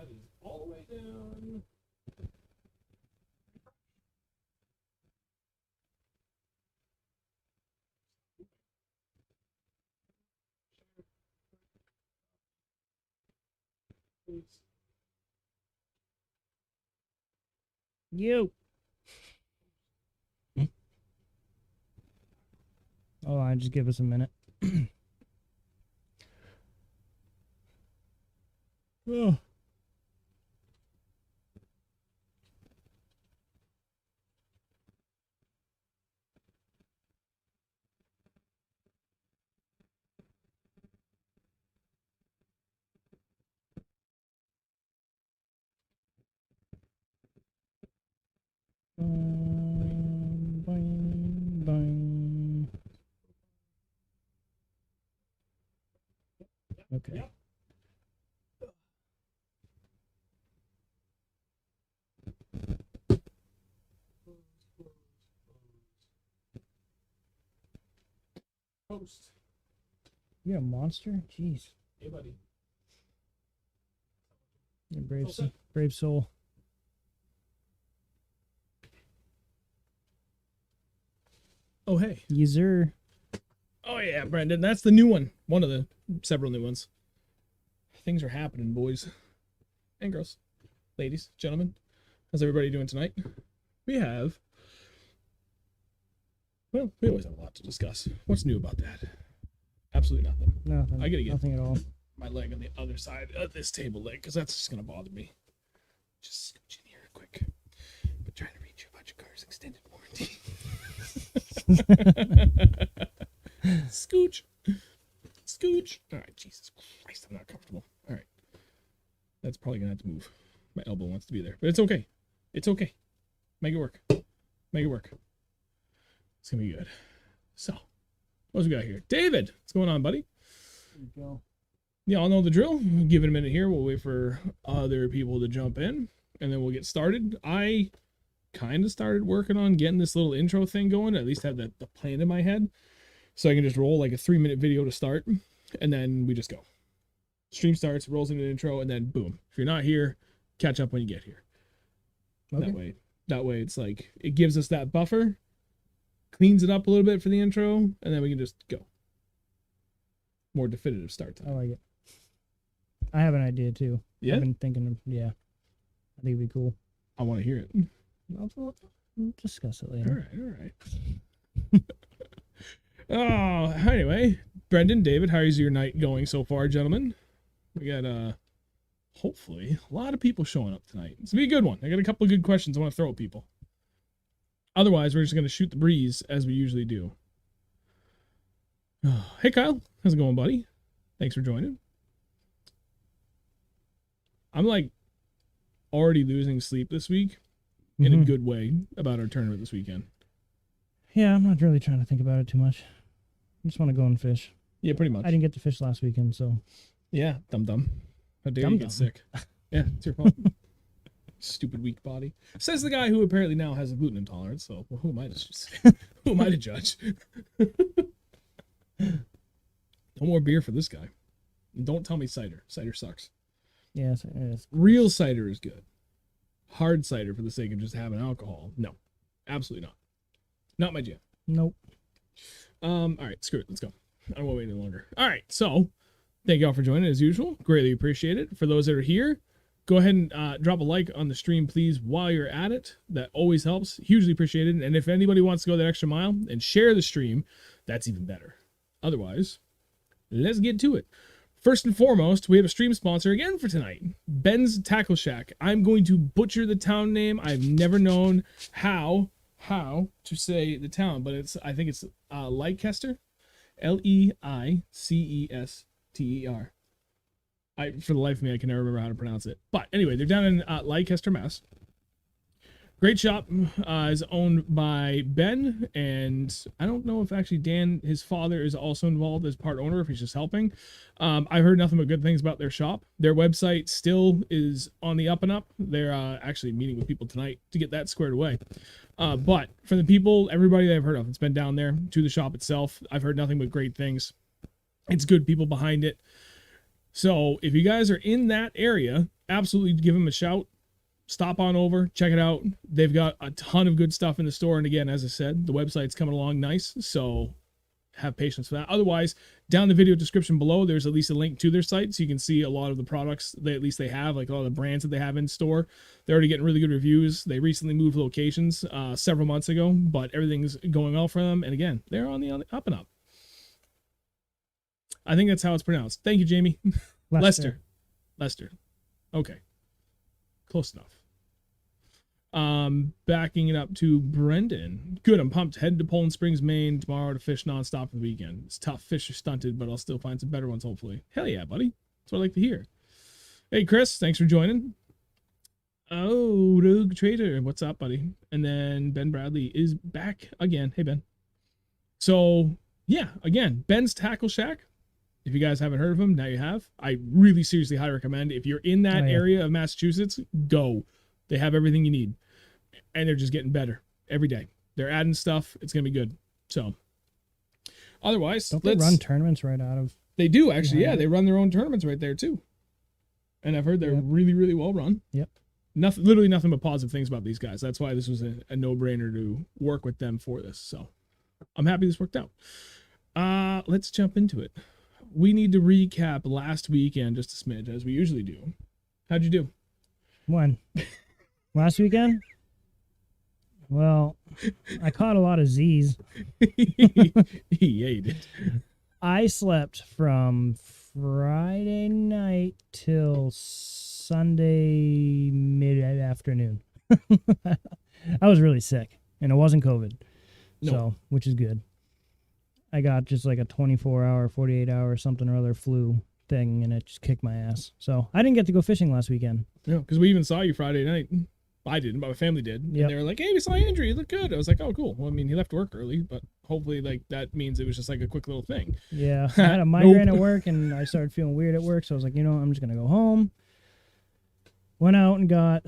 That is all the way down. You. Oh, I just give us a minute. Oh. Boing, boing. Okay. Yep. Post. You're a monster? Jeez. Hey, buddy. You're a brave, Okay. brave soul. Oh, hey. User. Oh, yeah, Brandon. That's the new one. One of the several new ones. Things are happening, boys and girls, ladies, gentlemen. How's everybody doing tonight? We have... Well, we always have a lot to discuss. What's new about that? Absolutely nothing. Nothing. I gotta get nothing at all. my leg on the other side of this table leg, because that's just going to bother me. Just scooch in here quick. But trying to reach you about your car's extended warranty. Scooch. Scooch. All right, Jesus Christ, I'm not comfortable. All right. That's probably going to have to move. My elbow wants to be there, but it's okay. It's okay. Make it work. Make it work. It's going to be good. So, what else we got here? David, what's going on, buddy? There you go. Yeah, I'll know the drill. Give it a minute here. We'll wait for other people to jump in, and then we'll get started. I kind of started working on getting this little intro thing going. At least have the plan in my head, so I can just roll like a 3-minute video to start, and then we just go. Stream starts, rolls into the intro, and then boom. If you're not here, catch up when you get here. Okay. That way, it's like it gives us that buffer, cleans it up a little bit for the intro, and then we can just go. More definitive start time. I like it. I have an idea too. Yeah? I've been thinking of, yeah. I think it'd be cool. I want to hear it. We'll discuss it later. All right. Oh, anyway, Brendan, David, how is your night going so far, gentlemen? We got hopefully a lot of people showing up tonight. It's gonna be a good one. I got a couple of good questions I want to throw at people. Otherwise, we're just gonna shoot the breeze as we usually do. Oh, hey, Kyle, how's it going, buddy? Thanks for joining. I'm like already losing sleep this week in a good way about our tournament this weekend. Yeah, I'm not really trying to think about it too much. I just want to go and fish. Yeah, pretty much. I didn't get to fish last weekend, so. Yeah, dum-dum. How dare you Dum-dum. get sick? Yeah, it's your fault. Stupid weak body. Says the guy who apparently now has a gluten intolerance, so well, who am I to judge? No more beer for this guy. And don't tell me cider. Cider sucks. Yeah, it's Real cider is good. Hard cider for the sake of just having alcohol. No. Absolutely not. Not my jam. Nope. All right, screw it. Let's go. I don't want to wait any longer. All right, so thank you all for joining as usual. Greatly appreciate it. For those that are here, go ahead and drop a like on the stream, please, while you're at it. That always helps. Hugely appreciated. And if anybody wants to go that extra mile and share the stream, that's even better. Otherwise, let's get to it. First and foremost, we have a stream sponsor again for tonight, Ben's Tackle Shack. I'm going to butcher the town name. I've never known how to say the town, but I think it's Leicester, Leicester. For the life of me, I can never remember how to pronounce it. But anyway, they're down in Leicester, Mass. Great shop, is owned by Ben, and I don't know if actually Dan, his father, is also involved as part owner, if he's just helping. I've heard nothing but good things about their shop. Their website still is on the up and up. They're actually meeting with people tonight to get that squared away. But for the people, everybody that I've heard of, it's been down there to the shop itself. I've heard nothing but great things. It's good people behind it. So if you guys are in that area absolutely give them a shout. Stop on over, check it out. They've got a ton of good stuff in the store. And again, as I said, the website's coming along nice. So have patience for that. Otherwise, down the video description below, there's at least a link to their site, so you can see a lot of the products that at least they have, like a lot of the brands that they have in store. They're already getting really good reviews. They recently moved locations several months ago, but everything's going well for them. And again, they're on the up and up. I think that's how it's pronounced. Thank you, Jamie. Lester. Okay, close enough. Backing it up to Brendan. Good, I'm pumped. Head to Poland Springs, Maine tomorrow to fish nonstop for the weekend. It's tough. Fish are stunted, but I'll still find some better ones, hopefully. Hell yeah, buddy. That's what I like to hear. Hey, Chris, thanks for joining. Oh, Rogue Trader, what's up, buddy? And then Ben Bradley is back again. Hey, Ben. So, yeah, again, Ben's Tackle Shack. If you guys haven't heard of him, now you have. I really seriously highly recommend. If you're in that area of Massachusetts, go. They have everything you need. And they're just getting better every day. They're adding stuff. It's going to be good. So, otherwise, don't they run tournaments right out of? They do, actually. Yeah, they run their own tournaments right there, too. And I've heard they're really, really well run. Yep. Literally nothing but positive things about these guys. That's why this was a no-brainer to work with them for this. So, I'm happy this worked out. Let's jump into it. We need to recap last weekend just a smidge, as we usually do. How'd you do? When? Last weekend? Well, I caught a lot of Z's. Yeah, you did. I slept from Friday night till Sunday mid-afternoon. I was really sick, and it wasn't COVID, so which is good. I got just like a 24-hour, 48-hour something or other flu thing, and it just kicked my ass. So I didn't get to go fishing last weekend. Yeah, because we even saw you Friday night. I didn't, but my family did. Yep. And they were like, hey, we saw Andrew. You look good. I was like, oh, cool. Well, I mean, he left work early, but hopefully, like, that means it was just like a quick little thing. Yeah. I had a migraine at work, and I started feeling weird at work. So I was like, you know, I'm just going to go home. Went out and got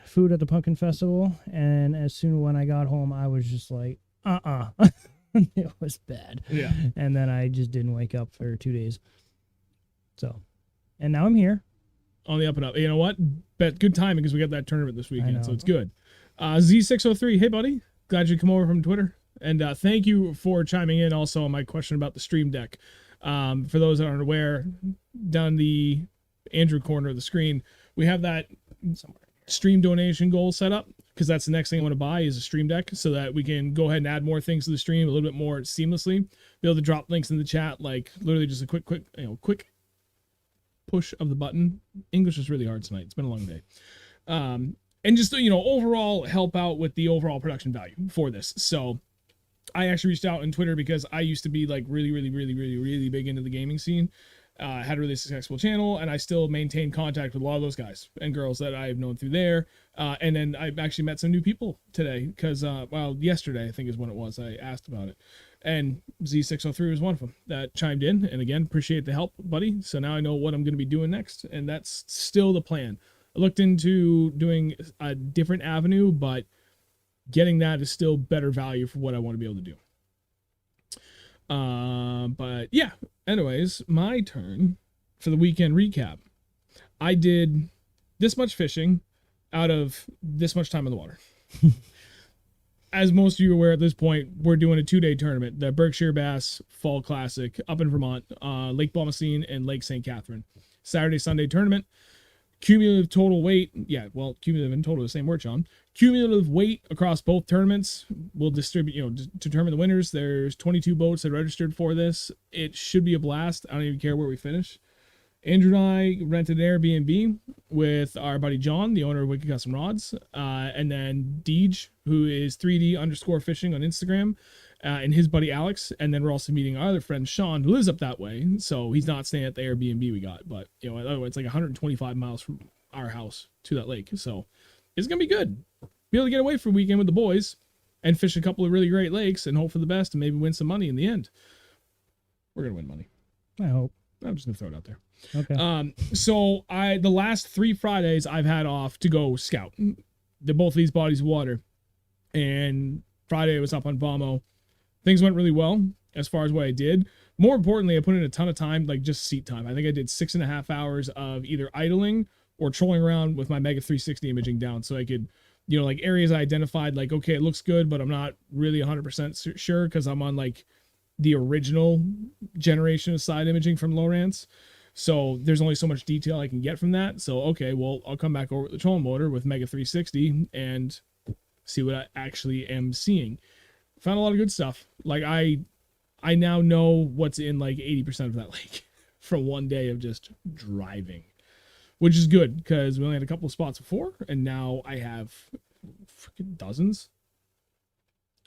food at the Pumpkin Festival. And as soon as when I got home, I was just like, It was bad. Yeah. And then I just didn't wake up for 2 days. So, and now I'm here. On the up and up. You know what? Bet good timing because we got that tournament this weekend, so it's good. Z603, hey buddy, glad you come over from Twitter, and thank you for chiming in also on my question about the Stream Deck. For those that aren't aware, down the Andrew corner of the screen, we have that stream donation goal set up because that's the next thing I want to buy is a Stream Deck so that we can go ahead and add more things to the stream a little bit more seamlessly. Be able to drop links in the chat, like literally just a quick push of the button. English is really hard tonight. It's been a long day. And just, overall help out with the overall production value for this. So I actually reached out on Twitter because I used to be like really, really, really, really, really big into the gaming scene. Had a really successful channel, and I still maintain contact with a lot of those guys and girls that I've known through there. And then I've actually met some new people today because, yesterday I think is when it was. I asked about it. And Z603 was one of them that chimed in. And again, appreciate the help, buddy. So now I know what I'm going to be doing next. And that's still the plan. I looked into doing a different avenue, but getting that is still better value for what I want to be able to do. But yeah, anyways, my turn for the weekend recap. I did this much fishing out of this much time in the water. As most of you are aware at this point, we're doing a 2-day tournament, the Berkshire Bass Fall Classic up in Vermont, Lake Bomoseen and Lake St. Catherine. Saturday, Sunday tournament. Cumulative total weight, cumulative and total, the same word, Sean. Cumulative weight across both tournaments will distribute, determine the winners. There's 22 boats that registered for this. It should be a blast. I don't even care where we finish. Andrew and I rented an Airbnb with our buddy John, the owner of Wicked Custom Rods, and then Deej, who is 3D_fishing on Instagram, and his buddy Alex. And then we're also meeting our other friend Sean, who lives up that way. So he's not staying at the Airbnb we got, but otherwise it's like 125 miles from our house to that lake. So it's gonna be good. Be able to get away for a weekend with the boys and fish a couple of really great lakes and hope for the best and maybe win some money in the end. We're gonna win money. I hope. I'm just gonna throw it out there. Okay. So the last 3 Fridays I've had off to go scout both of these bodies of water, and Friday I was up on Vamo. Things went really well as far as what I did. More importantly, I put in a ton of time, like just seat time. I think I did 6.5 hours of either idling or trolling around with my Mega 360 imaging down so I could, like areas I identified, like, okay, it looks good, but I'm not really 100% sure because I'm on like the original generation of side imaging from Lowrance. So there's only so much detail I can get from that. So, okay, well, I'll come back over with the trolling motor with Mega 360 and see what I actually am seeing. Found a lot of good stuff. Like I now know what's in like 80% of that lake from one day of just driving, which is good because we only had a couple of spots before, and now I have freaking dozens.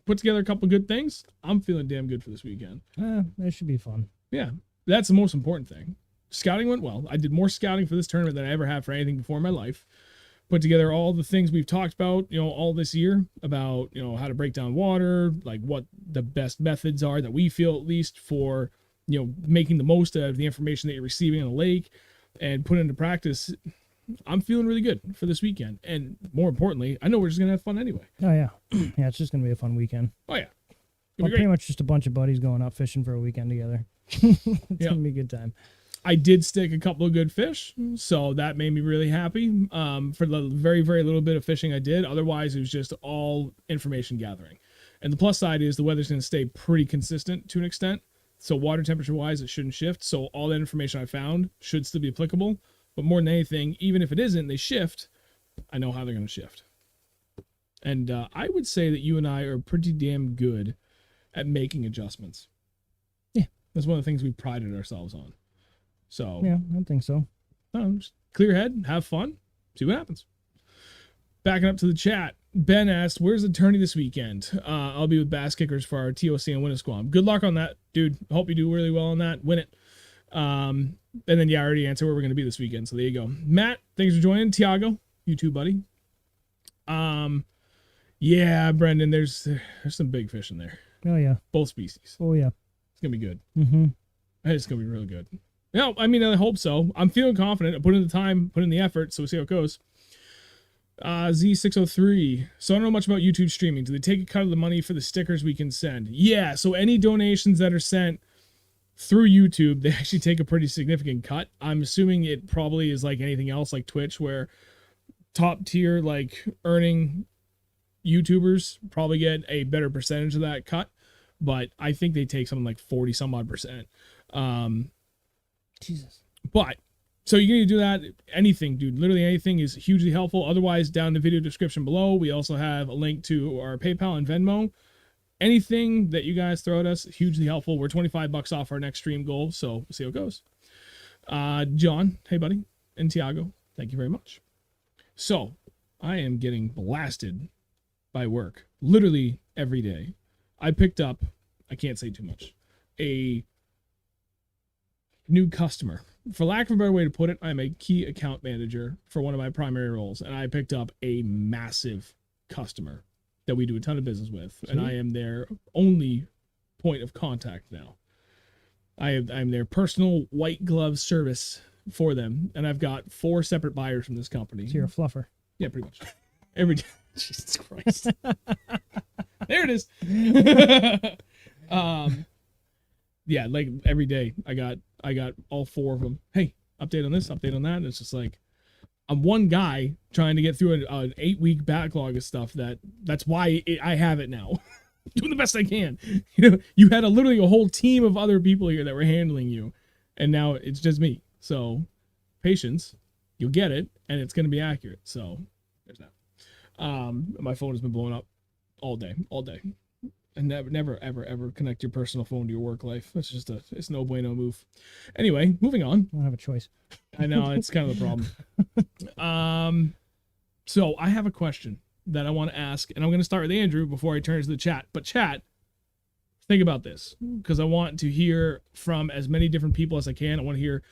Put together a couple of good things. I'm feeling damn good for this weekend. That should be fun. Yeah, that's the most important thing. Scouting went well. I did more scouting for this tournament than I ever have for anything before in my life. Put together all the things we've talked about, all this year about, how to break down water, like what the best methods are that we feel at least for, making the most of the information that you're receiving on the lake and put into practice. I'm feeling really good for this weekend. And more importantly, I know we're just going to have fun anyway. Oh, yeah. Yeah, it's just going to be a fun weekend. Oh, yeah. Well, pretty much just a bunch of buddies going out fishing for a weekend together. It's going to be a good time. I did stick a couple of good fish, so that made me really happy for the very, very little bit of fishing I did. Otherwise, it was just all information gathering. And the plus side is the weather's going to stay pretty consistent to an extent. So water temperature-wise, it shouldn't shift. So all that information I found should still be applicable. But more than anything, even if it isn't, they shift, I know how they're going to shift. And I would say that you and I are pretty damn good at making adjustments. Yeah. That's one of the things we prided ourselves on. So yeah, I think so. Just clear head, have fun, see what happens. Backing up to the chat, Ben asked, "Where's the tourney this weekend?" I'll be with Bass Kickers for our TOC and Winnisquam. Good luck on that, dude. Hope you do really well on that. Win it. And then I already answered where we're going to be this weekend. So there you go. Matt, thanks for joining. Tiago, you too, buddy. Yeah, Brendan, there's some big fish in there. Oh yeah, both species. Oh yeah, it's gonna be good. Mm-hmm. It's gonna be really good. No, I mean, I hope so. I'm feeling confident. I put in the time, put in the effort, so we'll see how it goes. Z603. So I don't know much about YouTube streaming. Do they take a cut of the money for the stickers we can send? Yeah, so any donations that are sent through YouTube, they actually take a pretty significant cut. I'm assuming it probably is like anything else, like Twitch, where top tier, like earning YouTubers probably get a better percentage of that cut. But I think they take something like 40 some odd percent. Jesus. But so you're going to do that. Anything, dude, literally anything is hugely helpful. Otherwise, down in the video description below, we also have a link to our PayPal and Venmo. Anything that you guys throw at us, hugely helpful. We're $25 off our next stream goal, so we'll see how it goes. John, hey buddy, and Tiago, thank you very much. So I am getting blasted by work literally every day. I picked up, I can't say too much, a new customer. For lack of a better way to put it, I'm a key account manager for one of my primary roles, and I picked up a massive customer that we do a ton of business with. Sweet. And I am their only point of contact now. I'm their personal white glove service for them, and I've got 4 separate buyers from this company. So you're a fluffer. Yeah, pretty much. Every day. Jesus Christ. There it is. Yeah, like every day I got all 4 of them. Hey, update on this, update on that. And it's just like, I'm one guy trying to get through an 8-week backlog of stuff. That's why I have it now. Doing the best I can. You had literally a whole team of other people here that were handling you, and now it's just me. So patience, you'll get it, and it's going to be accurate. So there's that. My phone has been blowing up all day. And never, ever connect your personal phone to your work life. That's just it's no bueno move. Anyway, moving on. I don't have a choice. I know, it's kind of the problem. So I have a question that I want to ask, and I'm going to start with Andrew before I turn to the chat. But chat, think about this, because I want to hear from as many different people as I can. I want to hear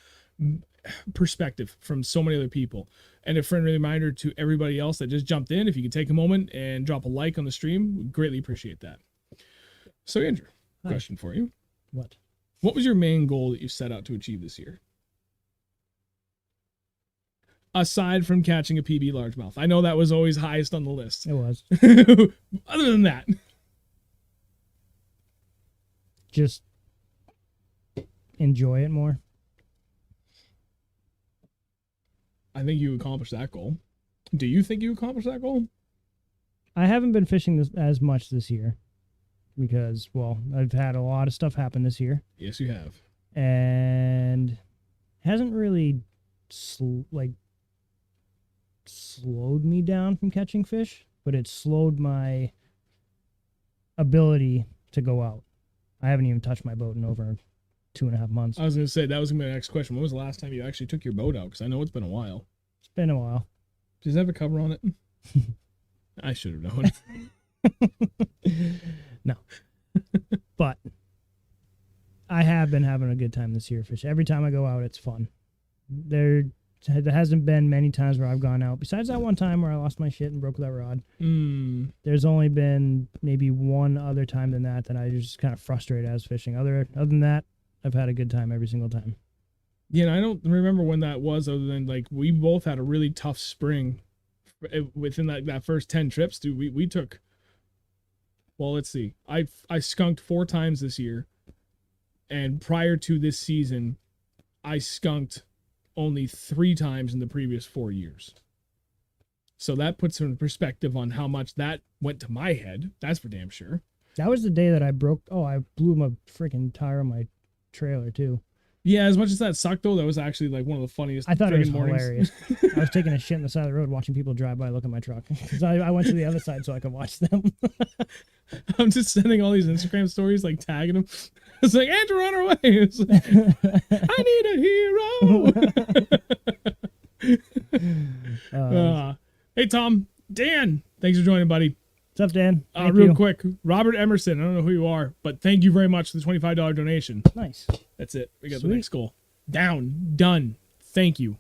perspective from so many other people. And a friendly reminder to everybody else that just jumped in, if you could take a moment and drop a like on the stream, we'd greatly appreciate that. So Andrew, question for you. What was your main goal that you set out to achieve this year? Aside from catching a PB largemouth. I know that was always highest on the list. It was. Other than that. Just enjoy it more. I think you accomplished that goal. Do you think you accomplished that goal? I haven't been fishing as much this year because, well, I've had a lot of stuff happen this year. Yes, you have. And hasn't really slowed me down from catching fish, but it slowed my ability to go out. I haven't even touched my boat in over 2.5 months. I was going to say, that was going to be my next question. When was the last time you actually took your boat out? Because I know it's been a while. It's been a while. Does it have a cover on it? I should have known. No. But I have been having a good time this year fishing. Every time I go out, it's fun. There hasn't been many times where I've gone out. Besides that one time where I lost my shit and broke that rod. There's only been maybe one other time than that I was just kind of frustrated as fishing. Other than that, I've had a good time every single time. Yeah, and I don't remember when that was, other than like we both had a really tough spring within that first 10 trips. Dude, we took, well, let's see. I skunked 4 times this year. And prior to this season, I skunked only 3 times in the previous 4 years. So that puts some perspective on how much that went to my head. That's for damn sure. That was the day that I blew my freaking tire on my trailer too. Yeah, as much as that sucked though, that was actually like one of the funniest. I thought it was mornings. hilarious. I was taking a shit on the side of the road watching people drive by, look at my truck. Because I went to the other side so I could watch them. I'm just sending all these Instagram stories, like tagging them. It's like, Andrew, on our way. It's like, I need a hero. Hey, Tom. Dan, thanks for joining, buddy. What's up, Dan? Real quick, Robert Emerson, I don't know who you are, but thank you very much for the $25 donation. Nice. That's it. We got Sweet. the next goal. Down. Done. Thank you.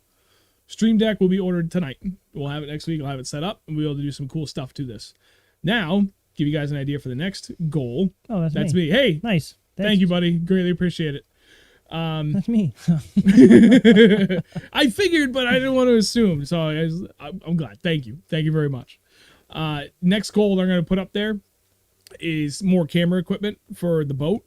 Stream Deck will be ordered tonight. We'll have it next week. We'll have it set up, and we'll be able to do some cool stuff to this. Now, give you guys an idea for the next goal. Oh, that's me. Hey. Nice. Thank you, buddy. Greatly appreciate it. That's me. I figured, but I didn't want to assume. So I'm glad. Thank you. Thank you very much. Next goal they're going to put up there is more camera equipment for the boat.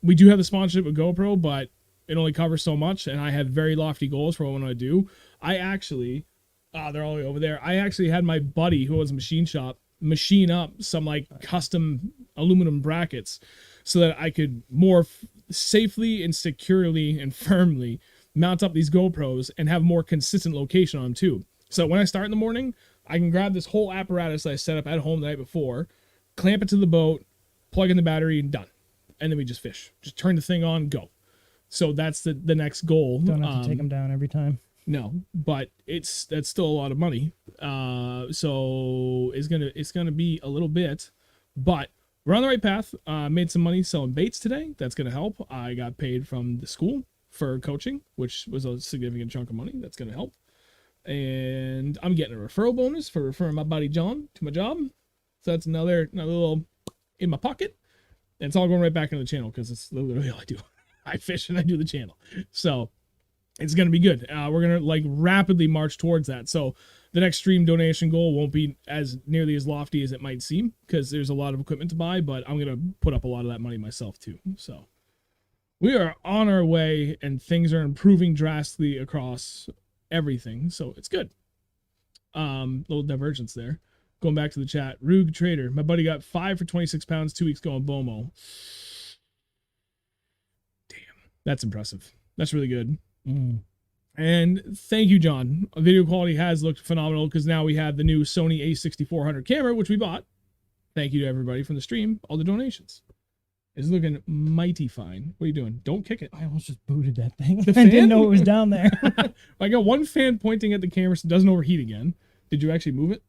We do have the sponsorship with GoPro, but it only covers so much, and I have very lofty goals for what I want to do. I actually, they're all the way over there. I actually had my buddy who owns a machine shop machine up some like custom aluminum brackets so that I could more safely and securely and firmly mount up these GoPros and have more consistent location on them too. So when I start in the morning, I can grab this whole apparatus that I set up at home the night before, clamp it to the boat, plug in the battery, and done. And then we just fish. Just turn the thing on, go. So that's the next goal. Don't have to take them down every time. No, but that's still a lot of money. So it's gonna be a little bit, but we're on the right path. Made some money selling baits today. That's gonna help. I got paid from the school for coaching, which was a significant chunk of money. That's gonna help. And I'm getting a referral bonus for referring my buddy John to my job. So that's another little in my pocket. And it's all going right back into the channel because it's literally all I do. I fish and I do the channel. So it's going to be good. We're going to like rapidly march towards that. So the next stream donation goal won't be as nearly as lofty as it might seem because there's a lot of equipment to buy, but I'm going to put up a lot of that money myself too. So we are on our way and things are improving drastically across everything, so it's good. Little divergence there. Going back to the chat, Rug Trader, my buddy got 5 for 26 pounds 2 weeks ago on Bomo. Damn, that's impressive. That's really good. And thank you, John. Video quality has looked phenomenal because now we have the new Sony a6400 camera, which we bought. Thank you to everybody from the stream, all the donations. It's looking mighty fine. What are you doing? Don't kick it. I almost just booted that thing. The I fan? didn't know it was down there. I got one fan pointing at the camera so it doesn't overheat again. Did you actually move it?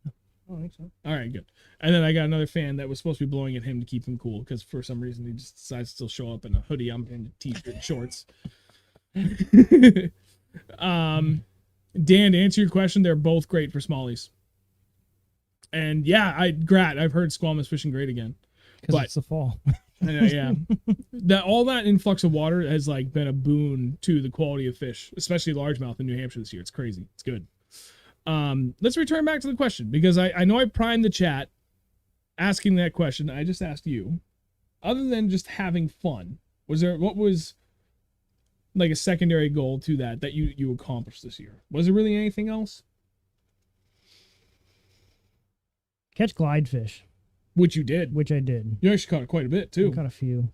I don't think so. All right, good. And then I got another fan that was supposed to be blowing at him to keep him cool because for some reason he just decides to still show up in a hoodie. I'm in a t-shirt and shorts. Dan, to answer your question, they're both great for smallies. And yeah, I've heard Squamish fishing great again. Because it's the fall. Yeah, all that influx of water has like been a boon to the quality of fish, especially largemouth in New Hampshire this year. It's crazy. It's good. Let's return back to the question because I know I primed the chat asking that question. I just asked you, other than just having fun, what was like a secondary goal to that you accomplished this year? Was there really anything else? Catch glide fish, Which you did. which I did. You actually caught quite a bit I too. caught a few.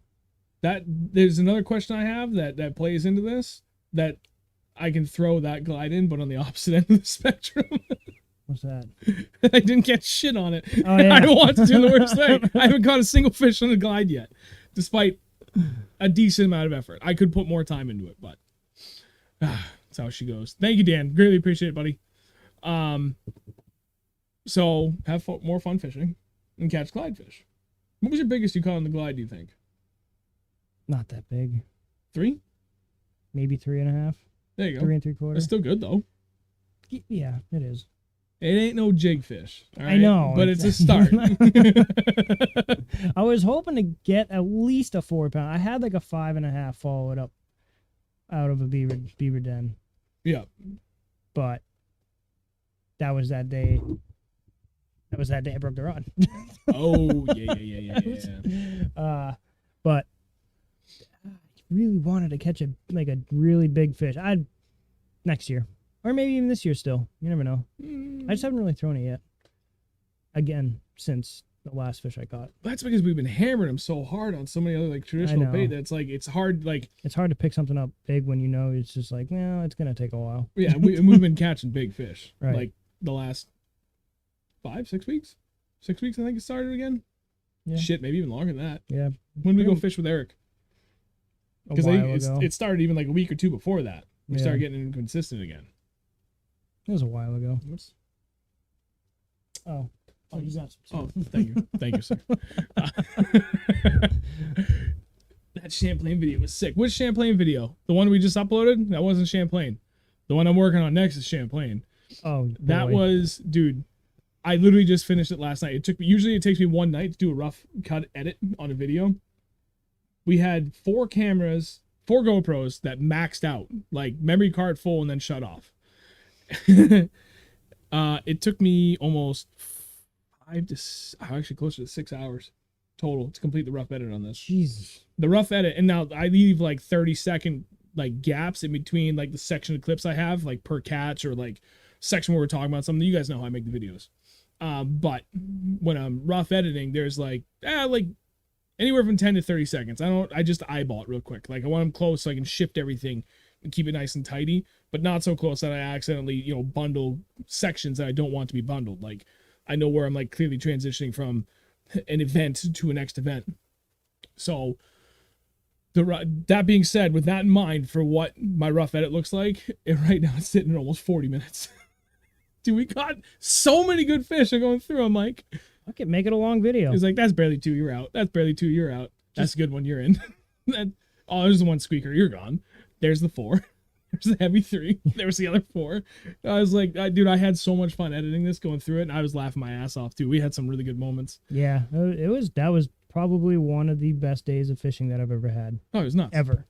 There's another question I have that plays into this, that I can throw that glide in, but on the opposite end of the spectrum. What's that? I didn't catch shit on it. Oh, yeah. I don't want to do the worst thing. I haven't caught a single fish on a glide yet, despite a decent amount of effort. I could put more time into it, but that's how she goes. Thank you, Dan. Greatly appreciate it, buddy. So have more fun fishing and catch glide fish. What was your biggest you caught on the glide, do you think? Not that big. 3? Maybe 3.5. There you go. 3 3/4. That's still good, though. Yeah, it is. It ain't no jig fish. All right? I know. But it's a start. I was hoping to get at least a 4-pound. I had like a 5.5 followed up out of a beaver den. Yeah. But that was that day. That was that day I broke the rod. Oh, yeah. But I really wanted to catch a really big fish. Next year. Or maybe even this year still. You never know. I just haven't really thrown it yet. Again, since the last fish I caught. That's because we've been hammering them so hard on so many other like traditional bait that's like it's hard it's hard to pick something up big when you know it's just like, well, it's gonna take a while. Yeah, we've been catching big fish Right. like the last 5-6 weeks. 6 weeks I think it started again. Yeah. Shit, maybe even longer than that. Yeah. When we go fish with Eric, A because while ago. it started even like a week or two before that. We Yeah. started getting inconsistent again. It was a while ago. Whoops. Oh, you got Oh, some. thank you, sir. That Champlain video was sick. Which Champlain video? The one we just uploaded? That wasn't Champlain. The one I'm working on next is Champlain. Oh, That boy. was, dude. I literally just finished it last night. Usually it takes me one night to do a rough cut edit on a video. We had 4 cameras, 4 GoPros that maxed out, like memory card full and then shut off. It took me almost 5 to actually closer to 6 hours total to complete the rough edit on this. Jesus. The rough edit, and now I leave like 30-second like gaps in between like the section of clips I have, like per catch or like section where we're talking about something. You guys know how I make the videos. But when I'm rough editing, there's like anywhere from 10 to 30 seconds. I just eyeball it real quick. Like I want them close so I can shift everything and keep it nice and tidy, but not so close that I accidentally, bundle sections that I don't want to be bundled. Like I know where I'm like clearly transitioning from an event to a next event. So that being said, with that in mind, for what my rough edit looks like, right now it's sitting at almost 40 minutes. Dude, we caught so many good fish. I'm going through. I'm like, Okay, make it a long video. it's like, that's barely 2, you're out. That's barely 2, you're out. That's a good one, you're in. There's the 1 squeaker, you're gone. There's the 4. There's the heavy 3. There's the other 4. I was like, dude, I had so much fun editing this, going through it, and I was laughing my ass off too. We had some really good moments. Yeah, that was probably one of the best days of fishing that I've ever had. Oh, it was nuts. Ever.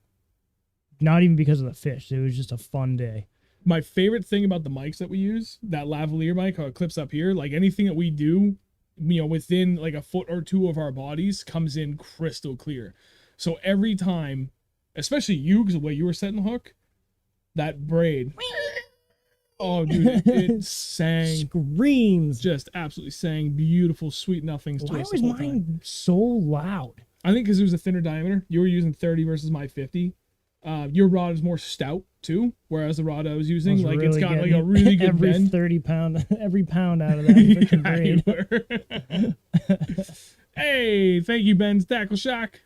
Not even because of the fish. It was just a fun day. My favorite thing about the mics that we use, that lavalier mic, how it clips up here, like anything that we do, within like a foot or 2 of our bodies comes in crystal clear. So every time, especially you, because the way you were setting the hook, that braid, oh dude, it sang, Screams. just absolutely sang beautiful, sweet nothings to Why us was the whole time. mine so loud? I think because it was a thinner diameter. You were using 30 versus my 50. Your rod is more stout too, whereas the rod I was using, was like really it's got like getting a really good every bend. 30 pound, every pound out of that freaking braid. Hey, thank you, Ben's Tackle Shock.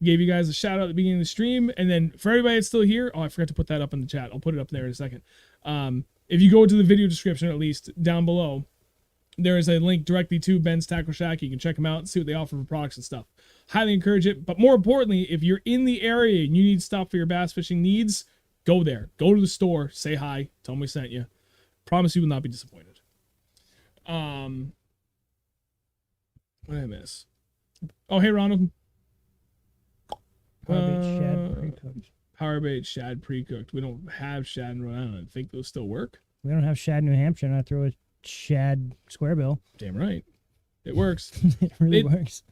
Gave you guys a shout out at the beginning of the stream, and then for everybody that's still here, I forgot to put that up in the chat. I'll put it up there in a second. If you go to the video description, at least down below, there is a link directly to Ben's Tackle Shack. You can check them out and see what they offer for products and stuff. Highly encourage it. But more importantly, if you're in the area and you need stuff for your bass fishing needs, go there. Go to the store. Say hi. Tell them we sent you. Promise you will not be disappointed. What did I miss? Oh, hey, Ronald. Powerbait shad pre-cooked. Powerbait shad pre-cooked. We don't have shad in Rhode Island. I think those still work. We don't have shad in New Hampshire, and I throw a shad square bill. Damn right. It works. It really works.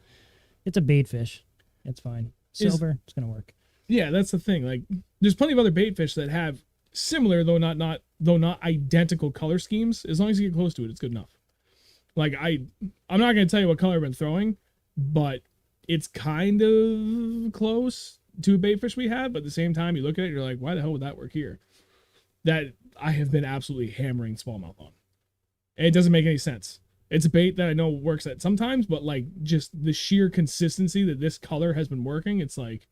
It's a bait fish. It's fine. Silver, it's gonna work. Yeah, that's the thing. Like, there's plenty of other bait fish that have similar, though not identical color schemes. As long as you get close to it, it's good enough. Like I'm not gonna tell you what color I've been throwing, but it's kind of close to a bait fish we have. But at the same time, you look at it, you're like, why the hell would that work here? That I have been absolutely hammering smallmouth on. And it doesn't make any sense. It's a bait that I know works at sometimes, but like just the sheer consistency that this color has been working, it's like,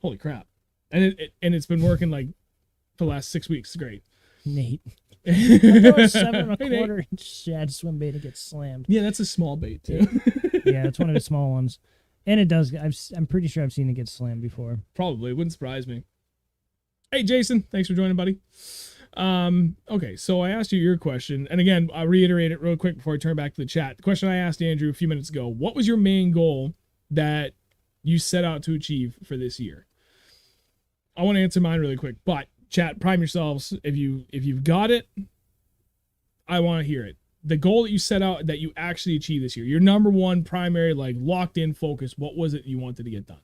holy crap. And it's been working like for the last 6 weeks. It's great. Nate. I throw a 7 Hey, 1/4 inch shad swim bait and gets slammed. Yeah, that's a small bait too. Yeah, it's one of the small ones. And it does. I'm pretty sure I've seen it get slammed before. Probably. It wouldn't surprise me. Hey, Jason. Thanks for joining, buddy. Okay, so I asked you your question. And again, I'll reiterate it real quick before I turn back to the chat. The question I asked Andrew a few minutes ago, what was your main goal that you set out to achieve for this year? I want to answer mine really quick, but chat, prime yourselves. If you've got it, I want to hear it. The goal that you set out that you actually achieved this year, your number one primary, like locked in focus, what was it you wanted to get done?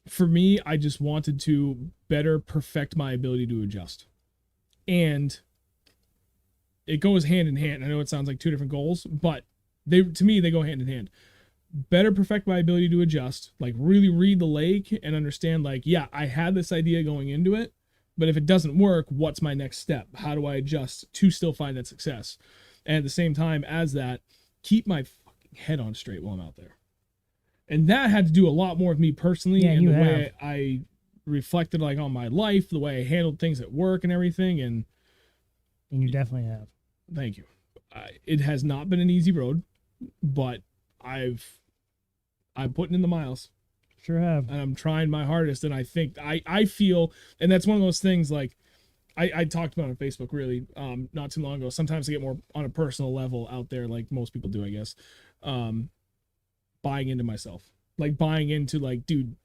For me, I just wanted to better perfect my ability to adjust. And it goes hand in hand. I know it sounds like two different goals, but to me, they go hand in hand. Better perfect my ability to adjust, like really read the lake and understand, like, yeah, I had this idea going into it, but if it doesn't work, what's my next step? How do I adjust to still find that success? And at the same time as that, keep my fucking head on straight while I'm out there. And that had to do a lot more with me personally, and the way I reflected like on my life, the way I handled things at work and everything. And you definitely have. Thank you. It has not been an easy road, but I'm putting in the miles. Sure have. And I'm trying my hardest. And I think I feel, and that's one of those things like I talked about on Facebook really not too long ago. Sometimes I get more on a personal level out there, like most people do, I guess. Buying into myself, like buying into like, dude,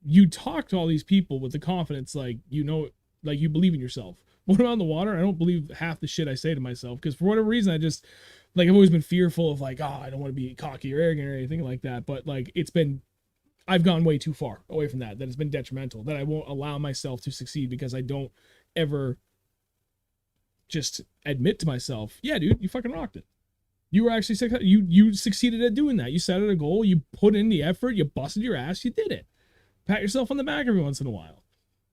you talk to all these people with the confidence, like, you know, like you believe in yourself. When I'm on the water, I don't believe half the shit I say to myself, because for whatever reason, I just like, I've always been fearful of like, oh, I don't want to be cocky or arrogant or anything like that. But like, I've gone way too far away from that it's been detrimental, that I won't allow myself to succeed because I don't ever just admit to myself, yeah, dude, you fucking rocked it. You were actually successful. You succeeded at doing that. You set out a goal. You put in the effort. You busted your ass. You did it. Pat yourself on the back every once in a while.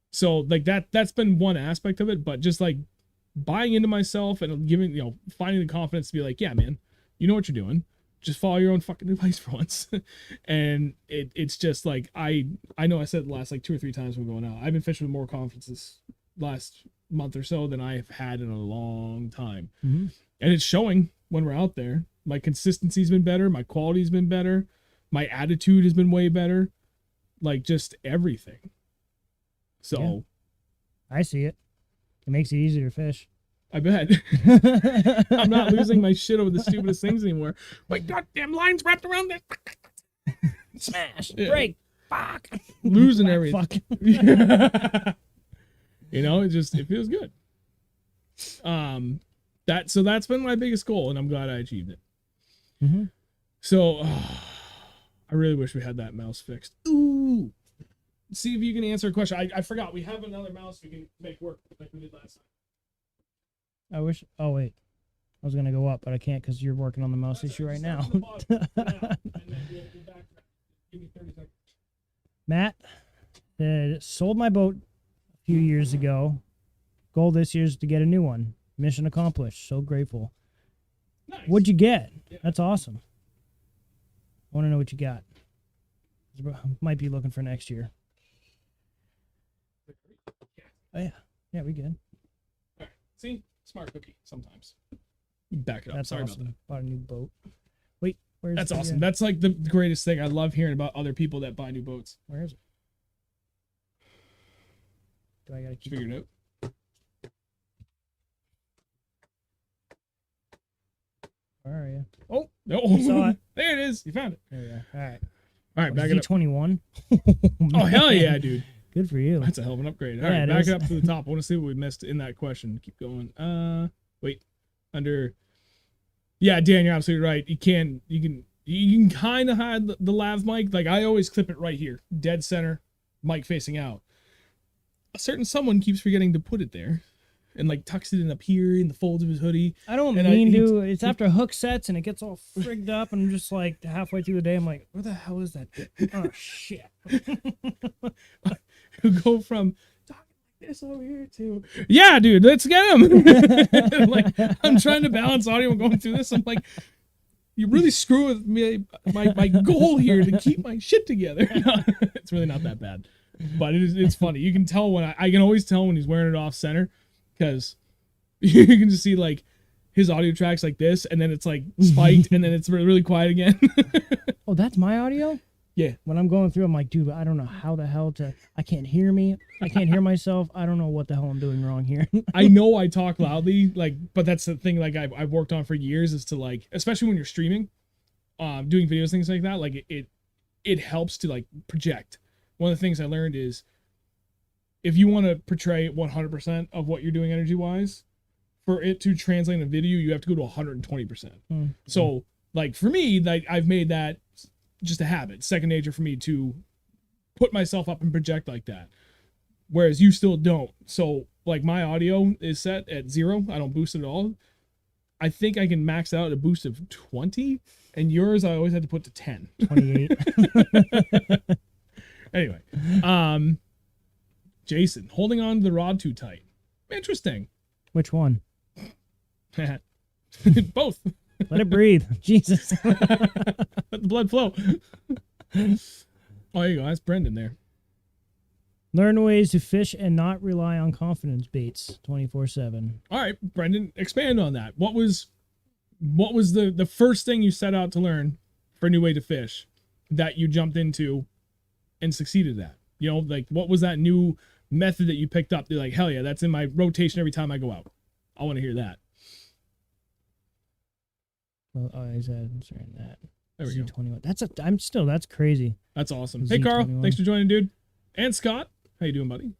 So like that's been one aspect of it. But just like buying into myself and giving, finding the confidence to be like, yeah, man, you know what you're doing. Just follow your own fucking advice for once. And it's just like I know I said it the last like 2 or 3 times we're going out. I've been fishing with more confidence this last month or so than I've had in a long time. Mm-hmm. And it's showing when we're out there. My consistency's been better. My quality's been better. My attitude has been way better. Like just everything. So yeah. I see it. It makes it easier to fish. I bet. I'm not losing my shit over the stupidest things anymore. My goddamn line's wrapped around this. Smash. Yeah. Break. Fuck. Losing everything. Fuck. It feels good. That's been my biggest goal, and I'm glad I achieved it. Mm-hmm. So I really wish we had that mouse fixed. Ooh. See if you can answer a question. I forgot. We have another mouse we can make work like we did last time. I wish. Oh, wait. I was going to go up, but I can't because you're working on the mouse issue right now. Matt said, sold my boat a few years ago. Goal this year is to get a new one. Mission accomplished. So grateful. Nice. What'd you get? Yeah. That's awesome. I want to know what you got. Might be looking for next year. Oh, yeah. Yeah, we good. All right. See? Smart cookie sometimes. Back it up. That's Sorry awesome. about that. Bought a new boat. Wait, where's That's awesome. That's like the greatest thing. I love hearing about other people that buy new boats. Where is it? Do I gotta keep Figured it out. Where are you? Oh, no. I saw it. There it is. You found it. There we go. All right. All right, back it up. Z21. Oh, hell yeah, dude. Good for you. That's a hell of an upgrade. All Yeah, right, it back is. it up to the top. I want to see what we missed in that question. Keep going. Wait. Under. Yeah, Dan, you're absolutely right. You You can kind of hide the lav mic. Like I always clip it right here, dead center, mic facing out. A certain someone keeps forgetting to put it there, and like tucks it in up here in the folds of his hoodie. I don't And mean to. It's after hook sets and it gets all frigged up, and I'm just like halfway through the day, I'm like, where the hell is that? Oh shit! You go from talking like this over here to yeah, dude, let's get him. Like I'm trying to balance audio and going through this. I'm like, you really screw with me. My goal here to keep my shit together. No, it's really not that bad, but it's funny. You can tell when I can always tell when he's wearing it off center, because you can just see like his audio tracks like this, and then it's like spiked, and then it's really quiet again. Oh, that's my audio? Yeah. When I'm going through, I'm like, dude, I don't know how the hell to. I can't hear me. I can't hear myself. I don't know what the hell I'm doing wrong here. I know I talk loudly, like, but that's the thing. Like I've worked on for years is to like, especially when you're streaming, doing videos, things like that. Like it helps to like project. One of the things I learned is if you want to portray 100% of what you're doing energy wise, for it to translate in a video, you have to go to 120%. Mm-hmm. So like for me, like I've made that just a habit, second nature for me to put myself up and project like that. Whereas you still don't. So like my audio is set at 0. I don't boost it at all. I think I can max out a boost of 20, and yours I always had to put to 10. 28. Anyway, Jason, holding on to the rod too tight. Interesting. Which one? Both. Let it breathe. Jesus. Let the blood flow. Oh, there you go. That's Brendan there. Learn ways to fish and not rely on confidence baits 24/7. All right, Brendan, expand on that. What was the first thing you set out to learn for a new way to fish that you jumped into and succeeded at? You know, like what was that new method that you picked up? You're like, hell yeah, that's in my rotation every time I go out. I want to hear that. Well, I was answering that. There we go. Z21. That's crazy. That's awesome. Hey, Carl, Z21. thanks for joining, dude. And Scott, how you doing, buddy?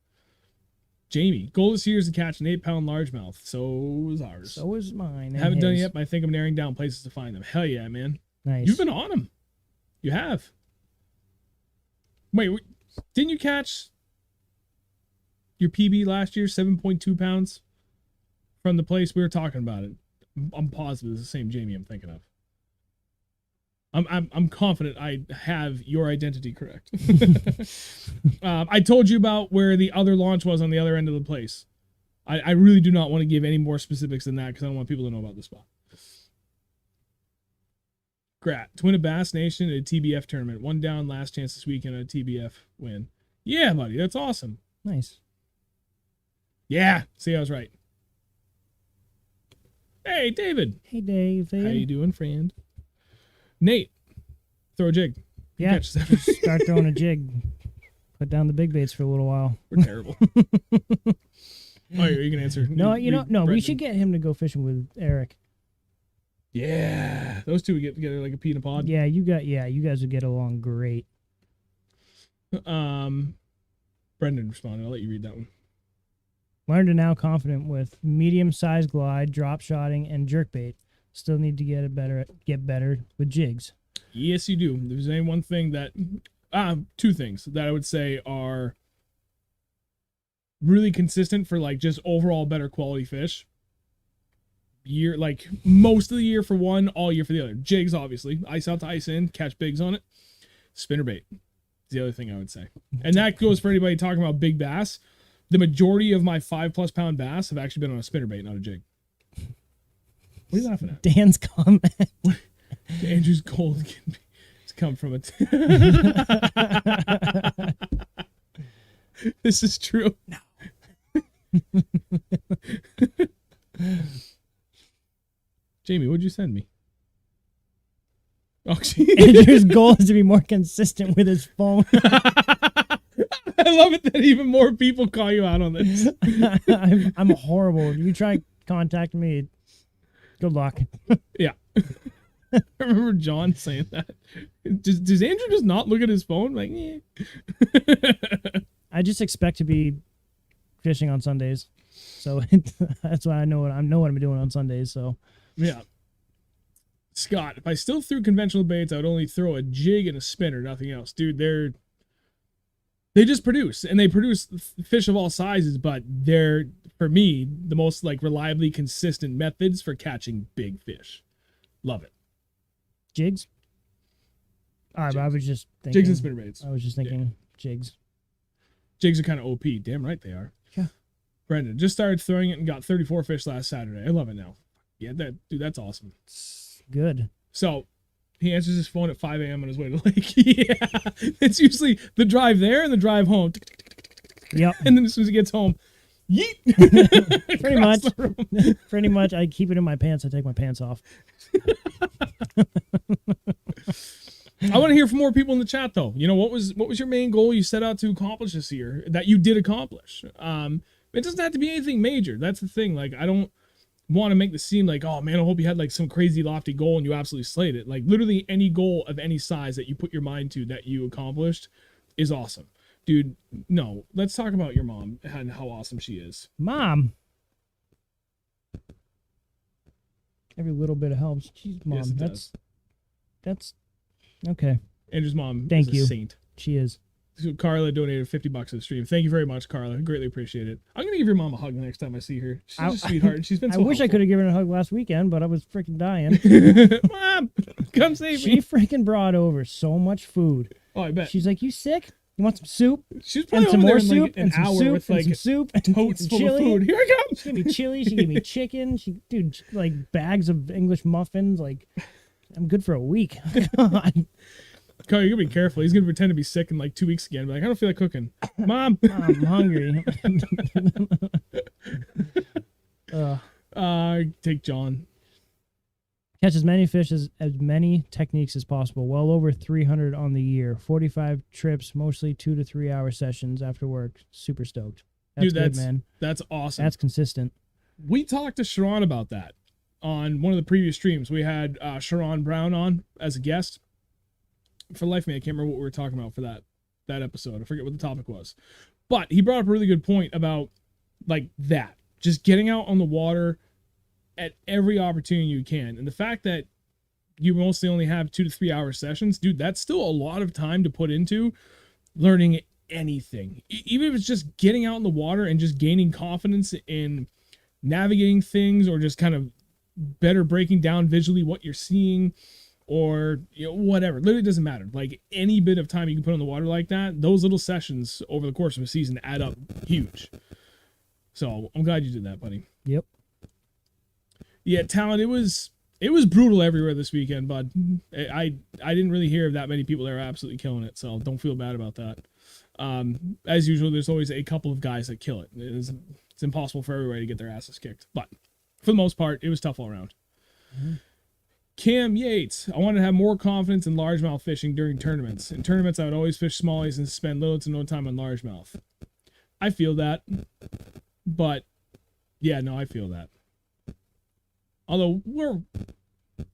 Jamie, goal this year is to catch an 8-pound largemouth. So is ours. So is mine. Haven't done it yet, but I think I'm narrowing down places to find them. Hell yeah, man. Nice. You've been on them. You have. Wait, didn't you catch your PB last year, 7.2 pounds, from the place we were talking about it? I'm positive it's the same Jamie I'm thinking of. I'm confident I have your identity correct. I told you about where the other launch was on the other end of the place. I really do not want to give any more specifics than that because I don't want people to know about the spot. Grat, twin of Bass Nation at a TBF tournament. One down, last chance this weekend at a TBF win. Yeah, buddy, that's awesome. Nice. Yeah, see, I was right. Hey, David. Hey, Dave. How you doing, friend? Nate, throw a jig. Yeah, just start throwing a jig. Put down the big baits for a little while. We're terrible. Oh, you can answer. No, no. Brendan. We should get him to go fishing with Eric. Yeah, those two would get together like a pea in a pod. Yeah, you guys would get along great. Brendan responded. I'll let you read that one. Learned to now confident with medium-sized glide, drop shotting, and jerkbait. Still need to get better with jigs. Yes, you do. If there's any one thing that, two things that I would say are really consistent for like just overall better quality fish. Year, like most of the year for one, all year for the other. Jigs, obviously, ice out to ice in, catch bigs on it. Spinnerbait is the other thing I would say, and that goes for anybody talking about big bass. The majority of my 5+ pound bass have actually been on a spinnerbait, not a jig. What are you laughing at? Dan's comment. Andrew's goal can come from it. This is true. No. Jamie, what'd you send me? Oh, Andrew's goal is to be more consistent with his phone. I love it that even more people call you out on this. I'm horrible. If you try contacting me, good luck. Yeah. I remember John saying that. Does Andrew just not look at his phone? Like, yeah. I just expect to be fishing on Sundays. So that's why I know what I'm doing on Sundays. So yeah. Scott, if I still threw conventional baits, I would only throw a jig and a spinner, nothing else. Dude, they just produce, and they produce fish of all sizes, but they're, for me, the most like reliably consistent methods for catching big fish. Love it. Jigs? All right, but I was just thinking. Jigs and spinner baits. I was just thinking jigs. Jigs are kind of OP. Damn right they are. Yeah. Brendan just started throwing it and got 34 fish last Saturday. I love it now. Yeah, that's awesome. It's good. So he answers his phone at 5 a.m. on his way to the lake. Yeah. It's usually the drive there and the drive home. Yep. And then as soon as he gets home, yeet. Pretty much. Pretty much. I keep it in my pants. I take my pants off. I want to hear from more people in the chat, though. You know, what was your main goal you set out to accomplish this year that you did accomplish? It doesn't have to be anything major. That's the thing. Like, I don't want to make this seem like, oh man, I hope you had like some crazy lofty goal and you absolutely slayed it. Like, literally any goal of any size that you put your mind to that you accomplished is awesome. Dude, no, let's talk about your mom and how awesome she is. Mom. Every little bit helps. Jeez, Mom. Yes, that's okay. Andrew's mom Thank is a you. saint. She is. So Carla donated $50 to the stream. Thank you very much, Carla. Greatly appreciate it. I'm gonna give your mom a hug the next time I see her. She's a sweetheart. She's been so I wish helpful. I could have given her a hug last weekend, but I was freaking dying. Mom, come save She me. freaking brought over so much food. Oh, I bet. She's like, "You sick? You want some soup? She's And probably some over there more in soup? like an And some hour soup? with And like some soup? And totes some full chili? of food. Here I come. She gave me chili. She gave me chicken. Dude, like bags of English muffins. Like, I'm good for a week. God. Carla, you gotta be careful. He's gonna pretend to be sick in like 2 weeks again. Be like, I don't feel like cooking. Mom. I'm hungry. Take John. Catch as many fish as many techniques as possible. Well over 300 on the year. 45 trips, mostly 2 to 3 hour sessions after work. Super stoked. That's Dude, good, man. That's awesome. That's consistent. We talked to Sharon about that on one of the previous streams. We had Sharon Brown on as a guest. For the life of me, I can't remember what we were talking about for that episode. I forget what the topic was. But he brought up a really good point about like that. Just getting out on the water at every opportunity you can. And the fact that you mostly only have 2 to 3 hour sessions, dude, that's still a lot of time to put into learning anything. Even if it's just getting out in the water and just gaining confidence in navigating things, or just kind of better breaking down visually what you're seeing, or whatever. Literally doesn't matter. Like, any bit of time you can put on the water like that, those little sessions over the course of a season add up huge. So I'm glad you did that, buddy. Yep. Yeah, Talon, it was brutal everywhere this weekend, bud. I didn't really hear of that many people that are absolutely killing it, so don't feel bad about that. As usual, there's always a couple of guys that kill it. It's impossible for everybody to get their asses kicked, but for the most part, it was tough all around. Mm-hmm. Cam Yates, I wanted to have more confidence in largemouth fishing during tournaments. In tournaments, I would always fish smallies and spend little to no time on largemouth. I feel that, but yeah, no, I feel that. Although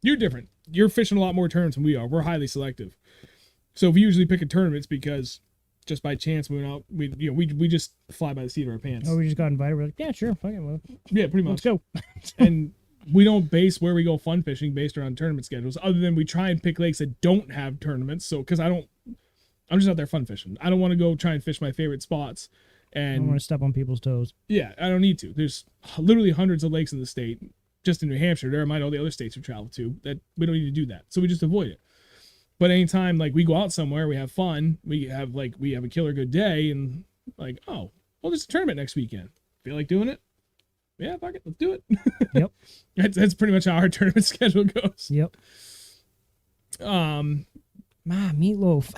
you're different. You're fishing a lot more tournaments than we are. We're highly selective. So if we usually pick a tournament, it's because just by chance we went out. We just fly by the seat of our pants. Oh, we just got invited. We're like, yeah, sure, fuck it, well, yeah, pretty much. let's go. And we don't base where we go fun fishing based around tournament schedules, other than we try and pick lakes that don't have tournaments. So, because I'm just out there fun fishing. I don't want to go try and fish my favorite spots. And I don't want to step on people's toes. Yeah, I don't need to. There's literally hundreds of lakes in the state. Just in New Hampshire, there might all the other states we travel to, that we don't need to do that. So we just avoid it. But anytime like we go out somewhere, we have fun, we have a killer good day, and like, oh, well, there's a tournament next weekend. Feel like doing it? Yeah, fuck it, let's do it. Yep. That's pretty much how our tournament schedule goes. Yep. Ma, meatloaf.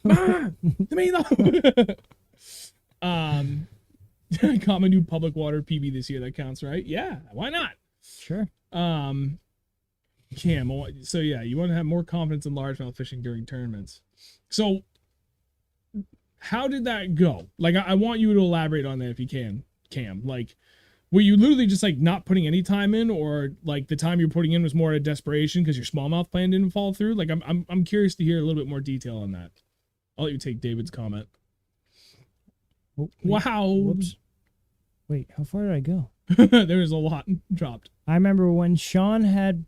Ma, the meatloaf. I got my new public water PB this year. That counts, right? Yeah, why not? Sure. Cam, so yeah, you want to have more confidence in largemouth fishing during tournaments. So how did that go? Like, I want you to elaborate on that if you can, Cam. Like, were you literally just like not putting any time in, or like the time you're putting in was more out of desperation because your smallmouth plan didn't fall through? Like, I'm curious to hear a little bit more detail on that. I'll let you take David's comment. Oh, wow. Whoops. Wait, how far did I go? There was a lot dropped. I remember when Sean had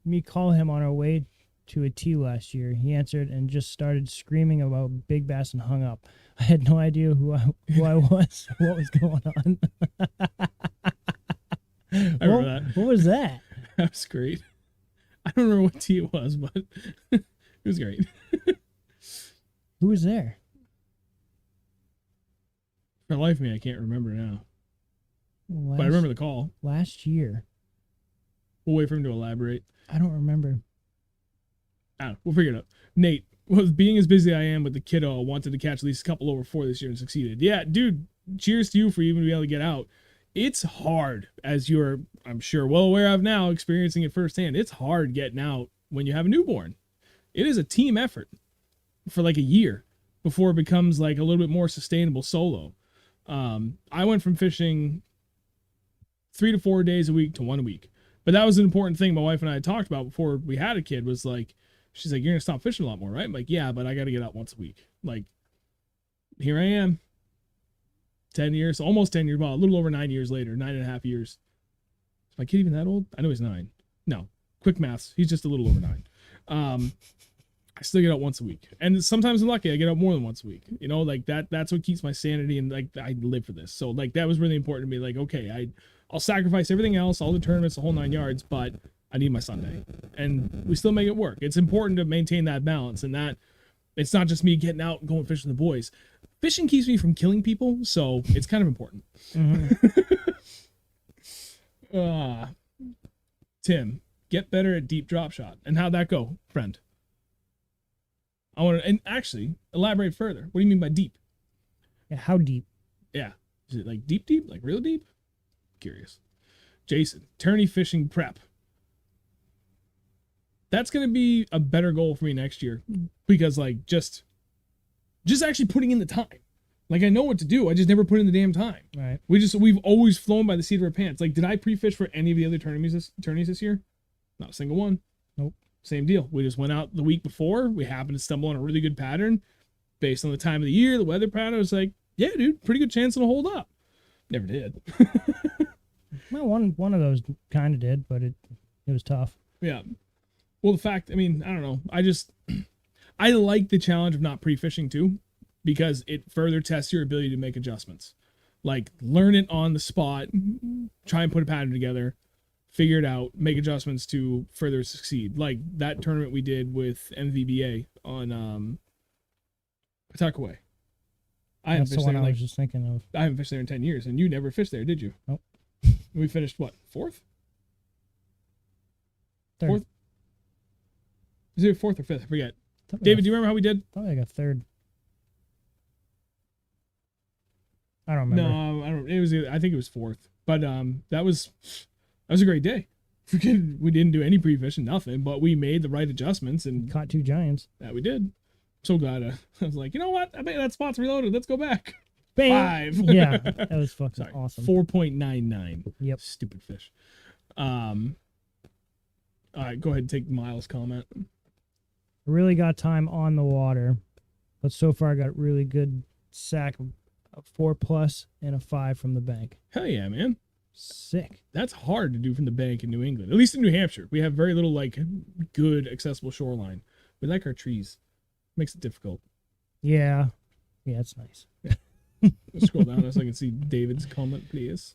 me call him on our way to a tee last year. He answered and just started screaming about big bass and hung up. I had no idea who I was, what was going on. I remember that. What was that? That was great. I don't remember what tea it was, but it was great. Who was there? For the life of me, I can't remember now. But I remember the call. Last year. We'll wait for him to elaborate. I don't remember. I don't know. We'll figure it out. Nate, with being as busy I am with the kiddo, I wanted to catch at least a couple over 4 this year and succeeded. Yeah, dude, cheers to you for even being able to get out. It's hard, as you're, I'm sure, well aware of now, experiencing it firsthand. It's hard getting out when you have a newborn. It is a team effort for like a year before it becomes like a little bit more sustainable solo. I went from fishing 3 to 4 days a week to 1 week. But that was an important thing my wife and I had talked about before we had a kid, was like, she's like, you're going to stop fishing a lot more, right? I'm like, yeah, but I got to get out once a week. Like, here I am. 10 years, almost 10 years, well, a little over 9 years later, 9.5 years. Is my kid even that old? I know he's 9. No, quick maths. He's just a little over 9. I still get out once a week. And sometimes I'm lucky, I get out more than once a week. You know, like that's what keeps my sanity, and like I live for this. So like that was really important to me. Like, okay, I'll sacrifice everything else, all the tournaments, the whole 9 yards, but I need my Sunday. And we still make it work. It's important to maintain that balance, and that it's not just me getting out and going fishing with the boys. Fishing keeps me from killing people, so it's kind of important. Tim, get better at deep drop shot. And how'd that go, friend? I want to, and actually elaborate further. What do you mean by deep? Yeah, how deep? Yeah. Is it like deep, like real deep? Curious. Jason, tourney fishing prep. That's going to be a better goal for me next year, because like just actually putting in the time. Like I know what to do. I just never put in the damn time. Right. We've always flown by the seat of our pants. Like, did I pre-fish for any of the other tourneys this year? Not a single one. Nope. Same deal. We just went out the week before. We happened to stumble on a really good pattern based on the time of the year, the weather pattern. I was like, yeah, dude, pretty good chance it'll hold up. Never did. Well, one of those kind of did, but it was tough. Yeah. Well, the fact, I mean, I don't know. I like the challenge of not pre-fishing too, because it further tests your ability to make adjustments. Like, learn it on the spot, try and put a pattern together, figure it out, make adjustments to further succeed. Like that tournament we did with MVBA on Pawtuckaway. That's the one I was just thinking of. I haven't fished there in 10 years, and you never fished there, did you? Nope. We finished what? 4th? Third. 4th? Is it 4th or 5th? I forget. David, do you remember how we did? I thought I got 3rd. I don't remember. No, I don't. It was. I think it was 4th. But that was a great day. We didn't do any pre-fishing, nothing, but we made the right adjustments and caught 2 giants. That we did. So glad I was like, you know what? I bet that spot's reloaded. Let's go back. Bam. 5. Yeah, that was fucking awesome. 4.99. Yep. Stupid fish. All right, go ahead and take Miles' comment. Really got time on the water, but so far I got really good sack of a 4+ and a 5 from the bank. Hell yeah, man. Sick. That's hard to do from the bank in New England. At least in New Hampshire. We have very little like good accessible shoreline. We like our trees. Makes it difficult. Yeah. Yeah, it's nice. Let's scroll down so I can see David's comment, please.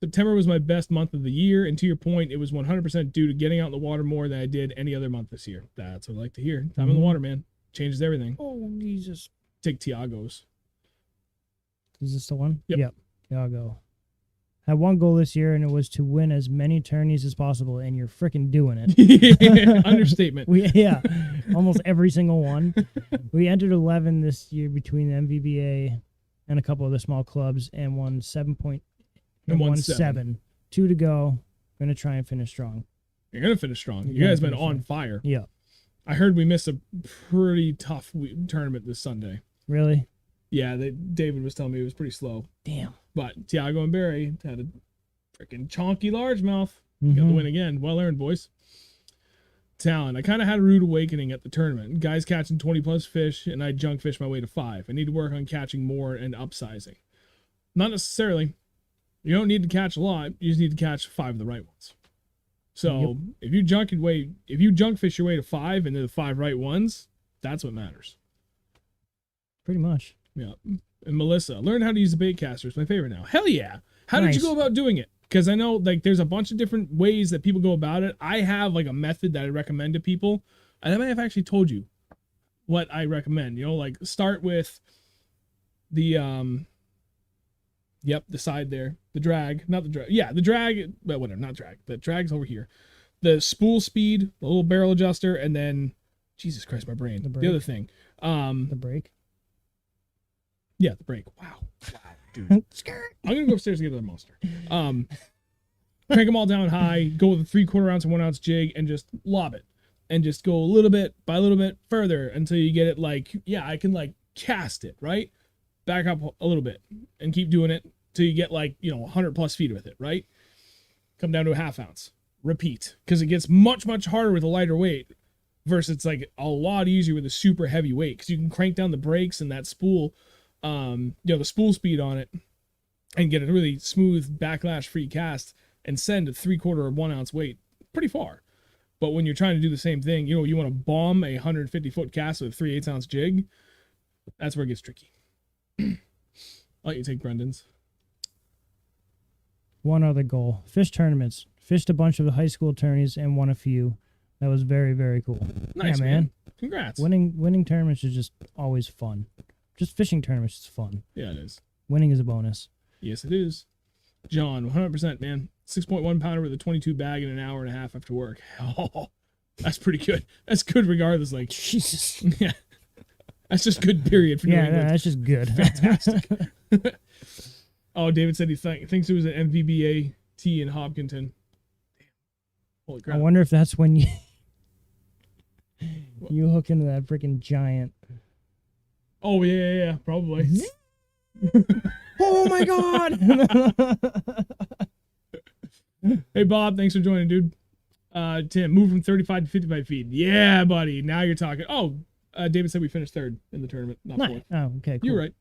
September was my best month of the year, and to your point, it was 100% due to getting out in the water more than I did any other month this year. That's what I like to hear. Time in the water, man. Changes everything. Oh, Jesus. Take Tiago's. Is this the one? Yep. Tiago. Had one goal this year, and it was to win as many tourneys as possible, and you're freaking doing it. Understatement. Almost every single one. We entered 11 this year between the MVBA and a couple of the small clubs, and won 7.17. 2 to go. Gonna try and finish strong. You're gonna finish strong. You guys been on fire. Yeah. I heard we missed a pretty tough tournament this Sunday. Really? Yeah, David was telling me it was pretty slow. Damn. But Tiago and Barry had a freaking chonky largemouth. Got the win again. Well earned, boys. Talon. I kind of had a rude awakening at the tournament. Guys catching 20+ fish, and I junk fish my way to 5. I need to work on catching more and upsizing. Not necessarily. You don't need to catch a lot. You just need to catch 5 of the right ones. So if you junk fish your way to 5 and they're the 5 right ones, that's what matters. Pretty much. Yeah. And Melissa, learn how to use the bait caster. It's my favorite now. Hell yeah. How did you go about doing it? Because I know like there's a bunch of different ways that people go about it. I have like a method that I recommend to people. And I might have actually told you what I recommend. You know, like start with the the side there. The drag. Not the drag. Yeah, the drag. Well, whatever, not drag. The drag's over here. The spool speed, the little barrel adjuster, and then Jesus Christ, my brain. The other thing. The brake. Yeah, the brake. Wow, dude. I'm gonna go upstairs and get another monster. Crank them all down high. Go with a 3/4 ounce and 1 ounce jig, and just lob it, and just go a little bit by a little bit further until you get it like, yeah, I can like cast it right. Back up a little bit and keep doing it till you get like 100 plus feet with it. Right. Come down to a 1/2 ounce. Repeat, because it gets much harder with a lighter weight. Versus it's like a lot easier with a super heavy weight because you can crank down the brakes and that spool. The spool speed on it and get a really smooth backlash free cast and send a 3/4 or 1 ounce weight pretty far. But when you're trying to do the same thing, you want to bomb a 150 foot cast with a 3/8 ounce jig. That's where it gets tricky. I'll let you take Brendan's. One other goal: fish tournaments. Fished a bunch of the high school tourneys and won a few. That was very, very cool. Nice, yeah, man. Congrats. Winning tournaments is just always fun. Just fishing tournaments is fun. Yeah, it is. Winning is a bonus. Yes, it is. John, 100%, man. 6.1 pounder with a 22 bag in an hour and a half after work. Oh, that's pretty good. That's good regardless. Like, Jesus. Yeah. That's just good, period. For that's just good. Fantastic. Oh, David said he thinks it was an MVBA T in Hopkinton. Holy crap. I wonder if that's when you hook into that freaking giant. Oh, yeah, probably. Oh, my God. Hey, Bob, thanks for joining, dude. Tim, move from 35 to 55 feet. Yeah, buddy. Now you're talking. Oh, David said we finished 3rd in the tournament, not 4th. Oh, okay, cool. You're right.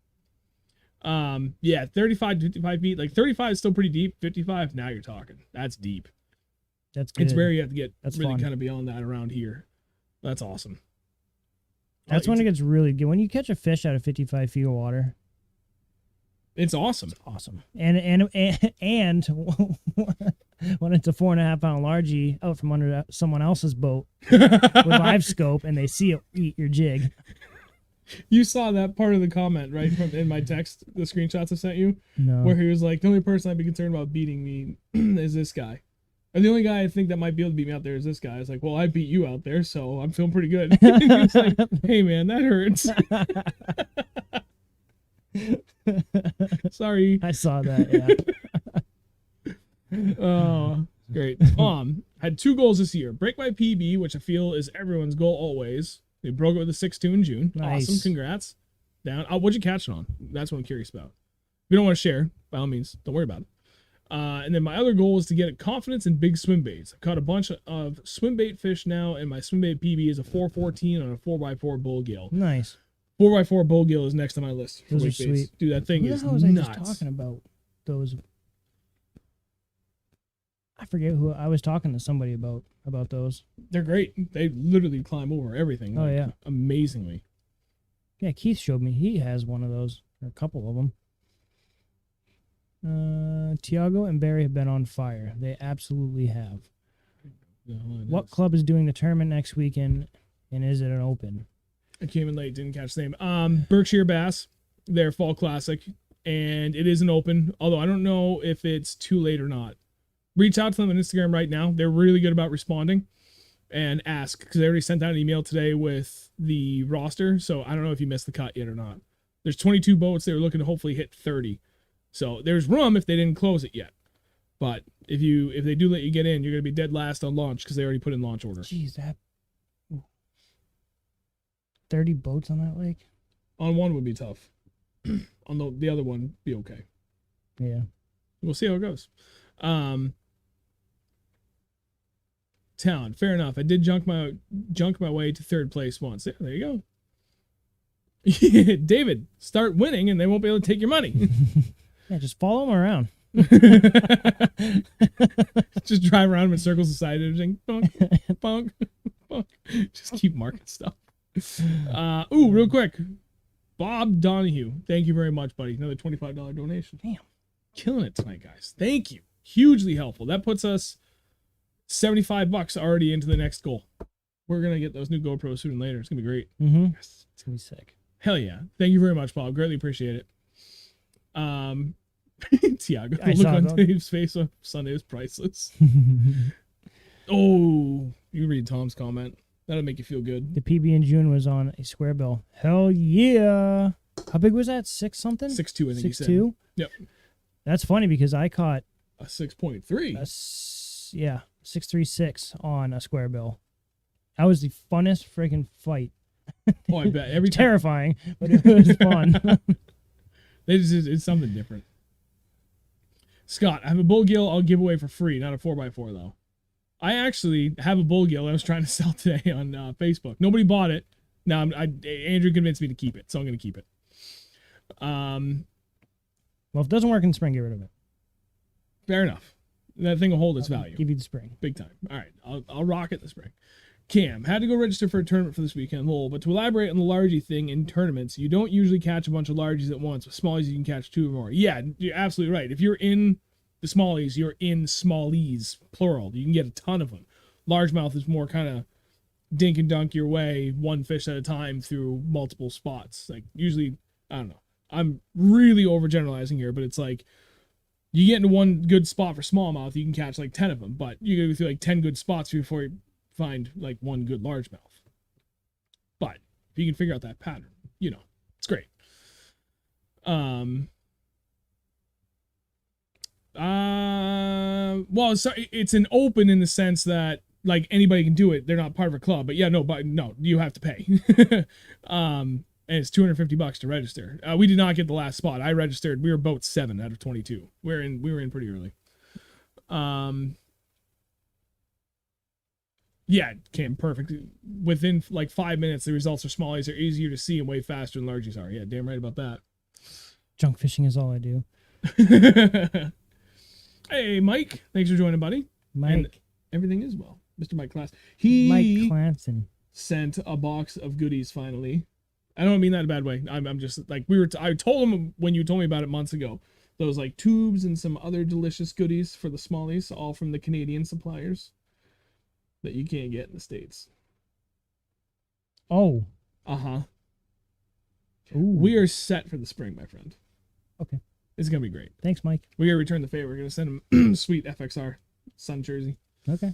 Yeah, 35 to 55 feet. Like 35 is still pretty deep. 55, now you're talking. That's deep. That's good. It's where you have to get That's really fun. kind of beyond that around here. That's awesome. That's when it gets really good. When you catch a fish out of 55 feet of water. It's awesome. It's awesome. And when it's a 4.5 pound largie out from under someone else's boat with live scope and they see it eat your jig. You saw that part of the comment, right, from in my text, the screenshots I sent you? No. Where he was like, the only person I'd be concerned about beating me is this guy. And the only guy I think that might be able to beat me out there is this guy. It's like, well, I beat you out there, so I'm feeling pretty good. It's like, hey, man, that hurts. Sorry. I saw that, yeah. Oh, great. Had 2 goals this year. Break my PB, which I feel is everyone's goal always. They broke it with a 6.2 in June. Nice. Awesome. Congrats. Down. What'd you catch it on? That's what I'm curious about. If you don't want to share, by all means, don't worry about it. And then my other goal is to get confidence in big swim baits. I've caught a bunch of swim bait fish now, and my swim bait PB is a 414 on a 4x4 bullgill. Nice. 4x4 bullgill is next on my list for Those are weight baits. sweet. Dude, that thing Who the is hell was I nuts. just talking about? Those. I forget who I was talking to somebody about those. They're great. They literally climb over everything. Oh, like, yeah. Amazingly. Yeah, Keith showed me. He has one of those, or a couple of them. Tiago and Barry have been on fire. They absolutely have. What club is doing the tournament next weekend, and is it an open? I came in late, didn't catch the name. Berkshire Bass, their fall classic, and it is an open, although I don't know if it's too late or not. Reach out to them on Instagram right now. They're really good about responding, and ask, because they already sent out an email today with the roster, so I don't know if you missed the cut yet or not. There's 22 boats. They were looking to hopefully hit 30. So there's room if they didn't close it yet. But if they do let you get in, you're going to be dead last on launch because they already put in launch order. Jeez, that 30 boats on that lake? On one would be tough. On the other one, be okay. Yeah. We'll see how it goes. Town, fair enough. I did junk my way to 3rd place once. Yeah, there you go. David, start winning and they won't be able to take your money. Yeah, just follow them around. Just drive around in circles inside it, and bonk, bonk, bonk. Just keep marking stuff. Real quick, Bob Donahue, thank you very much, buddy. Another $25 donation. Damn. Killing it tonight, guys. Thank you. Hugely helpful. That puts us $75 already into the next goal. We're gonna get those new GoPros sooner or later. It's gonna be great. Mm-hmm. Yes. It's gonna be sick. Hell yeah. Thank you very much, Bob. Greatly appreciate it. Tiago, I the look saw on that. Dave's face on Sunday was priceless. Oh, you read Tom's comment. That'll make you feel good. The PB in June was on a square bill. Hell yeah! How big was that? 6 something? 6.2, I think you said. 6.2. Yep. That's funny because I caught A 6.3. 636 on a square bill. That was the funnest freaking fight. Oh, I bet. Every time. Terrifying, but it was fun. It's something different. Scott, I have a bull gill I'll give away for free, not a 4x4 though. I actually have a bull gill I was trying to sell today on Facebook. Nobody bought it. Now Andrew convinced me to keep it, so I'm going to keep it. Well, if it doesn't work in the spring, get rid of it. Fair enough. That thing will hold its value. Give you the spring. Big time. All right, I'll rock it this spring. Cam, had to go register for a tournament for this weekend, lol. But to elaborate on the largie thing in tournaments, you don't usually catch a bunch of largies at once. With smallies, you can catch 2 or more. Yeah, you're absolutely right. If you're in the smallies, you're in smallies, plural. You can get a ton of them. Largemouth is more kind of dink and dunk your way, one fish at a time through multiple spots. Like usually, I don't know. I'm really overgeneralizing here, but it's like you get into one good spot for smallmouth, you can catch like 10 of them, but you gotta go through like 10 good spots before you find like one good largemouth. But if you can figure out that pattern, it's great. Well, it's an open in the sense that like anybody can do it. They're not part of a club, but no, you have to pay. And it's $250 to register. We did not get the last spot. I registered. We were boat 7 out of 22. We were in pretty early. Yeah, came perfect. Within like 5 minutes, the results for smallies are easier to see and way faster than largies are. Yeah, damn right about that. Junk fishing is all I do. Hey, Mike. Thanks for joining, buddy. Mike. And everything is well. Mr. Mike Class. Mike Clanson Sent a box of goodies finally. I don't mean that in a bad way. I'm just like I told him when you told me about it months ago. Those like tubes and some other delicious goodies for the smallies, all from the Canadian suppliers that you can't get in the States. Oh. Uh-huh. Ooh. We are set for the spring, my friend. Okay. It's gonna be great. Thanks, Mike. We gotta return the favor. We're gonna send him sweet FXR sun jersey. Okay.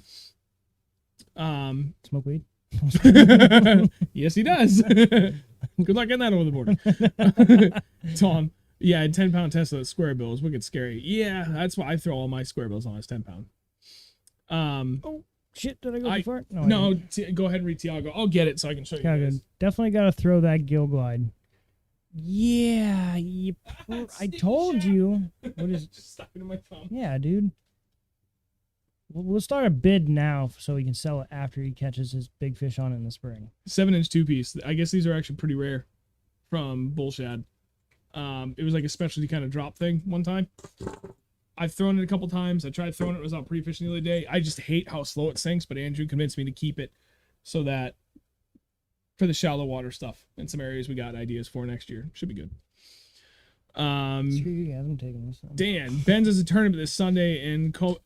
Smoke weed? Yes, he does. Good luck getting that over the border. Tom, yeah, 10-pound test of the square bill is wicked scary. Yeah, that's why I throw all my square bills on as 10-pound. Oh shit! Did I go too far? No, go ahead and read Tiago. I'll get it so I can show you. Guys. Definitely got to throw that gill glide. Yeah, I told you. What is? Just stuck into my thumb. Yeah, dude. We'll start a bid now so he can sell it after he catches his big fish on it in the spring. 7-inch 2-piece. I guess these are actually pretty rare from Bullshad. It was like a specialty kind of drop thing one time. I've thrown it a couple times. I tried throwing it. It was out pre-fishing the other day. I just hate how slow it sinks, but Andrew convinced me to keep it so that for the shallow water stuff in some areas we got ideas for next year. Should be good. I'm taking this. Dan, Ben's is a tournament this Sunday in Quabog.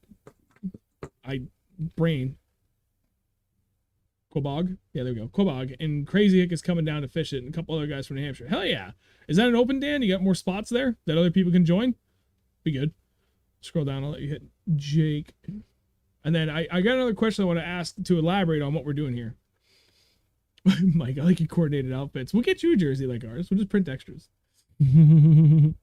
Yeah, there we go. Quabog. And Crazy Hick is coming down to fish it, and a couple other guys from New Hampshire. Hell yeah. Is that an open, Dan? You got more spots there that other people can join? Be good. Scroll down. I'll let you hit Jake. And then I got another question I want to ask to elaborate on what we're doing here. Mike, I like your coordinated outfits. We'll get you a jersey like ours. We'll just print extras. I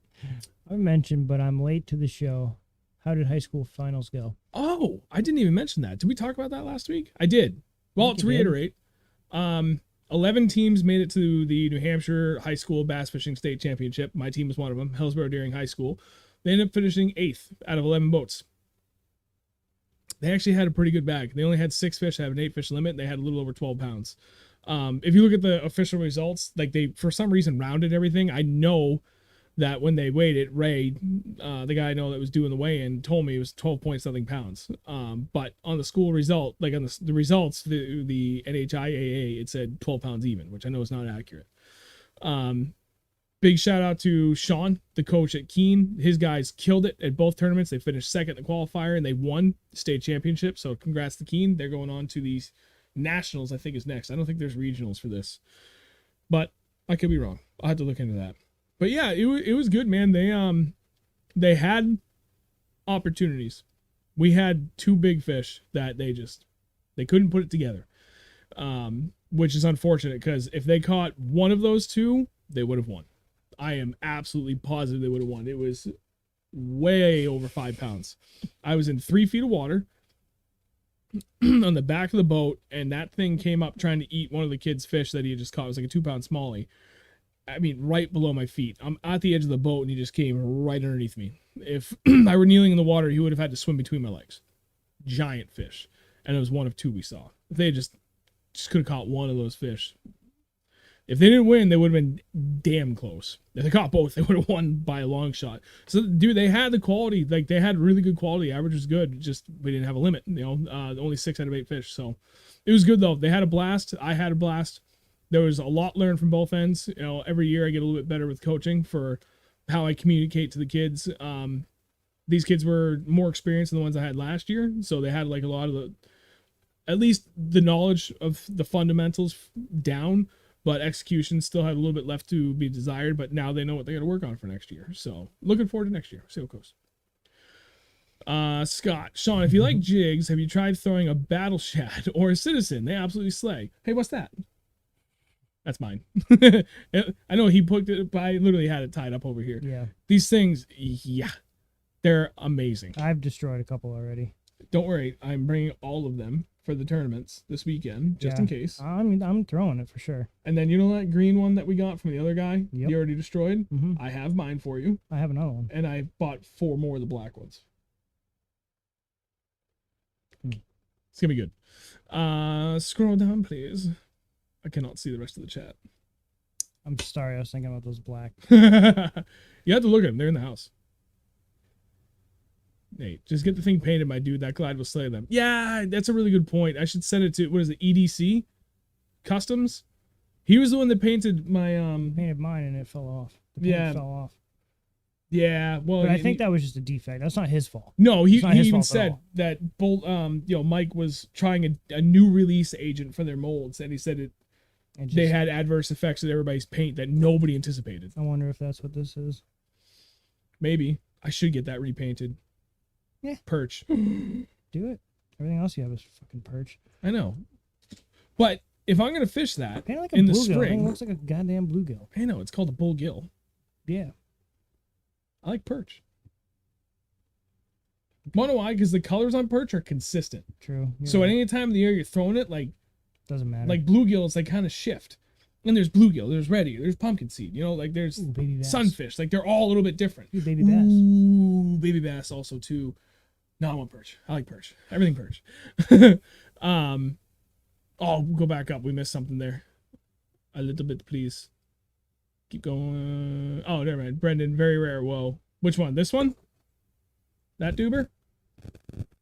mentioned, but I'm late to the show. How did high school finals go? Oh, I didn't even mention that. Did we talk about that last week? I did. Well, to reiterate, 11 teams made it to the New Hampshire High School Bass Fishing State Championship. My team was one of them, Hillsborough Deering High School. They ended up finishing 8th out of 11 boats. They actually had a pretty good bag. They only had 6 fish, have an 8-fish limit, and they had a little over 12 pounds. If you look at the official results, like they, for some reason, rounded everything. I know that when they weighed it, Ray, the guy I know that was doing the weigh-in, told me it was 12 point something pounds. But on the school result, like on the results, the NHIAA, it said 12 pounds even, which I know is not accurate. Big shout out to Sean, the coach at Keene. His guys killed it at both tournaments. They finished second in the qualifier and they won the state championship. So congrats to Keene. They're going on to these nationals, I think, is next. I don't think there's regionals for this, but I could be wrong. I'll have to look into that. But yeah, it was good, man. They had opportunities. We had two big fish that they couldn't put it together, which is unfortunate because if they caught one of those two, they would have won. I am absolutely positive they would have won. It was way over 5 pounds. I was in 3 feet of water on the back of the boat, and that thing came up trying to eat one of the kids' fish that he had just caught. It was like a 2-pound smallie. I mean, right below my feet. I'm at the edge of the boat, and he just came right underneath me. If I were kneeling in the water, he would have had to swim between my legs. Giant fish. And it was one of 2 we saw. If they just could have caught one of those fish. If they didn't win, they would have been damn close. If they caught both, they would have won by a long shot. So, dude, they had the quality. Like, they had really good quality. Average was good. Just, we didn't have a limit, only 6 out of 8 fish. So, it was good, though. They had a blast. I had a blast. There was a lot learned from both ends. Every year I get a little bit better with coaching for how I communicate to the kids. These kids were more experienced than the ones I had last year. So, they had, like, a lot of at least the knowledge of the fundamentals down. But execution still had a little bit left to be desired, but now they know what they got to work on for next year. So looking forward to next year. See how it goes. Scott, Sean, if you like jigs, have you tried throwing a battle shad or a citizen? They absolutely slay. Hey, what's that? That's mine. I know he put it, but I literally had it tied up over here. Yeah. These things, yeah, they're amazing. I've destroyed a couple already. Don't worry, I'm bringing all of them for the tournaments this weekend, just in case. I mean, I'm throwing it for sure. And then you know that green one that we got from the other guy? Yep. You already destroyed? Mm-hmm. I have mine for you. I have another one. And I bought 4 more of the black ones. It's going to be good. Scroll down, please. I cannot see the rest of the chat. I'm sorry, I was thinking about those black. You have to look at them. They're in the house. Hey, just get the thing painted, my dude. That glide will slay them. Yeah, that's a really good point. I should send it to, what is it, EDC? Customs? He was the one that painted my, Painted mine and it fell off. The paint fell off. Yeah, well... But I think that was just a defect. That's not his fault. No, he even said that Mike was trying a new release agent for their molds, and he said they had adverse effects with everybody's paint that nobody anticipated. I wonder if that's what this is. Maybe. I should get that repainted. Yeah. Perch. Do it. Everything else you have is fucking perch. I know. But if I'm going to fish that like in the bluegill. spring... It looks like a goddamn bluegill. I know. It's called a bullgill. Yeah. I like perch. Wanna know why? Because the colors on perch are consistent. True. So at any time of the year you're throwing it, like... Doesn't matter. Like bluegills, they kind of shift. And there's bluegill, there's red ear, there's pumpkin seed, there's baby bass. sunfish. Like, they're all a little bit different. Ooh, baby bass. Ooh, baby bass also, too. No, I want perch. I like perch. Everything perch. Oh, go back up. We missed something there. A little bit, please. Keep going. Oh, never mind. Brendan, very rare. Whoa. Which one? This one? That duber?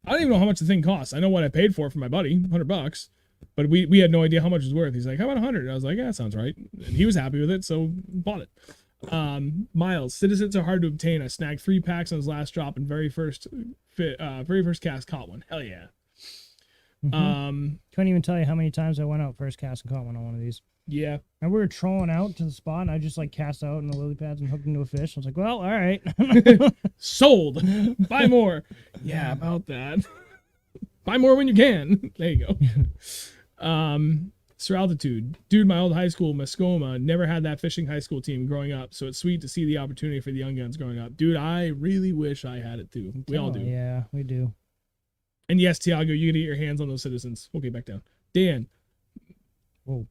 I don't even know how much the thing costs. I know what I paid for my buddy, $100. But we had no idea how much it was worth. He's like, how about 100? I was like, yeah, that sounds right. And he was happy with it, so bought it. Miles, citizens are hard to obtain. I snagged 3 packs on his last drop and very first cast caught one. Hell yeah. Mm-hmm. Couldn't even tell you how many times I went out first cast and caught one on one of these. Yeah. And we were trolling out to the spot, and I just cast out in the lily pads and hooked into a fish. I was like, well, all right. Sold. Buy more. Yeah, about that. Buy more when you can. There you go. Sir Altitude. Dude, my old high school, Mascoma, never had that fishing high school team growing up, so it's sweet to see the opportunity for the young guns growing up. Dude, I really wish I had it too. We all do. Yeah, we do. And yes, Tiago, you can get your hands on those citizens. Okay, back down. Dan. Whoa.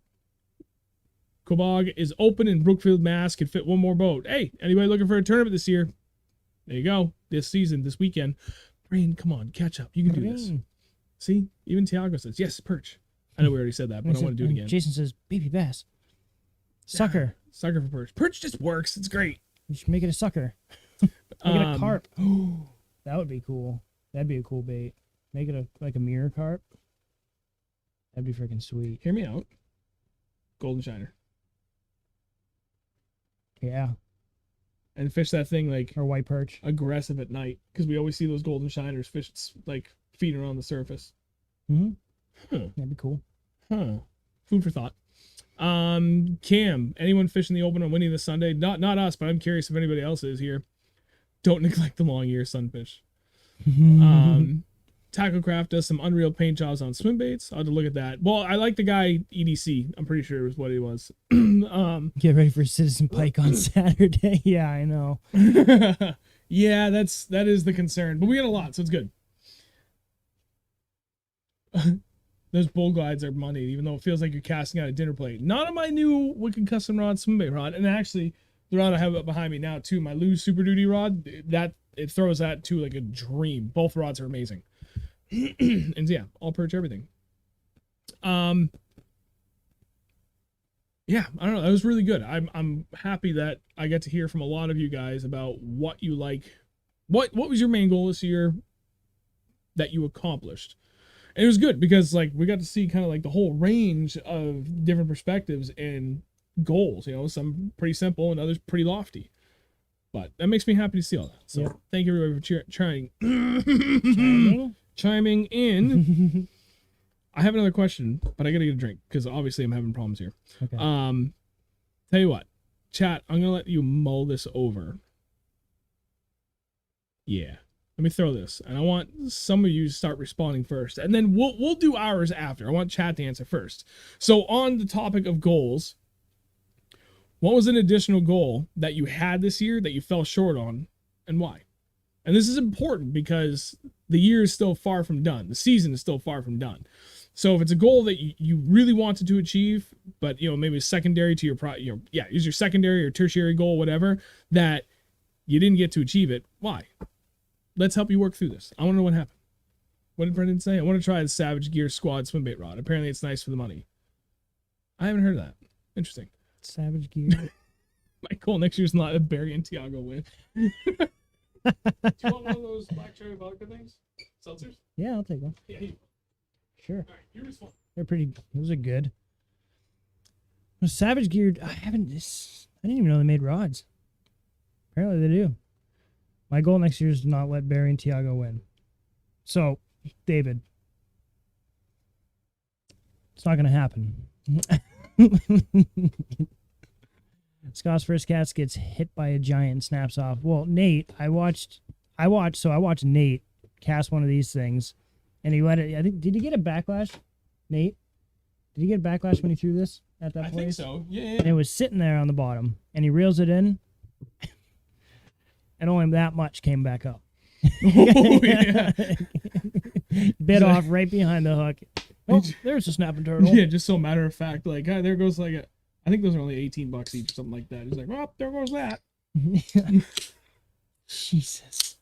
Kobog is open in Brookfield, Mass. Can fit one more boat. Hey, anybody looking for a tournament this year? There you go. This season, this weekend. Brain, come on, catch up. You can do this. See? Even Tiago says, yes, perch. I know we already said that, but I want to do it again. Jason says, baby bass. Sucker. Sucker for perch. Perch just works. It's great. You should make it a sucker. Make it a carp. Um, That would be cool. That'd be a cool bait. Make it like a mirror carp. That'd be freaking sweet. Hear me out. Golden shiner. Yeah. And fish that thing like Or white perch. aggressive at night because we always see those golden shiners fish like feeding around the surface. Mm-hmm. Huh. That'd be cool. Huh. Food for thought. Cam, anyone fishing the open on Winnie this Sunday? Not us, but I'm curious if anybody else is here. Don't neglect the long ear sunfish. Tackle Craft does some unreal paint jobs on swim baits. I'll have to look at that. Well, I like the guy EDC. I'm pretty sure it was what he was. Get ready for Citizen Pike on Saturday. Yeah, I know. Yeah, that is the concern. But we got a lot, so it's good. Those bull glides are money, even though it feels like you're casting out a dinner plate. Not on my new Wicked Custom Rod swim bait rod. And actually, the rod I have up behind me now too, my Lose Super Duty rod, that it throws that to like a dream. Both rods are amazing. And yeah, all perch everything. Yeah, I don't know. That was really good. I'm happy that I get to hear from a lot of you guys about what you like. What was your main goal this year that you accomplished? And it was good because like we got to see kind of like the whole range of different perspectives and goals. You know, some pretty simple and others pretty lofty. But that makes me happy to see all that. So Yeah. thank you everybody for trying. Chiming? Chiming in. I have another question, but I gotta get a drink because obviously I'm having problems here. Okay. Tell you what, chat, I'm gonna let you mull this over. Yeah. Let me throw this, and I want some of you to start responding first, and then we'll do ours after. I want chat to answer first. So on the topic of goals, what was an additional goal that you had this year that you fell short on, and why? And this is important because the year is still far from done. The season is still far from done. So if it's a goal that you really wanted to achieve, but maybe secondary to your is your secondary or tertiary goal, whatever, that you didn't get to achieve it, why? Let's help you work through this. I want to know what happened. What did Brendan say? I want to try the Savage Gear Squad swim bait rod. Apparently it's nice for the money. I haven't heard of that. Interesting. Savage Gear. My goal next year's not a Barry and Tiago win. Do you want one of those black cherry vodka things? Seltzers? Yeah, I'll take one. Yeah, you. Sure. All right, you respond. They're pretty. Those are good. Well, Savage Gear. I didn't even know they made rods. Apparently they do. My goal next year is to not let Barry and Tiago win. So, David, it's not going to happen. Scott's first cast gets hit by a giant and snaps off. Well, Nate, I watched Nate cast one of these things, and he let it. I think did he get a backlash, Nate? Did he get a backlash when he threw this at that place? I think so. Yeah. And it was sitting there on the bottom, and he reels it in, and only that much came back up. Oh, yeah. Bit off right behind the hook. Oh, there's a snapping turtle. Yeah, just so matter of fact, like there goes like I think those are only $18 each or something like that. He's like, oh, there goes that. Jesus.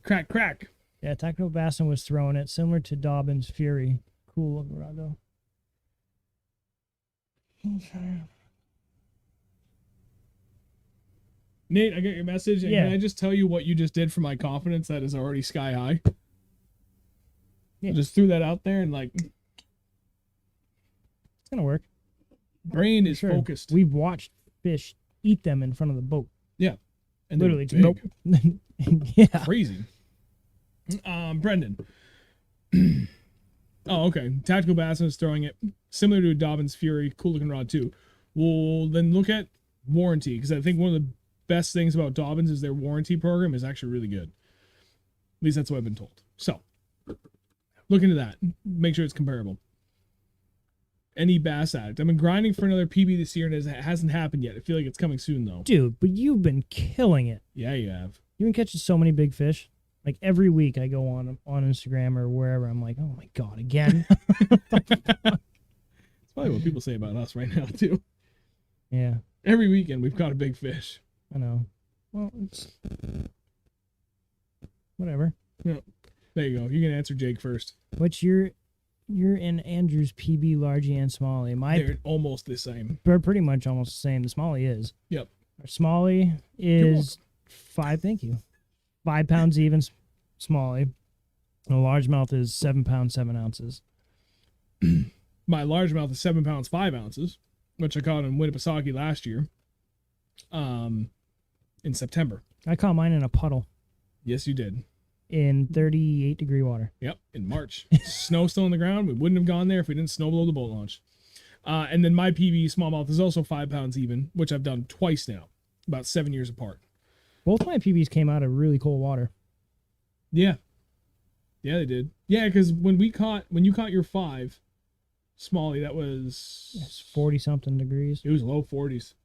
Crack, crack. Yeah, Taco Bassin was throwing it, similar to Dobbin's Fury. Cool looking rod though. Nate, I got your message, and Yeah. can I just tell you what you just did for my confidence that is already sky high? Yeah. I just threw that out there and like It's gonna work. brain is Sure. focused. We've watched fish eat them in front of the boat. Yeah. And they're Literally, big. nope. Yeah. Crazy. Brendan. Oh, okay. Tactical Bassin is throwing it similar to Dobbin's Fury, cool looking rod too. We'll then look at warranty, because I think one of the best things about Dobbins is their warranty program is actually really good. At least that's what I've been told. So look into that. Make sure it's comparable. Any Bass Addict. I've been grinding for another PB this year, and it hasn't happened yet. I feel like it's coming soon though. Dude, but you've been killing it. Yeah, you have. You've been catching so many big fish. Like every week I go on Instagram or wherever, I'm like, oh my God, again. It's probably what people say about us right now too. Yeah, Every weekend we've caught a big fish. I know. Well, it's whatever. There you go. You can answer Jake first. Which you're in Andrew's PB largie and smallie. They're almost the same. They're pretty much almost the same. The smallie is. Yep. Our Smalley is 5. Thank you. 5 pounds even. Smalley. And a largemouth is 7 pounds 7 ounces. My largemouth is 7 pounds 5 ounces, which I caught in Winnipesaukee last year. In September. I caught mine in a puddle. Yes, you did. In 38-degree water. Yep, in March. Snow still on the ground. We wouldn't have gone there if we didn't snow blow the boat launch. And then my PB smallmouth is also 5 pounds even, which I've done twice now, about 7 years apart. Both my PBs came out of really cold water. Yeah. Yeah, they did. Yeah, because when you caught your 5 Smalley, that was 40-something degrees. It was low 40s.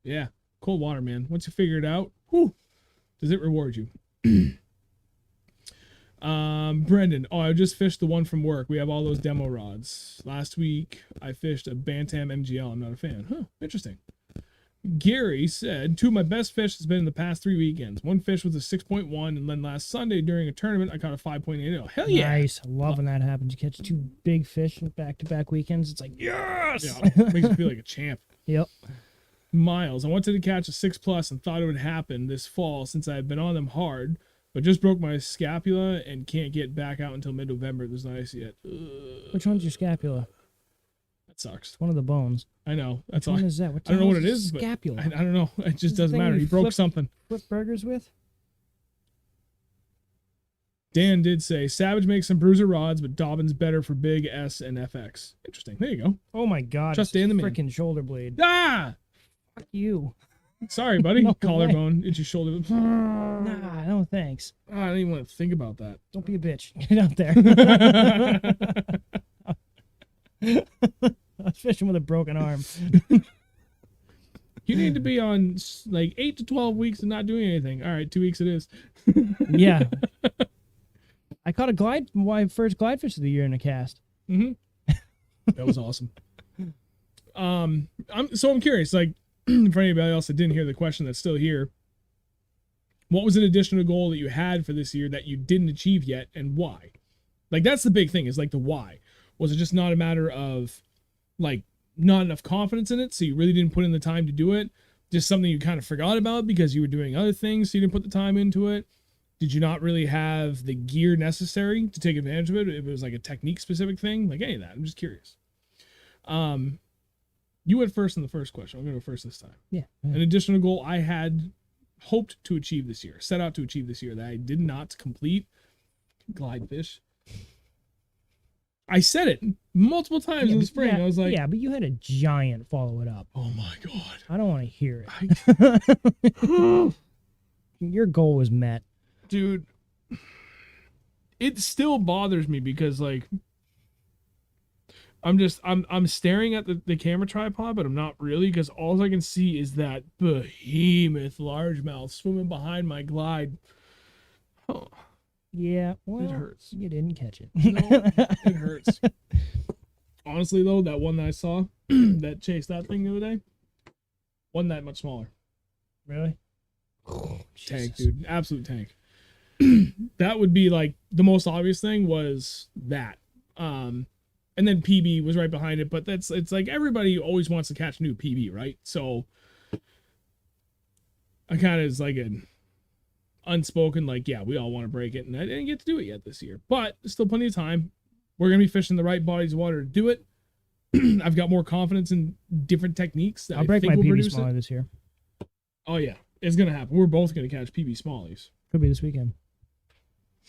Yeah, cold water, man. Once you figure it out, whew, does it reward you? Brendan, I just fished the one from work. We have all those demo rods. Last week, I fished a Bantam MGL. I'm not a fan. Huh, interesting. Gary said, 2 of my best fish has been in the past 3 weekends. One fish was a 6.1, and then last Sunday during a tournament, I caught a 5.80. Hell yeah. Nice. I love when that happens. You catch 2 big fish in back-to-back weekends. It's like, yes! Yeah, makes you feel like a champ. Yep. Miles, I wanted to catch a 6+ and thought it would happen this fall since I have been on them hard, but just broke my scapula and can't get back out until mid-November. There's not ice yet. Which one's your scapula? That sucks. It's one of the bones. I know. That's Which all. one is that? What I don't know what it is is, but scapula? I don't know. It just doesn't thing matter. you He broke flip- something. Flip burgers with? Dan did say Savage makes some bruiser rods, but Dobbin's better for big S and FX. Interesting. There you go. Oh my god. Trust it's Dan the man. freaking shoulder blade. Ah! Fuck you. Sorry, buddy. No Collarbone. Itchy shoulder. Nah, no thanks. Oh, I didn't even want to think about that. Don't be a bitch. Get out there. I was fishing with a broken arm. You need to be on like 8 to 12 weeks and not doing anything. All right, 2 weeks it is. Yeah. I caught my first glide fish of the year in a cast. Mm-hmm. That was awesome. I'm curious, like, for anybody else that didn't hear the question that's still here, what was an additional goal that you had for this year that you didn't achieve yet, and why? Like, that's the big thing, is like the why. Was it just not a matter of like not enough confidence in it, so you really didn't put in the time to do it? Just something you kind of forgot about because you were doing other things, so you didn't put the time into it? Did you not really have the gear necessary to take advantage of it? If it was like a technique specific thing, like any of that. I'm just curious. You went first in the first question. I'm going to go first this time. Yeah. An additional goal I had hoped to achieve this year, set out to achieve this year, that I did not complete. Glide fish. I said it multiple times in the spring. I was like, yeah, but you had a giant follow it up. oh my God. I don't want to hear it. Your goal was met. Dude, it still bothers me because like I'm staring at the camera tripod, but I'm not really, because all I can see is that behemoth largemouth swimming behind my glide. Oh, Yeah, well, it hurts. You didn't catch it. No, it hurts. Honestly though, that one that I saw that chased that thing the other day wasn't that much smaller. Really? Tank, Jesus. dude. Absolute tank. That would be like the most obvious thing was that. And then PB was right behind it, but it's like everybody always wants to catch new PB, right? So I kind of is like an unspoken, like, yeah, we all want to break it, and I didn't get to do it yet this year, but there's still plenty of time. We're gonna be fishing the right bodies of water to do it. I've got more confidence in different techniques that I'll break my will PB produce smaller it. this year. Oh yeah, it's gonna happen. We're both gonna catch PB smallies. Could be this weekend.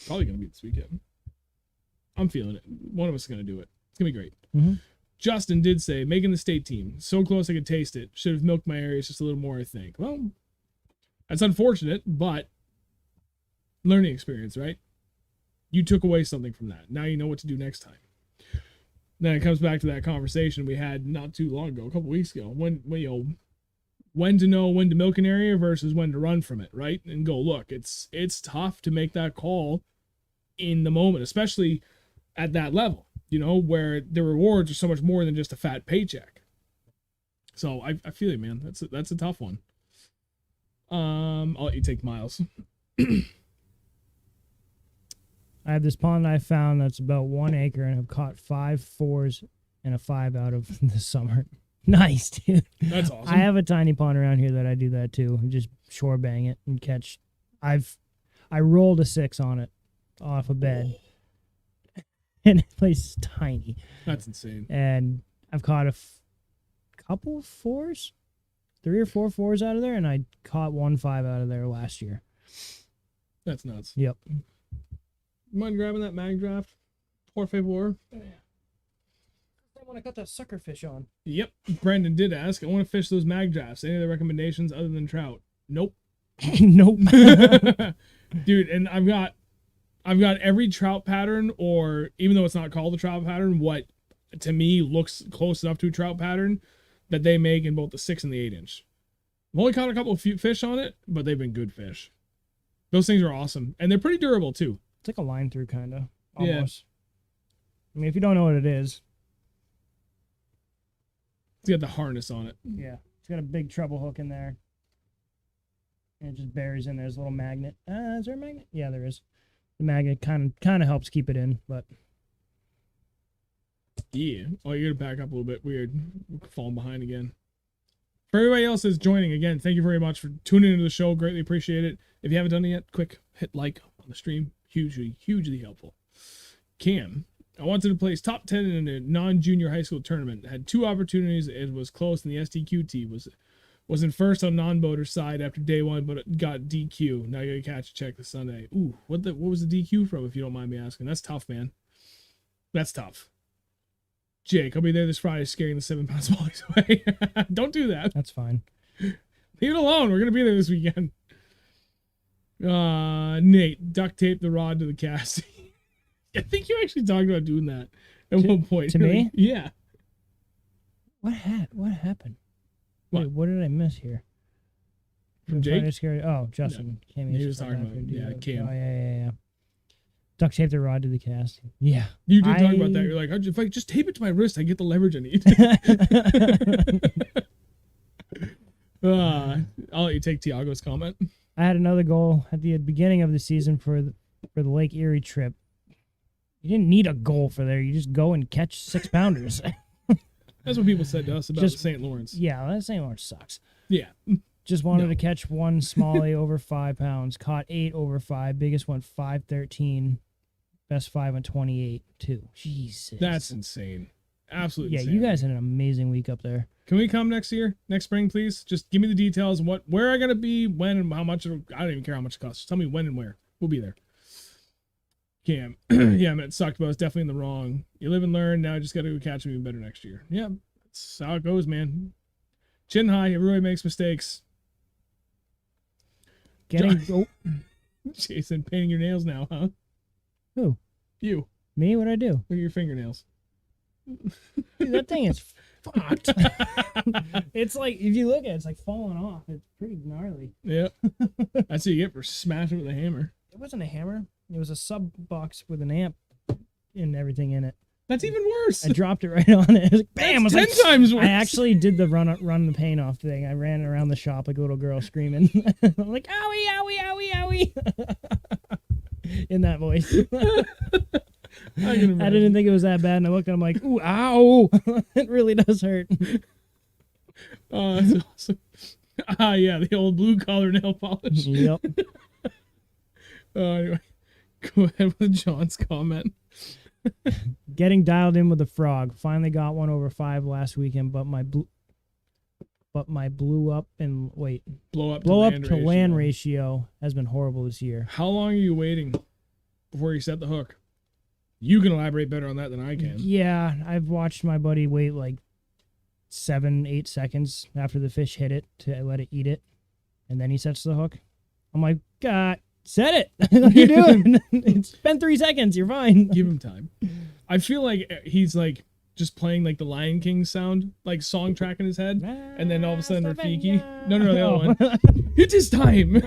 Probably gonna be this weekend. I'm feeling it. One of us is gonna do it. It's gonna be great. Mm-hmm. Justin did say making the state team. So close I could taste it. Should have milked my areas just a little more, I think. Well, that's unfortunate, but learning experience, right? You took away something from that. Now you know what to do next time. Then it comes back to that conversation we had not too long ago, a couple weeks ago. When to know when to milk an area versus when to run from it, right? And go, look, it's tough to make that call in the moment, especially at that level, where the rewards are so much more than just a fat paycheck. So I feel you, man. That's a tough one. I'll let you take Miles. I have this pond I found that's about 1 acre and have caught 5 4s and a 5 out of this summer. Nice, dude. That's awesome. I have a tiny pond around here that I do that too. Just shore bang it and catch. I rolled a 6 on it off a bed, and the place is tiny. That's insane. And I've caught a couple of 4s, 3 or 4 4s out of there, and I caught 1 5 out of there last year. That's nuts. Yep. Mind grabbing that mag draft? Por favor. I want to cut that sucker fish on. Yep. Brandon did ask. I want to fish those mag drafts. Any other recommendations other than trout? Nope. Nope. Dude, and I've got every trout pattern, or even though it's not called a trout pattern, what to me looks close enough to a trout pattern that they make in both the 6 and the 8-inch. I've only caught a couple of fish on it, but they've been good fish. Those things are awesome, and they're pretty durable too. It's like a line through kind of. Yeah. Almost. I mean, if you don't know what it is. It's got the harness on it. Yeah. It's got a big treble hook in there. And it just buries in there. There's a little magnet. Is there a magnet? Yeah, there is. The magnet kind of helps keep it in, but Yeah. Oh, you're gonna back up a little bit. Weird. Falling behind again. For everybody else that's joining, again, thank you very much for tuning into the show. Greatly appreciate it. If you haven't done it yet, quick hit like on the stream. Hugely helpful. Cam, I wanted to place top 10 in a non-junior high school tournament. Had 2 opportunities. It was close, and the STQT was in first on non-boater side after day 1, but it got DQ. Now you gotta catch a check this Sunday. Ooh, what was the DQ from, if you don't mind me asking? That's tough, man. That's tough. Jake, I'll be there this Friday scaring the 7-pound smallies away. Don't do that. that's fine. Leave it alone. We're gonna be there this weekend. Nate, duct tape the rod to the cast. I think you actually talked about doing that at one point. To me? Yeah. What happened? What? Wait, what did I miss here? From Jake? Oh, Justin. Came in He just was talking after about, the- yeah, Cam. Oh, yeah. Duct tape the rod to the cast. Yeah. You did talk about that. You're like, if I just tape it to my wrist, I get the leverage I need. I'll let you take Tiago's comment. I had another goal at the beginning of the season for the Lake Erie trip. You didn't need a goal for there. You just go and catch 6-pounders. That's what people said to us about Just- St. Lawrence. Yeah, that St. Lawrence sucks. Yeah. Just wanted No. to catch 1 smallie over 5 pounds. Caught 8 over 5. Biggest one 513. Best 5 on 28 too. Jesus. That's insane. Absolutely yeah. insane. You guys had an amazing week up there. Can we come next spring, please? Just give me the details, where I gotta be, when, and how much. I don't even care how much it costs. Just tell me when and where. We'll be there. Cam, yeah, man, it sucked, but I was definitely in the wrong. You live and learn. Now I just gotta go catch me better next year. Yeah, that's how it goes, man. Chin high. Everybody makes mistakes. Jason, painting your nails now, huh? Who? You. Me? What'd I do? Look at your fingernails. Dude, that thing is fucked. It's like, if you look at it, it's like falling off. It's pretty gnarly. Yeah. That's what you get for smashing it with a hammer. It wasn't a hammer. It was a sub box with an amp and everything in it. That's even worse. I dropped it right on it. It was like, bam! That's I was 10 times worse. I actually did the run the paint off thing. I ran around the shop like a little girl screaming. I'm like, owie, owie, owie, owie. In that voice. I can imagine. I didn't think it was that bad, and I looked at him like, ooh, ow. It really does hurt. Oh, that's awesome. Ah, yeah, the old blue collar nail polish. Yep. Anyway, go ahead with John's comment. Getting dialed in with a frog. Finally got 1 over 5 last weekend, but my blew up to land ratio has been horrible this year. How long are you waiting before you set the hook? You can elaborate better on that than I can. Yeah, I've watched my buddy wait like 7-8 seconds after the fish hit it to let it eat it, and then he sets the hook. I'm like, God, set it. What are you doing? It's been 3 seconds. You're fine. Give him time. I feel like he's like just playing like the Lion King sound, like song track in his head, and then all of a sudden Rafiki. No, the other one. It's his time.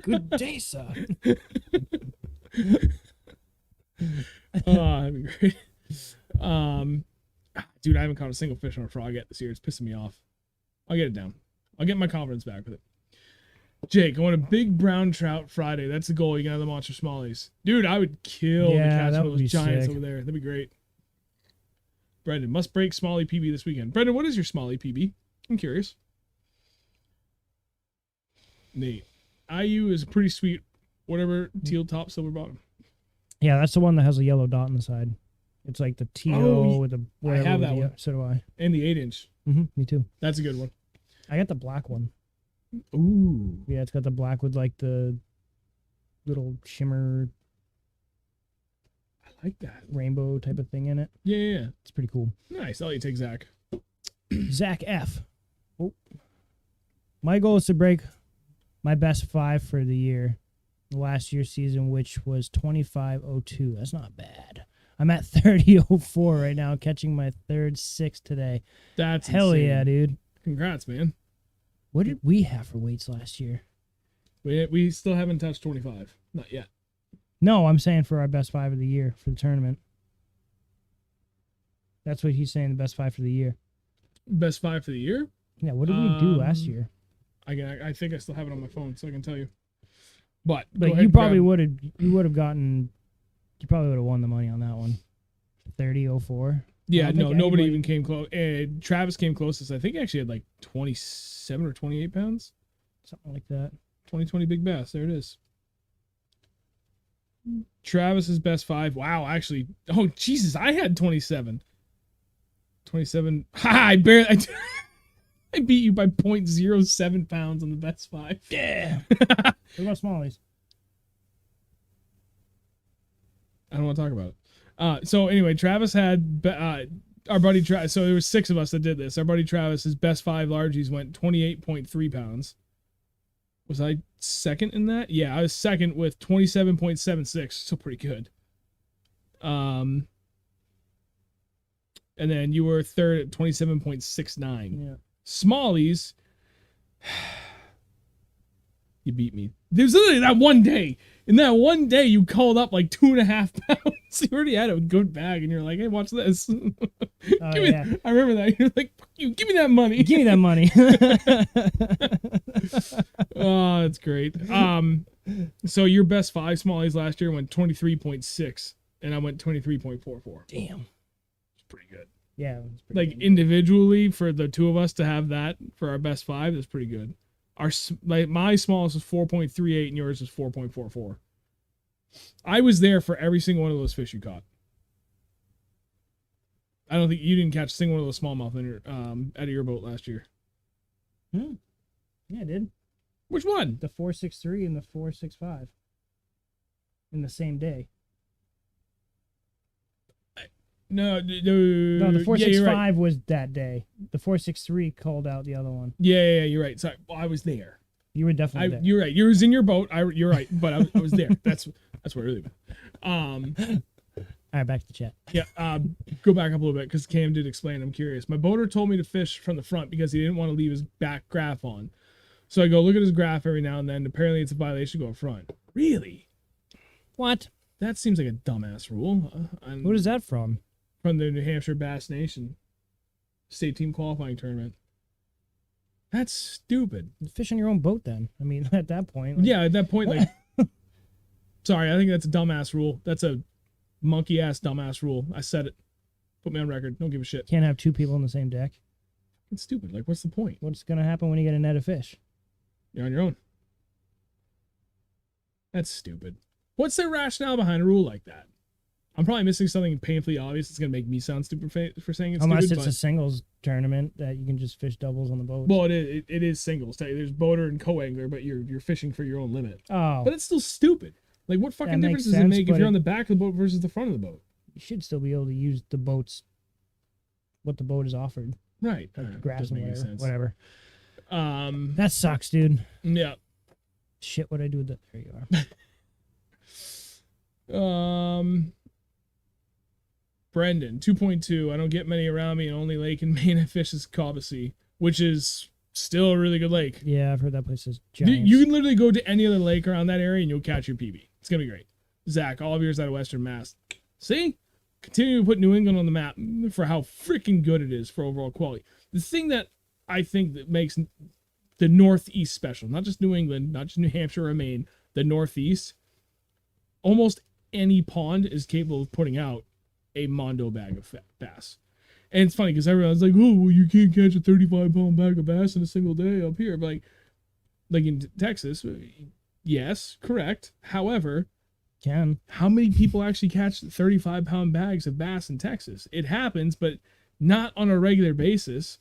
Good day, sir. Oh, that'd be great. Dude, I haven't caught a single fish on a frog yet this year. It's pissing me off. I'll get it down. I'll get my confidence back with it. Jake, I want a big brown trout Friday. That's the goal. You can have the monster smallies. Dude, I would kill to Yeah, catch that one of would be those giants sick. over there. That'd be great. Brendan, must break Smalley PB this weekend. Brendan, what is your Smalley PB? I'm curious. Nate, IU is pretty sweet. Whatever, teal top, silver bottom. Yeah, that's the one that has a yellow dot on the side. It's like the TO Oh, with the I whatever. have with that the- one. So do I. And the 8-inch. Me too. That's a good one. I got the black one. Ooh. Yeah, it's got the black with like the little shimmer I like that. rainbow type of thing in it. Yeah. It's pretty cool. Nice. I'll let you take Zach. Zach F. Oh. My goal is to break my best 5 for the year. Last year's season, which was 25.02. That's not bad. I'm at 30.04 right now, catching my third 6 today. That's Hell insane. yeah, dude. Congrats, man. What did we have for weights last year? We still haven't touched 25. Not yet. No, I'm saying for our best 5 of the year for the tournament. That's what he's saying, the best 5 for the year. Best 5 for the year? Yeah, what did we do last year? I think I still have it on my phone, so I can tell you. But go But ahead you and probably grab- would have won the money on that one. 30.04. Yeah, I don't no, think nobody anybody- even came close. Travis came closest. I think he actually had like 27 or 28 pounds. Something like that. 2020 Big Bass. There it is. Travis's best 5. Wow, actually. Oh, Jesus. I had 27. 27. Ha! I barely. I beat you by 0.07 pounds on the best 5. Yeah. What about Smallies? I don't want to talk about it. So anyway, Travis had our buddy Travis. So there was 6 of us that did this. Our buddy Travis's best 5 largies went 28.3 pounds. Was I second in that? Yeah, I was second with 27.76. So pretty good. And then you were third at 27.69. Yeah. Smallies, you beat me. There's literally that one day. In that one day, you called up like 2.5 pounds. You already had a good bag, and you're like, "Hey, watch this." Oh, Give me, yeah. I remember that. You're like, "Fuck you, give me that money." Give me that money. Oh, that's great. So your best 5 Smallies last year went 23.6, and I went 23.44. Damn. It's pretty good. Yeah. It's pretty Like good. individually, for the 2 of us to have that for our best 5, that's pretty good. My smallest was 4.38 and yours was 4.44. I was there for every single one of those fish you caught. I don't think you didn't catch a single one of those smallmouth in your, out of your boat last year. Yeah, I did. Which one? The 4.63 and the 4.65 in the same day. No, No, the yeah, you're right. 4.65 was that day. The 4.63 called out the other one. Yeah, you're right. Sorry, well, I was there. You were definitely there. You're right. You was in your boat. You're right, but I was there. That's where I really went. All right, back to the chat. Yeah, go back up a little bit because Cam did explain. I'm curious. My boater told me to fish from the front because he didn't want to leave his back graph on. So I go look at his graph every now and then. Apparently, it's a violation to go front. Really? What? That seems like a dumbass rule. What is that from? From the New Hampshire Bass Nation state team qualifying tournament. That's stupid. Fish on your own boat then. I mean, at that point. Like, Yeah, at that point, like, sorry, I think that's a dumbass rule. That's a monkey ass dumbass rule. I said it. Put me on record. Don't give a shit. Can't have 2 people on the same deck. It's stupid. Like, what's the point? What's going to happen when you get a net of fish? You're on your own. That's stupid. What's the rationale behind a rule like that? I'm probably missing something painfully obvious. It's gonna make me sound stupid for saying it's Unless stupid. it's a singles tournament that you can just fish doubles on the boat. Well, it is singles. There's boater and co-angler, but you're fishing for your own limit. Oh, But it's still stupid. Like, what fucking That difference makes does it sense, make if but you're on the back of the boat versus the front of the boat? you should still be able to use the boats, what the boat is offered. Right. Like grass Doesn't and make any whatever. sense. Whatever. That sucks, dude. Yeah. Shit, what I do with that? There you are. Brendan 2.2. I don't get many around me, and only lake in Maine I fish is Cobbossee, which is still a really good lake. Yeah, I've heard that place is You giants. you can literally go to any other lake around that area and you'll catch your PB. It's gonna be great. Zach, all of yours out of Western Mass. See? Continue to put New England on the map for how freaking good it is for overall quality. The thing that I think that makes the Northeast special, not just New England, not just New Hampshire or Maine, the Northeast, almost any pond is capable of putting out a mondo bag of bass. And it's funny because everyone's like, oh, well, you can't catch a 35-pound bag of bass in a single day up here. But like in Texas, yes, correct. However, how many people actually catch 35-pound bags of bass in Texas? It happens, but not on a regular basis.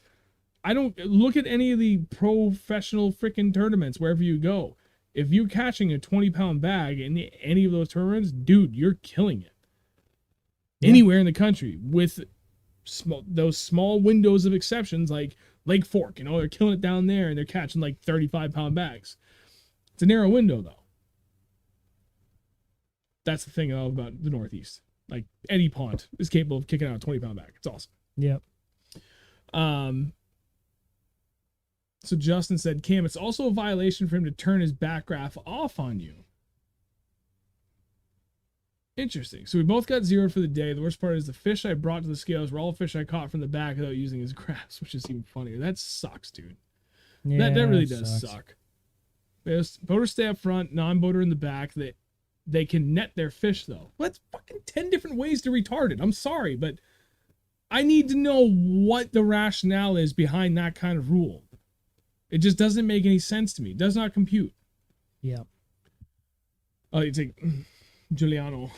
I don't look at any of the professional freaking tournaments wherever you go. If you're catching a 20-pound bag in any of those tournaments, dude, you're killing it. Yeah. Anywhere in the country with those small windows of exceptions like Lake Fork, they're killing it down there and they're catching like 35-pound bags. It's a narrow window though. That's the thing about the Northeast. Like any pond is capable of kicking out a 20-pound bag. It's awesome. Yep. So Justin said, Cam, it's also a violation for him to turn his back graph off on you. Interesting. So we both got zeroed for the day. The worst part is the fish I brought to the scales were all fish I caught from the back without using his graphs, which is even funnier. That sucks, dude. Yeah, that really does suck. Boaters stay up front, non-boater in the back. They can net their fish, though. Well, that's fucking 10 different ways to retard it. I'm sorry, but I need to know what the rationale is behind that kind of rule. It just doesn't make any sense to me. It does not compute. Yeah. Oh, you take Giuliano.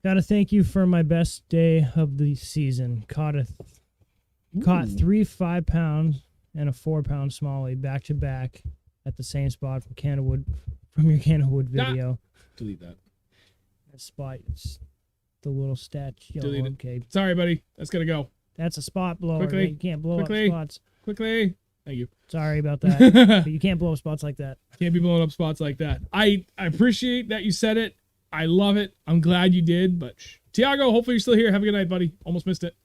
Gotta thank you for my best day of the season. Caught 3 5-pound and a 4-pound smallie back to back at the same spot from your Canada video. Delete that. That spot is the little statue. Delete it. Okay. Sorry, buddy. That's gotta go. That's a spot blower. Quickly. You can't blow up spots. Quickly. Thank you. Sorry about that. But you can't blow up spots like that. Can't be blowing up spots like that. I appreciate that you said it. I love it. I'm glad you did. But Tiago, hopefully you're still here. Have a good night, buddy. Almost missed it.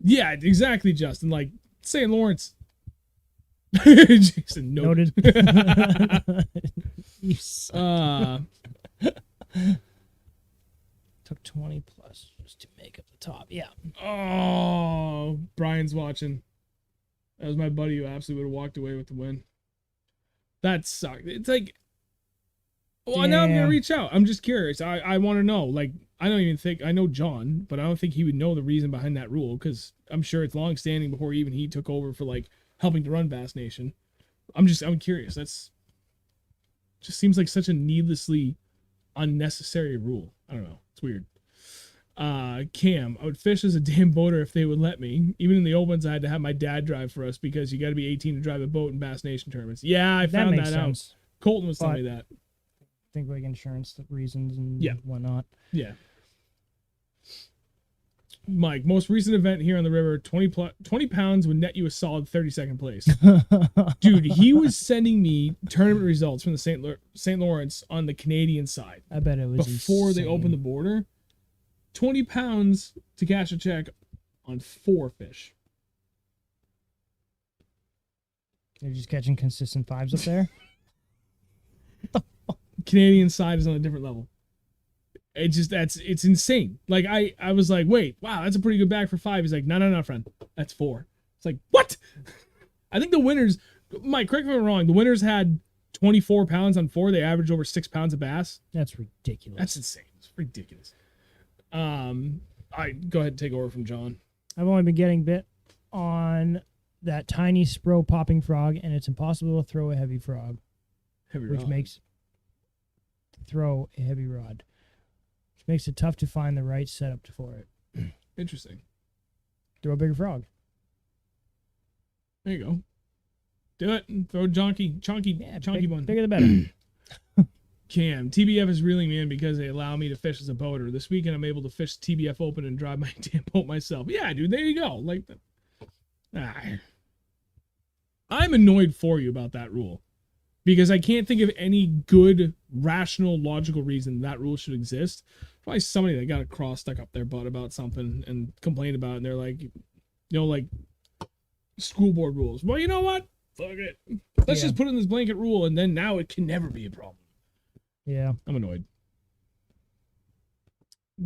Yeah, exactly, Justin. Like St. Lawrence. Jason noted. You suck. Took 20 plus just to make up the top. Yeah. Oh, Brian's watching. That was my buddy who absolutely would have walked away with the win. That sucked. It's like, well, now I'm going to reach out. I'm just curious. I want to know. Like, I don't even think, I know John, but I don't think he would know the reason behind that rule because I'm sure it's long standing before even he took over for like helping to run Bass Nation. I'm curious. That's just seems like such a needlessly unnecessary rule. I don't know. It's weird. Cam, I would fish as a damn boater if they would let me. Even in the opens, I had to have my dad drive for us because you got to be 18 to drive a boat in Bass Nation tournaments. Yeah, I found that out. Colton was telling me that. I think like insurance reasons and whatnot. Yeah. Mike, most recent event here on the river, 20 pounds would net you a solid 32nd place. Dude, he was sending me tournament results from the St. Lawrence on the Canadian side. I bet it was before insane. They opened the border. 20 pounds to cash a check on 4 fish. They're just catching consistent 5s up there? Canadian side is on a different level. It's insane. Like I was like, wait, wow, that's a pretty good bag for 5. He's like, no, friend, that's 4. It's like, what? I think the winners, Mike, correct me if I'm wrong, the winners had 24 pounds on 4. They averaged over 6 pounds of bass. That's ridiculous. That's insane. It's ridiculous. I go ahead and take over from John. I've only been getting bit on that tiny spro popping frog, and it's impossible to throw a heavy frog. Which makes throw a heavy rod. Which makes it tough to find the right setup for it. Interesting. Throw a bigger frog. There you go. Do it. Throw a chunky one. Bigger the better. Cam, TBF is reeling me in because they allow me to fish as a boater. This weekend I'm able to fish TBF open and drive my damn boat myself. Yeah, dude, there you go. Like, I'm annoyed for you about that rule because I can't think of any good, rational, logical reason that rule should exist. Probably somebody that got a cross stuck up their butt about something and complained about it, and they're like, like school board rules. Well, you know what? Fuck it. Let's just put in this blanket rule, and then now it can never be a problem. Yeah. I'm annoyed.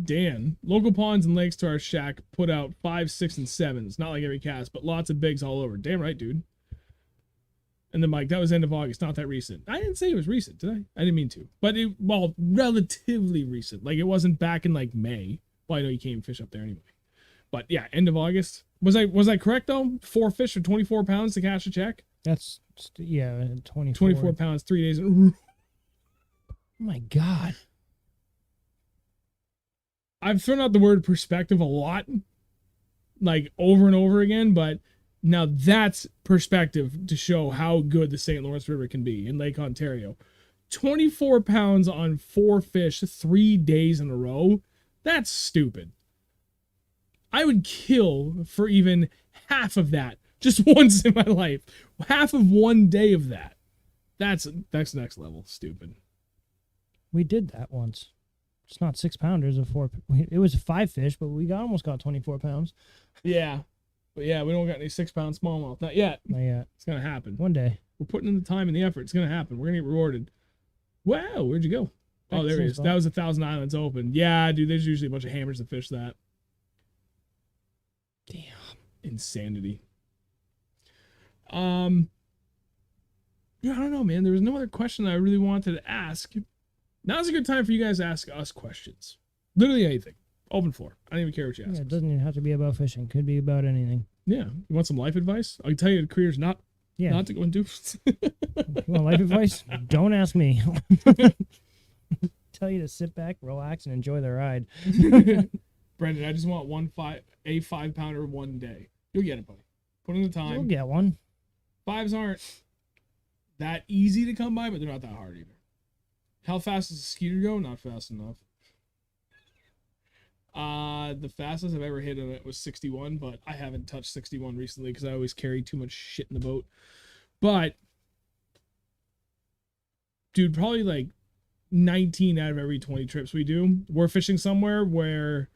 Dan, local ponds and lakes to our shack put out 5, 6, and 7s. Not like every cast, but lots of bigs all over. Damn right, dude. And then Mike, that was end of August, not that recent. I didn't say it was recent, did I? I didn't mean to. But well, relatively recent. Like it wasn't back in like May. Well, I know you can't even fish up there anyway. But yeah, end of August. Was I correct though? 4 fish for 24 pounds to cash a check? That's 24 pounds, 3 days. Oh my God. I've thrown out the word perspective a lot, like over and over again, but now that's perspective to show how good the St. Lawrence River can be in Lake Ontario. 24 pounds on 4 fish 3 days in a row. That's stupid. I would kill for even half of that just once in my life. Half of one day of that. That's next level stupid. We did that once. It's not 6 pounders of 4. It was 5 fish, but we almost got 24 pounds. Yeah. But yeah, we don't got any 6-pound smallmouth. Not yet. Not yet. It's going to happen. One day. We're putting in the time and the effort. It's going to happen. We're going to get rewarded. Wow, where'd you go? Oh, there he is. That was 1,000 Islands Open. Yeah, dude, there's usually a bunch of hammers that fish that. Damn. Insanity. Yeah, I don't know, man. There was no other question I really wanted to ask. Now's a good time for you guys to ask us questions. Literally anything. Open floor. I don't even care what you ask. Yeah, it doesn't even have to be about fishing. Could be about anything. Yeah. You want some life advice? I can tell you the career's not to go and do. You want life advice? Don't ask me. Tell you to sit back, relax, and enjoy the ride. Brendan, I just want a 5-pounder one day. You'll get it, buddy. Put in the time. You'll get one. 5s aren't that easy to come by, but they're not that hard either. How fast does a skeeter go? Not fast enough. The fastest I've ever hit on it was 61, but I haven't touched 61 recently because I always carry too much shit in the boat. But, dude, probably like 19 out of every 20 trips we do, we're fishing somewhere where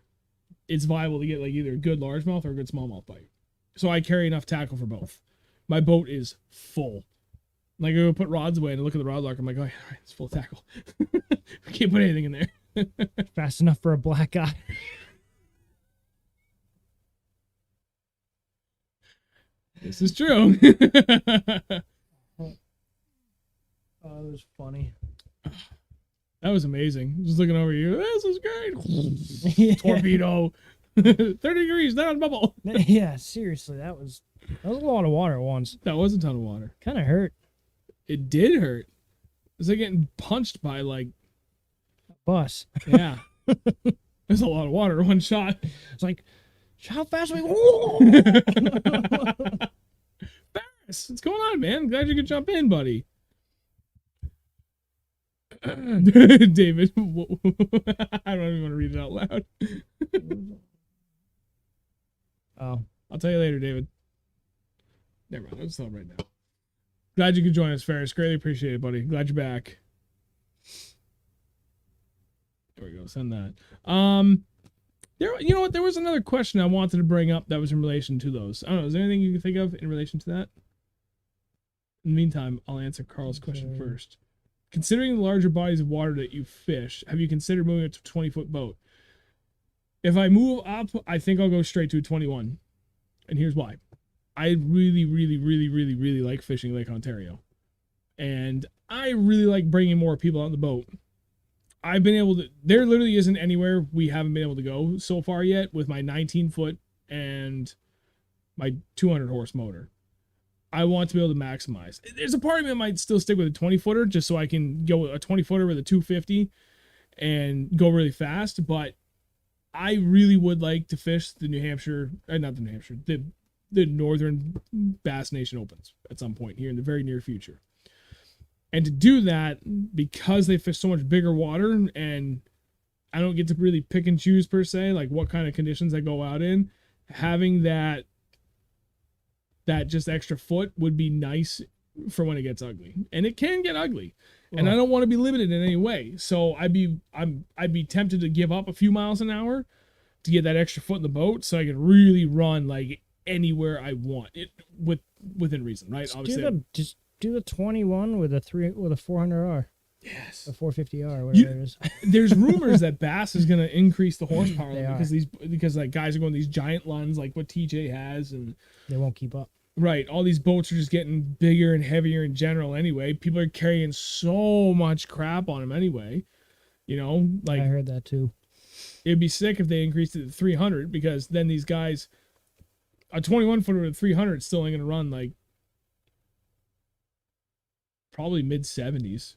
it's viable to get like either a good largemouth or a good smallmouth bite. So I carry enough tackle for both. My boat is full. Like, I go put rods away and I look at the rod locker. I'm like, oh, yeah, all right, it's full of tackle. We can't put anything in there. Fast enough for a black eye. This is true. Oh, that was funny. That was amazing. Just looking over you. This is great. Yeah. Torpedo. 30 degrees, down bubble. Yeah, seriously, that was a lot of water at once. That was a ton of water. Kind of hurt. It did hurt. It's like getting punched by like a bus. Yeah. There's a lot of water in one shot. It's like, how fast are we? Ferris, what's going on, man? Glad you could jump in, buddy. David, I don't even want to read it out loud. Oh, I'll tell you later, David. Never mind. I'll just tell him right now. Glad you could join us, Ferris. Greatly appreciate it, buddy. Glad you're back. There we go. Send that. You know what? There was another question I wanted to bring up that was in relation to those. I don't know. Is there anything you can think of in relation to that? In the meantime, I'll answer Carl's question first. Considering the larger bodies of water that you fish, have you considered moving it to a 20-foot boat? If I move up, I think I'll go straight to a 21. And here's why. I really, really, really, really, really like fishing Lake Ontario. And I really like bringing more people on the boat. I've been able to, there literally isn't anywhere we haven't been able to go so far yet with my 19-foot and my 200-horse motor. I want to be able to maximize. There's a part of me that might still stick with a 20-footer just so I can go a 20-footer with a 250 and go really fast, but I really would like to fish the New Hampshire, not the New Hampshire, the Northern Bass Nation Opens at some point here in the very near future. And to do that, because they fish so much bigger water and I don't get to really pick and choose per se, like what kind of conditions I go out in, having that just extra foot would be nice for when it gets ugly. And it can get ugly. And I don't want to be limited in any way. So I'd be tempted to give up a few miles an hour to get that extra foot in the boat so I can really run like anywhere I want it within reason, right? Just do the 21 with a 400R. Yes. The 450R, whatever it is. There's rumors that Bass is going to increase the horsepower They because like guys are going these giant lines like what TJ has, and They won't keep up. right, all these boats are just getting bigger and heavier in general anyway. People are carrying so much crap on them anyway. You know, like I heard that too. it'd be sick if they increased it to 300, because then these guys, a 21 footer with 300 still ain't going to run like probably mid 70s.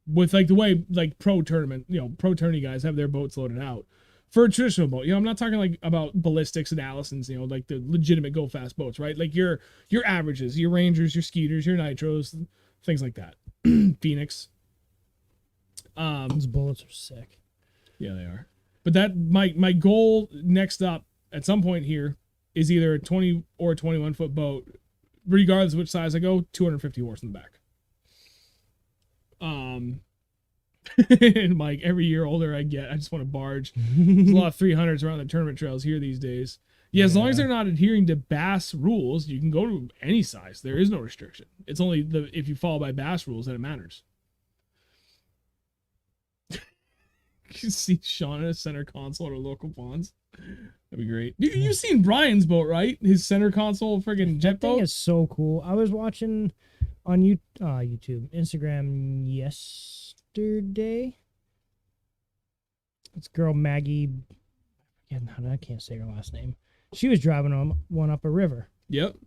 With like the way like pro tourney guys have their boats loaded out for a traditional boat. I'm not talking like about ballistics and Allisons, like the legitimate go fast boats, right? Like your averages, your Rangers, your Skeeters, your Nitros, things like that. Phoenix. Those bullets are sick. Yeah, they are. But that my goal next up at some point here is either a 20 or a 21 foot boat, regardless of which size I go, 250 horse in the back. And like every year older I get, I just want to barge. There's a lot of 300s around the tournament trails here these days. Yeah, as long as they're not adhering to Bass rules, you can go to any size. There is no restriction. It's only if you follow by Bass rules that it matters. You see Sean at a center console at a local ponds. That'd be great. You've seen Brian's boat, right? His center console friggin' jet That thing boat. is so cool. I was watching on YouTube, Instagram yesterday. This girl Maggie, I can't say her last name. She was driving one up a river. Yep. I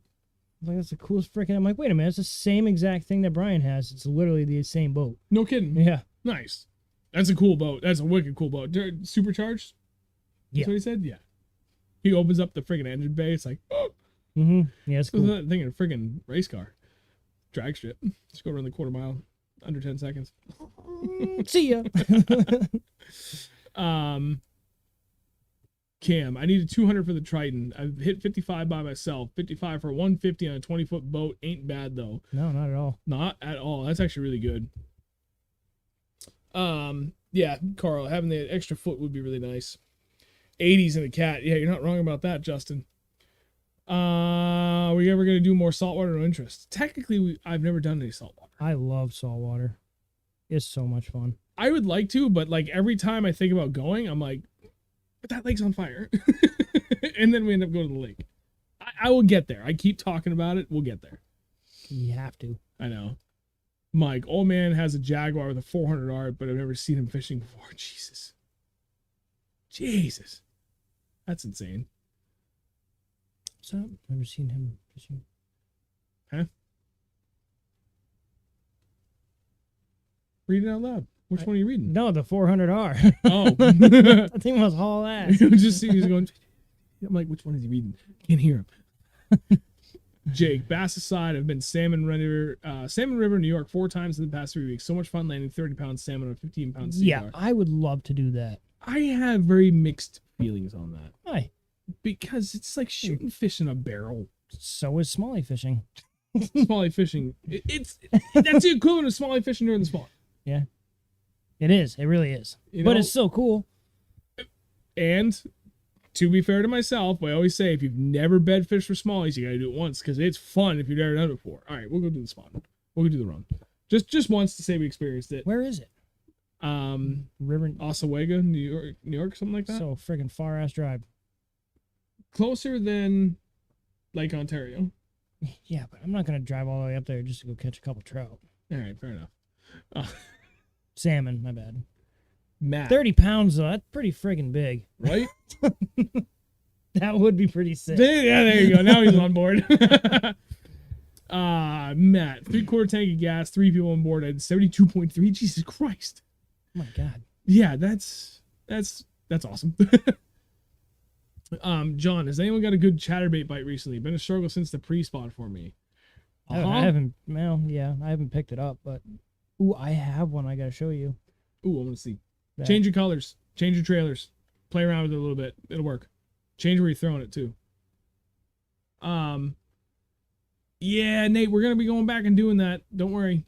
was like, that's the coolest freaking. I'm like, wait a minute, it's the same exact thing that Brian has. It's literally the same boat. No kidding. Yeah. Nice. That's a cool boat. That's a wicked cool boat. Supercharged? Yeah. That's what he said? Yeah. He opens up the friggin' engine bay. It's like, oh, Yeah, it's cool. that thing in a friggin' race car. Drag strip. Just go around the quarter mile under 10 seconds. See ya. Cam, I need a 200 for the Triton. I've hit 55 by myself. 55 for 150 on a 20-foot boat. Ain't bad, though. No, not at all. Not at all. That's actually really good. Yeah, Carl, having the extra foot would be really nice. 80s in a cat. Yeah, you're not wrong about that, Justin. Are we ever going to do more saltwater? No interest. Technically, I've never done any saltwater. I love saltwater. It's so much fun. I would like to, but like every time I think about going, I'm like, but that lake's on fire. And then we end up going to the lake. I will get there. I keep talking about it. We'll get there. You have to. I know. Mike, old man has a Jaguar with a 400R, but I've never seen him fishing before. Jesus. That's insane. What's up? Never seen him fishing. Huh? Read it out loud. Which one are you reading? No, the 400R. Oh. That thing was haul ass. Just see he's going. I'm like, which one is he reading? Can't hear him. Jake, bass aside, I've been Salmon River, New York 4 times in the past 3 weeks. So much fun landing 30-pound salmon on a 15-pound sea Yeah, gar. I would love to do that. I have very mixed feelings on that. Why? Because it's like shooting fish in a barrel. So is smallie fishing. Smallie fishing. That's the equivalent of smallie fishing during the spawn. Yeah. It is. It really is. You But know? it's so cool. And to be fair to myself, I always say if you've never bed fished for smallies, you gotta do it once because it's fun if you've never done it before. All right, we'll go do the spawn. We'll go do the run. Just once to say we experienced it. Where is it? River. Oswego, New York, something like that. So friggin' far ass drive. Closer than Lake Ontario. Yeah, but I'm not gonna drive all the way up there just to go catch a couple trout. All right, fair enough. Salmon, my bad. Matt, 30 pounds though, that's pretty friggin' big. right? That would be pretty sick. Yeah, there you go. Now he's on board. Matt, 3/4 tank of gas, 3 people on board at 72.3. Jesus Christ. Oh my god. Yeah, that's awesome. John, has anyone got a good chatterbait bite recently? Been a struggle since the pre-spawn for me. I haven't. Well, yeah, I haven't picked it up, but ooh, I have one. I gotta show you. Ooh, I want to see. That. Change your colors. Change your trailers. Play around with it a little bit. It'll work. Change where you're throwing it too. Yeah, Nate, we're gonna be going back and doing that. Don't worry.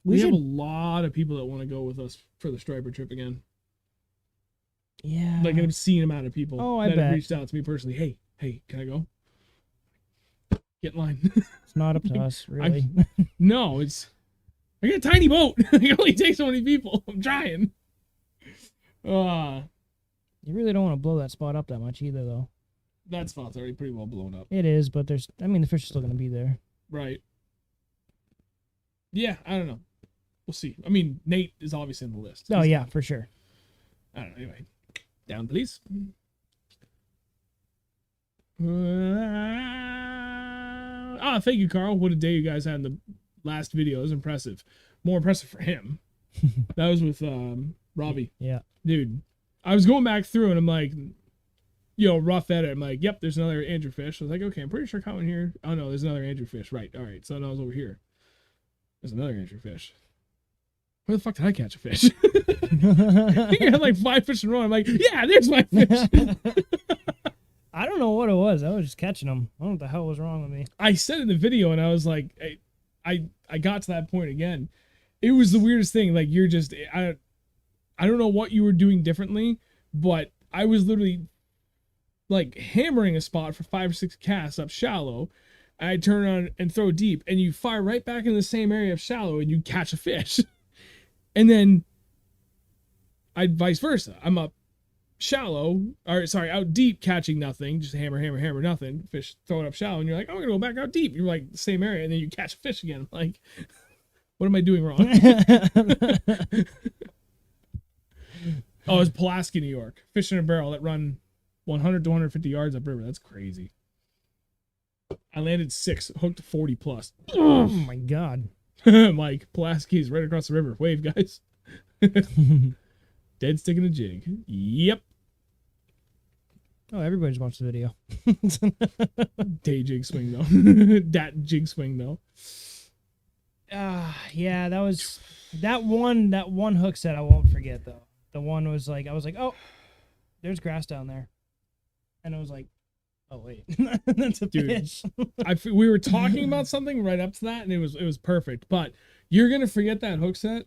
We have a lot of people that want to go with us for the striper trip again. Yeah. Like an obscene amount of people Oh, I that bet. have reached out to me personally. Hey, can I go? Get in line. It's not up to us, really. No, it's I got a tiny boat. I can only take so many people. I'm trying. You really don't want to blow that spot up that much either, though. That spot's already pretty well blown up. It is, but the fish are still going to be there. Right. Yeah, I don't know. We'll see. I mean, Nate is obviously in the list. Oh, yeah, for sure. I don't know. Anyway, down, please. Thank you, Carl. What a day you guys had in the last video. It was impressive. More impressive for him. That was with Robbie. Yeah. Dude, I was going back through and I'm like, rough edit. I'm like, yep, there's another Andrew fish. I was like, okay, I'm pretty sure I caught one here. Oh, no, there's another Andrew fish. Right. All right. So now I was over here. There's another Andrew fish. Where the fuck did I catch a fish? I think I had like 5 fish in a row. I'm like, yeah, there's my fish. I don't know what it was. I was just catching them. I don't know what the hell was wrong with me. I said in the video and I was like, I got to that point again. It was the weirdest thing. Like, you're just, I don't know what you were doing differently, but I was literally like hammering a spot for 5 or 6 casts up shallow. I turn on and throw deep, and you fire right back in the same area of shallow, and you catch a fish. And then I vice versa. I'm up shallow, out deep, catching nothing, just hammer, nothing. Fish throw it up shallow, and you're like, I'm gonna go back out deep. You're like the same area, and then you catch a fish again. I'm like, what am I doing wrong? Oh, it's Pulaski, New York. Fish in a barrel that run 100 to 150 yards upriver. That's crazy. I landed 6, hooked 40 plus. Oh my god. Mike, Pulaski's right across the river. Wave, guys. Dead stick in a jig. Yep. Oh, everybody just watched the video. Day jig swing, though. Dat jig swing, though. Yeah, that was that one hook set I won't forget, though. The one was like, I was like, oh, there's grass down there. And I was like, oh, wait. That's a fish. We were talking about something right up to that, and it was perfect. But you're going to forget that hook set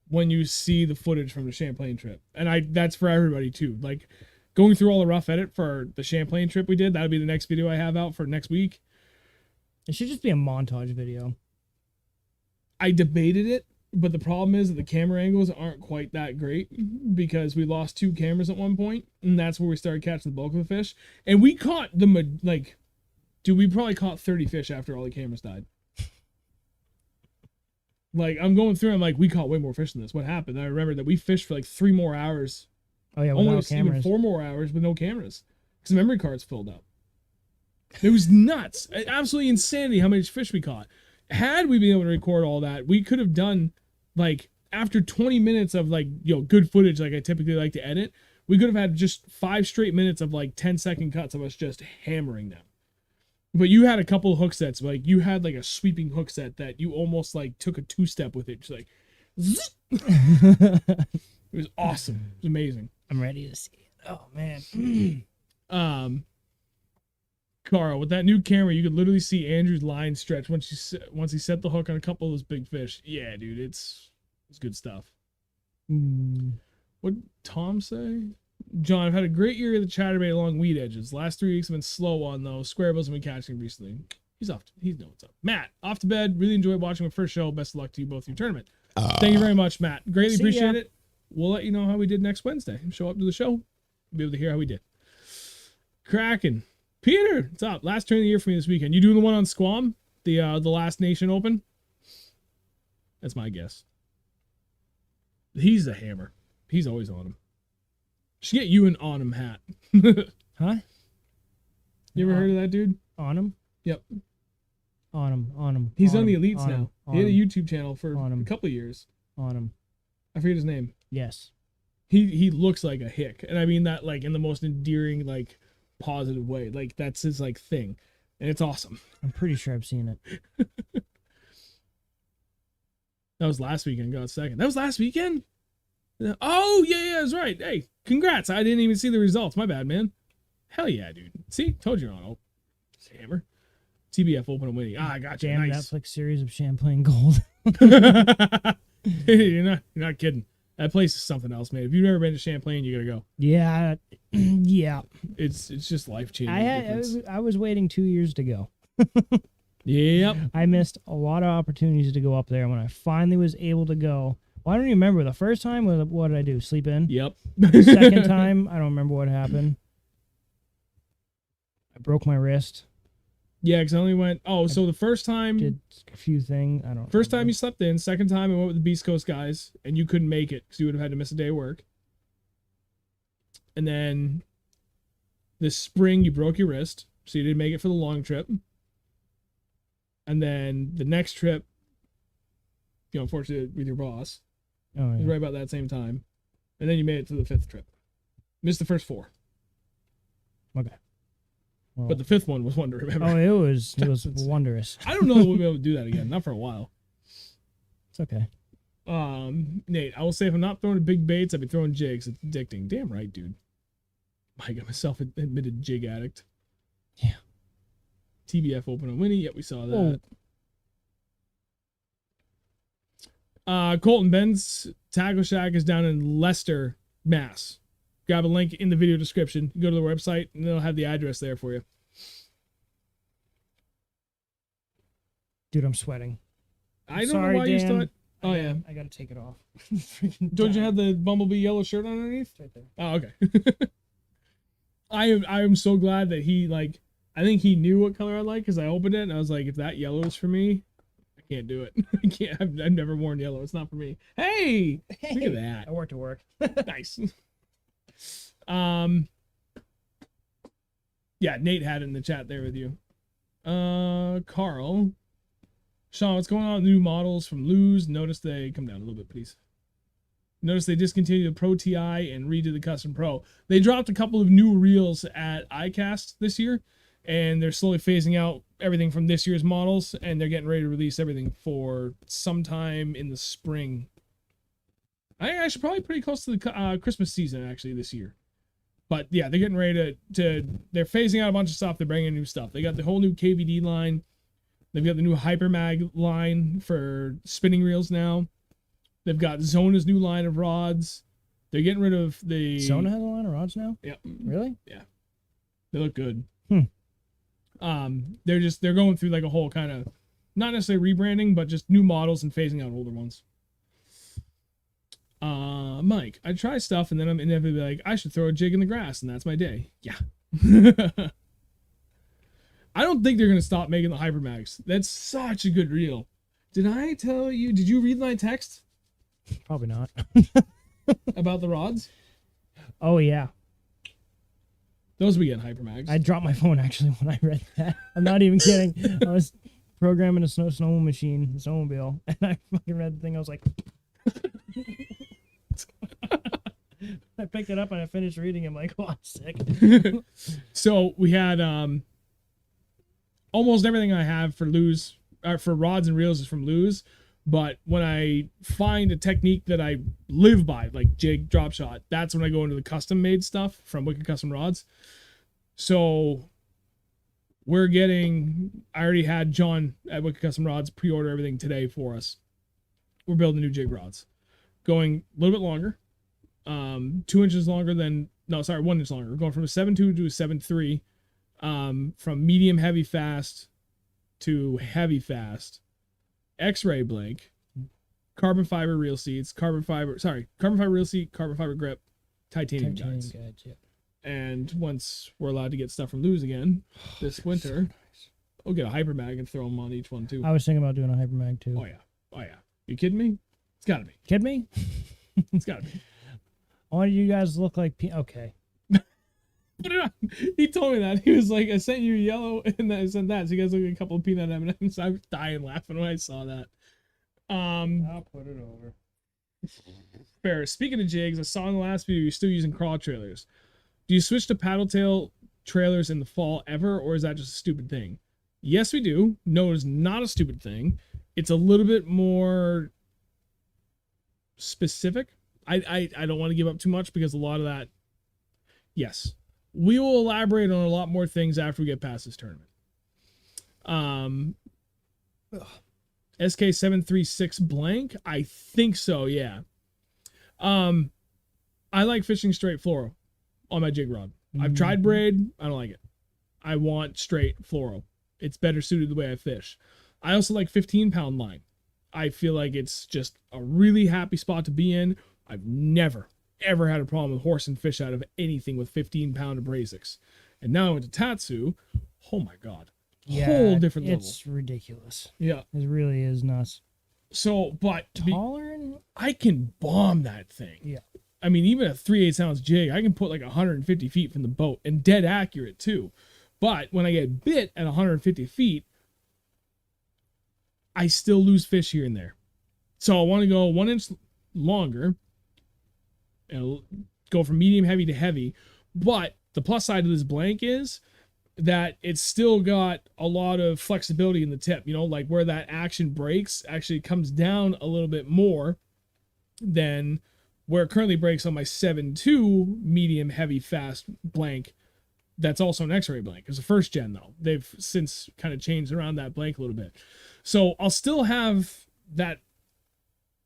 when you see the footage from the Champlain trip. And that's for everybody, too. Like, going through all the rough edit for the Champlain trip we did, that'll be the next video I have out for next week. It should just be a montage video. I debated it, but the problem is that the camera angles aren't quite that great because we lost 2 cameras at one point, and that's where we started catching the bulk of the fish. And we caught we probably caught 30 fish after all the cameras died. Like, I'm going through, I'm like, we caught way more fish than this. What happened? I remember that we fished for like 3 more hours. Oh yeah, without cameras. Even 4 more hours with no cameras because the memory cards filled up. It was nuts. Absolutely insanity how many fish we caught. Had we been able to record all that, we could have done, like, after 20 minutes of, like, good footage like I typically like to edit, we could have had just 5 straight minutes of, like, 10-second cuts of us just hammering them. But you had a couple of hook sets. Like, you had, like, a sweeping hook set that you almost, like, took a 2-step with it. Just, like, it was awesome. It was amazing. I'm ready to see it. Oh, man. Carl, with that new camera, you could literally see Andrew's line stretch once he set the hook on a couple of those big fish. Yeah, dude, it's good stuff. What'd Tom say? John, I've had a great year of the chatterbait along weed edges. Last 3 weeks have been slow on those. Square bills have been catching recently. He knows what's up. Matt, off to bed. Really enjoyed watching my first show. Best of luck to you both in your tournament. Thank you very much, Matt. Greatly appreciate it. We'll let you know how we did next Wednesday. Show up to the show. You'll be able to hear how we did. Kraken. Peter, what's up? Last tournament of the year for me this weekend. You doing the one on Squam? The Last Nation Open? That's my guess. He's a hammer. He's always on him. Should get you an on him hat. Huh? You ever heard of that dude? On him? Yep. On him. He's on the Elites now. He had a YouTube channel for a couple of years. On him. I forget his name. Yes. He looks like a hick. And I mean that, like, in the most endearing, like, positive way. Like, that's his, like, thing. And it's awesome. I'm pretty sure I've seen it. That was last weekend. Got second. That was last weekend? Oh, yeah, that's right. Hey, congrats. I didn't even see the results. My bad, man. Hell yeah, dude. See? Told you on. Hammer. TBF open and winning. I got you. Damn, nice. Netflix series of Champlain Gold. You're not kidding. That place is something else, man. If you've never been to Champlain, you gotta go. Yeah. Yeah. It's just life changing. I was waiting 2 years to go. Yep. I missed a lot of opportunities to go up there. When I finally was able to go, well, I don't even remember. The first time, what did I do? Sleep in? Yep. Second time, I don't remember what happened. I broke my wrist. Yeah, because I only went. Oh, so the first time. Did a few things. I don't First time remember. you slept in. Second time I went with the Beast Coast guys, and you couldn't make it because you would have had to miss a day of work. And then this spring you broke your wrist, so you didn't make it for the long trip. And then the next trip, unfortunately with your boss, Oh, it was yeah. right about that same time. And then you made it to the 5th trip. Missed the first 4. Okay. Well, But the 5th one was one to remember. oh, it was That's- wondrous. I don't know if we'll be able to do that again. Not for a while. It's okay. Nate, I will say if I'm not throwing big baits, I'd be throwing jigs. It's addicting. Damn right, dude. Mike, I'm a self-admitted jig addict. Yeah. TBF open on Winnie. Yep, we saw that. Colton Ben's Tackle Shack is down in Leicester, Mass. Grab a link in the video description. Go to the website, and they'll have the address there for you. Dude, I'm sweating. I don't Sorry, know why you Dan. thought. Oh, yeah. I gotta take it off. Don't you have the Bumblebee yellow shirt on underneath? It's right there. Oh, okay. I am so glad that he, like, I think he knew what color I like because I opened it and I was like, if that yellow is for me, I can't do it. I can't. I've never worn yellow. It's not for me. Hey, look at that. I work to work. Nice. Yeah, Nate had it in the chat there with you. Carl. Sean, what's going on with new models from Lose? Notice they come down a little bit, please. Notice they discontinued the Pro TI and redid the Custom Pro. They dropped a couple of new reels at iCast this year, and they're slowly phasing out everything from this year's models, and they're getting ready to release everything for sometime in the spring. I think actually probably pretty close to the Christmas season actually this year. But yeah, they're getting ready to they're phasing out a bunch of stuff. They're bringing in new stuff. They got the whole new KVD line. They've got the new Hypermag line for spinning reels now. They've got Zona's new line of rods. They're getting rid of the Zona has a line of rods now? Yep. Really? They look good. Hmm. They're going through like a whole kind of not necessarily rebranding, but just new models and phasing out older ones. Mike, I try stuff and then I'm inevitably like, I should throw a jig in the grass, and that's my day. Yeah. I don't think they're gonna stop making the Hypermags. That's such a good reel. Did I tell you? Did you read my text Probably not. about the rods? Oh, yeah. Those we get Hypermags. I dropped my phone actually when I read that. I'm not even kidding. I was programming a snow machine, the snowmobile, and I fucking read the thing. I was like, I picked it up and I finished reading it. I'm like, oh, I'm sick. So we had almost everything I have for for rods and reels is from Lose. But when I find a technique that I live by, like jig, drop shot, that's when I go into the custom made stuff from Wicked Custom Rods. So I already had John at Wicked Custom Rods pre-order everything today for us. We're building new jig rods, going a little bit longer, 1 inch longer. We're going from a 7.2 to a 7.3, from medium heavy fast to heavy fast. X-ray blink, carbon fiber reel seats, carbon fiber reel seat, carbon fiber grip, titanium guides. Yeah. And once we're allowed to get stuff from Lose again this winter, we'll get a Hypermag and throw them on each one too. I was thinking about doing a Hypermag too. Oh yeah. You kidding me? It's gotta be. Kid me? It's gotta be. Why do you guys look like okay? Put it on. He told me that. He was like, I sent you yellow and then I sent that. So you guys look like a couple of peanut M&Ms. I was dying laughing when I saw that. I'll put it over. Fair. Speaking of jigs, I saw in the last video you're still using crawl trailers. Do you switch to paddle tail trailers in the fall ever, or is that just a stupid thing? Yes, we do. No, it's not a stupid thing. It's a little bit more specific. I don't want to give up too much because a lot of that, yes. We will elaborate on a lot more things after we get past this tournament. SK736 blank? I think so, yeah. I like fishing straight fluoro on my jig rod. I've tried braid. I don't like it. I want straight fluoro. It's better suited the way I fish. I also like 15-pound line. I feel like it's just a really happy spot to be in. I've never, ever had a problem with horse and fish out of anything with 15-pound abrasics. And now I went to Tatsu. Oh my God. Yeah, Whole different level. It's ridiculous. Yeah. It really is nuts. So, but Taller? I can bomb that thing. Yeah. I mean, even a 3/8 ounce jig, I can put like 150 feet from the boat and dead accurate too. But when I get bit at 150 feet, I still lose fish here and there. So I want to go 1 inch longer and go from medium heavy to heavy. But the plus side of this blank is that it's still got a lot of flexibility in the tip, you know, like where that action breaks actually comes down a little bit more than where it currently breaks on my 7.2 medium heavy fast blank. That's also an X-ray blank. It's a first gen though. They've since kind of changed around that blank a little bit. So I'll still have that,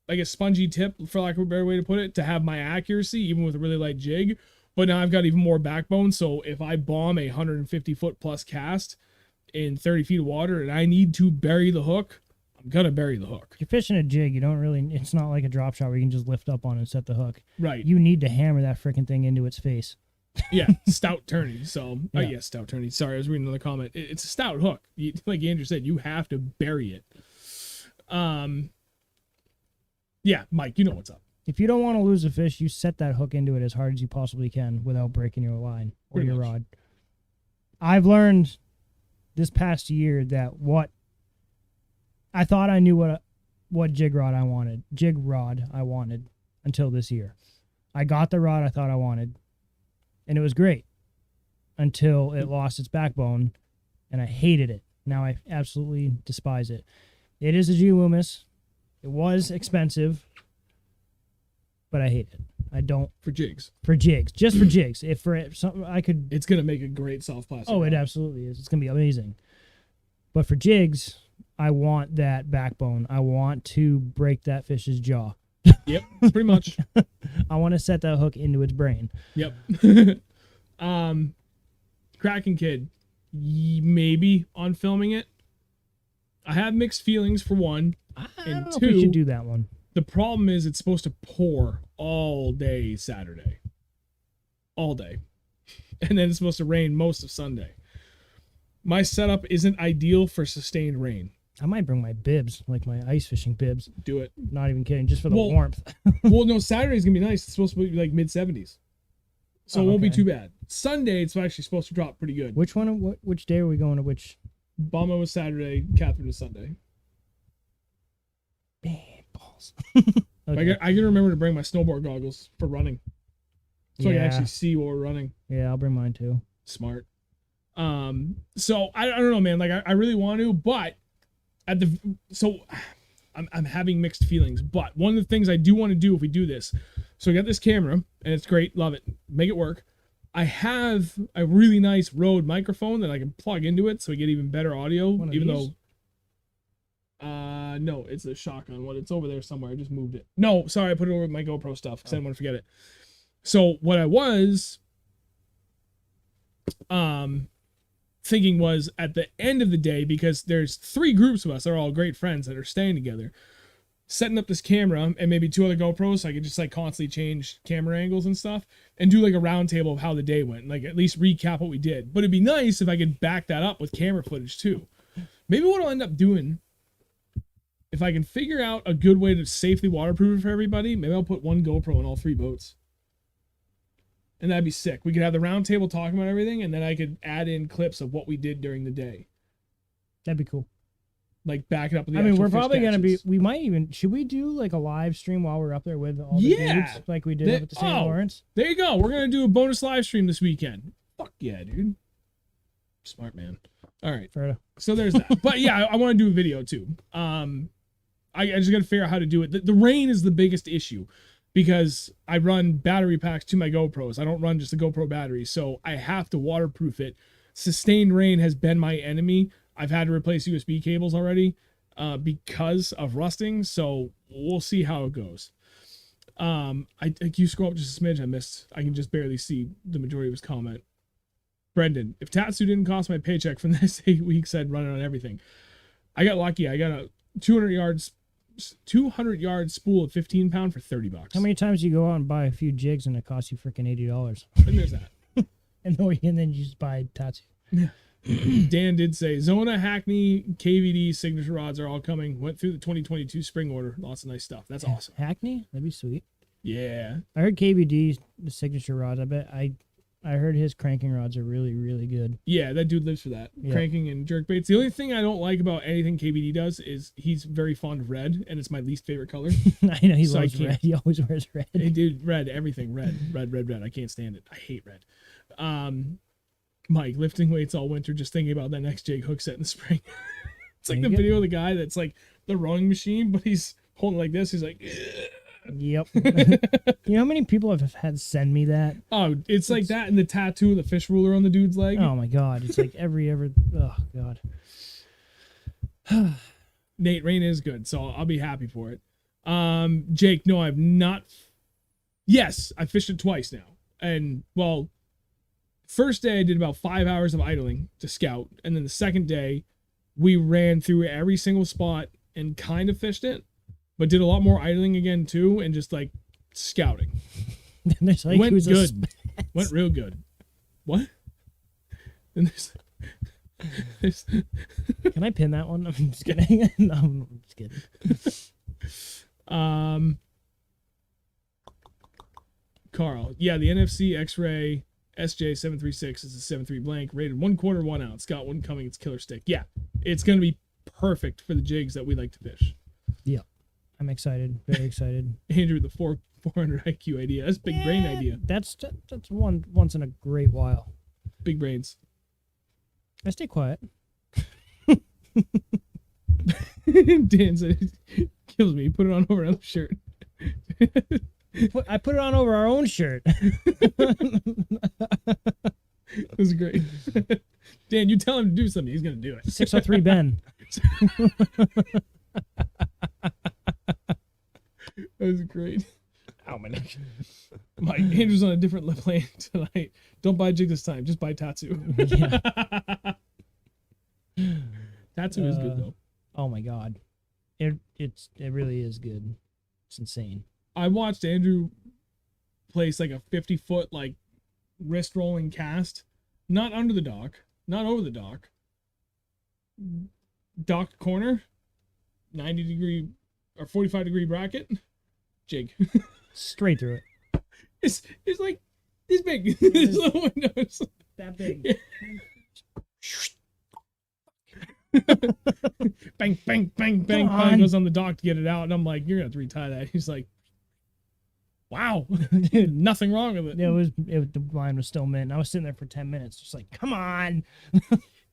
I guess, spongy tip, for lack of a better way to put it, to have my accuracy, even with a really light jig. But now I've got even more backbone. So if I bomb a 150 foot plus cast in 30 feet of water and I need to bury the hook, I'm going to bury the hook. If you're fishing a jig, you don't really, it's not like a drop shot where you can just lift up on and set the hook. Right. You need to hammer that freaking thing into its face. Yeah, stout tourney. So, Yeah. yes, stout tourney. Sorry, I was reading another comment. It's a stout hook. Like Andrew said, you have to bury it. Yeah, Mike, you know what's up. If you don't want to lose a fish, you set that hook into it as hard as you possibly can without breaking your line or Pretty your much. rod. I've learned this past year that what I thought I knew what jig rod I wanted until this year. I got the rod I thought I wanted, and it was great until it lost its backbone, and I hated it. Now I absolutely despise it. It is a G Loomis. It was expensive, but I hate it. I don't For jigs. for jigs, just for jigs. If for something I could, It's going to make a great soft plastic. oh, it rod. absolutely is. It's gonna be amazing. But for jigs, I want that backbone. I want to break that fish's jaw. Yep, pretty much. I want to set that hook into its brain. Yep. Kraken Kid, maybe on filming it. I have mixed feelings for one. I And don't know if we two, should do that one. The problem is it's supposed to pour all day Saturday. All day. And then it's supposed to rain most of Sunday. My setup isn't ideal for sustained rain. I might bring my bibs, like my ice fishing bibs. Do it. Not even kidding, just for the Well, warmth. Well, no, Saturday's going to be nice. It's supposed to be like mid-70s. So Oh, it won't be okay. too bad. Sunday, it's actually supposed to drop pretty good. Which one? Which day are we going to? Which? Bama was Saturday, Catherine was Sunday. Balls. I can remember to bring my snowboard goggles for running, so I can Yeah. actually see what we're running. Yeah, I'll bring mine too. Smart. So I don't know, man. Like I really want to, but I'm having mixed feelings. But one of the things I do want to do if we do this, so I got this camera and it's great, love it, make it work. I have a really nice Rode microphone that I can plug into it so we get even better audio. One of Even these? though, no, it's a shotgun one. It's over there somewhere. I just moved it. No, sorry, I put it over with my GoPro stuff because I didn't want to forget it. So what I was, thinking was at the end of the day, because there's 3 groups of us that are all great friends that are staying together, setting up this camera and maybe 2 other GoPros so I could just like constantly change camera angles and stuff and do like a round table of how the day went, like at least recap what we did. But it'd be nice if I could back that up with camera footage too. Maybe what I'll end up doing, if I can figure out a good way to safely waterproof it for everybody, maybe I'll put 1 GoPro on all 3 boats. And that'd be sick. We could have the round table talking about everything, and then I could add in clips of what we did during the day. That'd be cool. Like back it up with the I mean, actual we're fish probably gonna be. catches. We might even. Should we do like a live stream while we're up there with all the Yeah. dudes, like we did up at the St. Lawrence? There you go. We're gonna do a bonus live stream this weekend. Fuck yeah, dude. Smart man. All right. For So there's that. But yeah, I want to do a video too. I just got to figure out how to do it. The rain is the biggest issue because I run battery packs to my GoPros. I don't run just a GoPro battery, so I have to waterproof it. Sustained rain has been my enemy. I've had to replace USB cables already because of rusting, so we'll see how it goes. I you scroll up just a smidge, I can just barely see the majority of his comment. Brendan, if Tatsu didn't cost my paycheck for the next 8 weeks, I'd run it on everything. I got lucky. I got a 200 yard spool of 15 pound for $30. How many times do you go out and buy a few jigs and it costs you freaking $80? And there's that. and then you just buy Tatsu. Yeah. Dan did say Zona, Hackney, KVD signature rods are all coming. Went through the 2022 spring order. Lots of nice stuff. That's awesome. Hackney? That'd be sweet. Yeah. I heard KVD, the signature rods. I heard his cranking rods are really, really good. Yeah, that dude lives for that. Yeah. Cranking and jerk baits. The only thing I don't like about anything KVD does is he's very fond of red, and it's my least favorite color. I know he So I loves can't- red. He always wears red. Hey, dude, red, everything, red. I can't stand it. I hate red. Mike, lifting weights all winter, just thinking about that next jig hook set in the spring. It's like There the you go. video of the guy that's like the rowing machine, but he's holding like this. He's like, Yep. You know how many people have had send me that? oh, it's like that and the tattoo of the fish ruler on the dude's leg. Oh my god! It's like oh god. Nate, rain is good, so I'll be happy for it. Jake, no, I've not. Yes, I fished it twice now, and well, first day I did about 5 hours of idling to scout, and then the second day we ran through every single spot and kind of fished it, but did a lot more idling again too, and just like scouting. There's like Went who's a good. sp- Went real good. What? And there's Can I pin that one? I'm just kidding. No, I'm just kidding. Carl, yeah, the NFC X-Ray SJ736 is a 7.3 blank, rated 1/4 1 ounce. Got one coming. It's killer stick. Yeah, it's gonna be perfect for the jigs that we like to fish. Yeah, I'm excited. Very excited. Andrew, the 400 IQ idea. That's a big brain idea. That's one once in a great while. Big brains. I stay quiet. Dan said, kills me. Put it on over another shirt. I put it on over our own shirt. It was great. Dan, you tell him to do something. He's gonna do it. 603 Ben. That was great. Ow, my neck. Mike, Andrew's on a different plane tonight. Don't buy jig this time. Just buy Tatsu. Yeah. Tatsu is good though. Oh my god, it really is good. It's insane. I watched Andrew place like a 50-foot like wrist rolling cast, not under the dock, not over the dock. Dock corner, 90-degree or 45-degree bracket, jig. Straight through it. It's like this big. This little window. It's like, That big. yeah. Bang, bang, bang, bang, Come bang. on. Goes on the dock to get it out, and I'm like, "You're gonna have to retie that." He's like, "Wow, dude, nothing wrong with it." The line was still mint. I was sitting there for 10 minutes, just like, come on.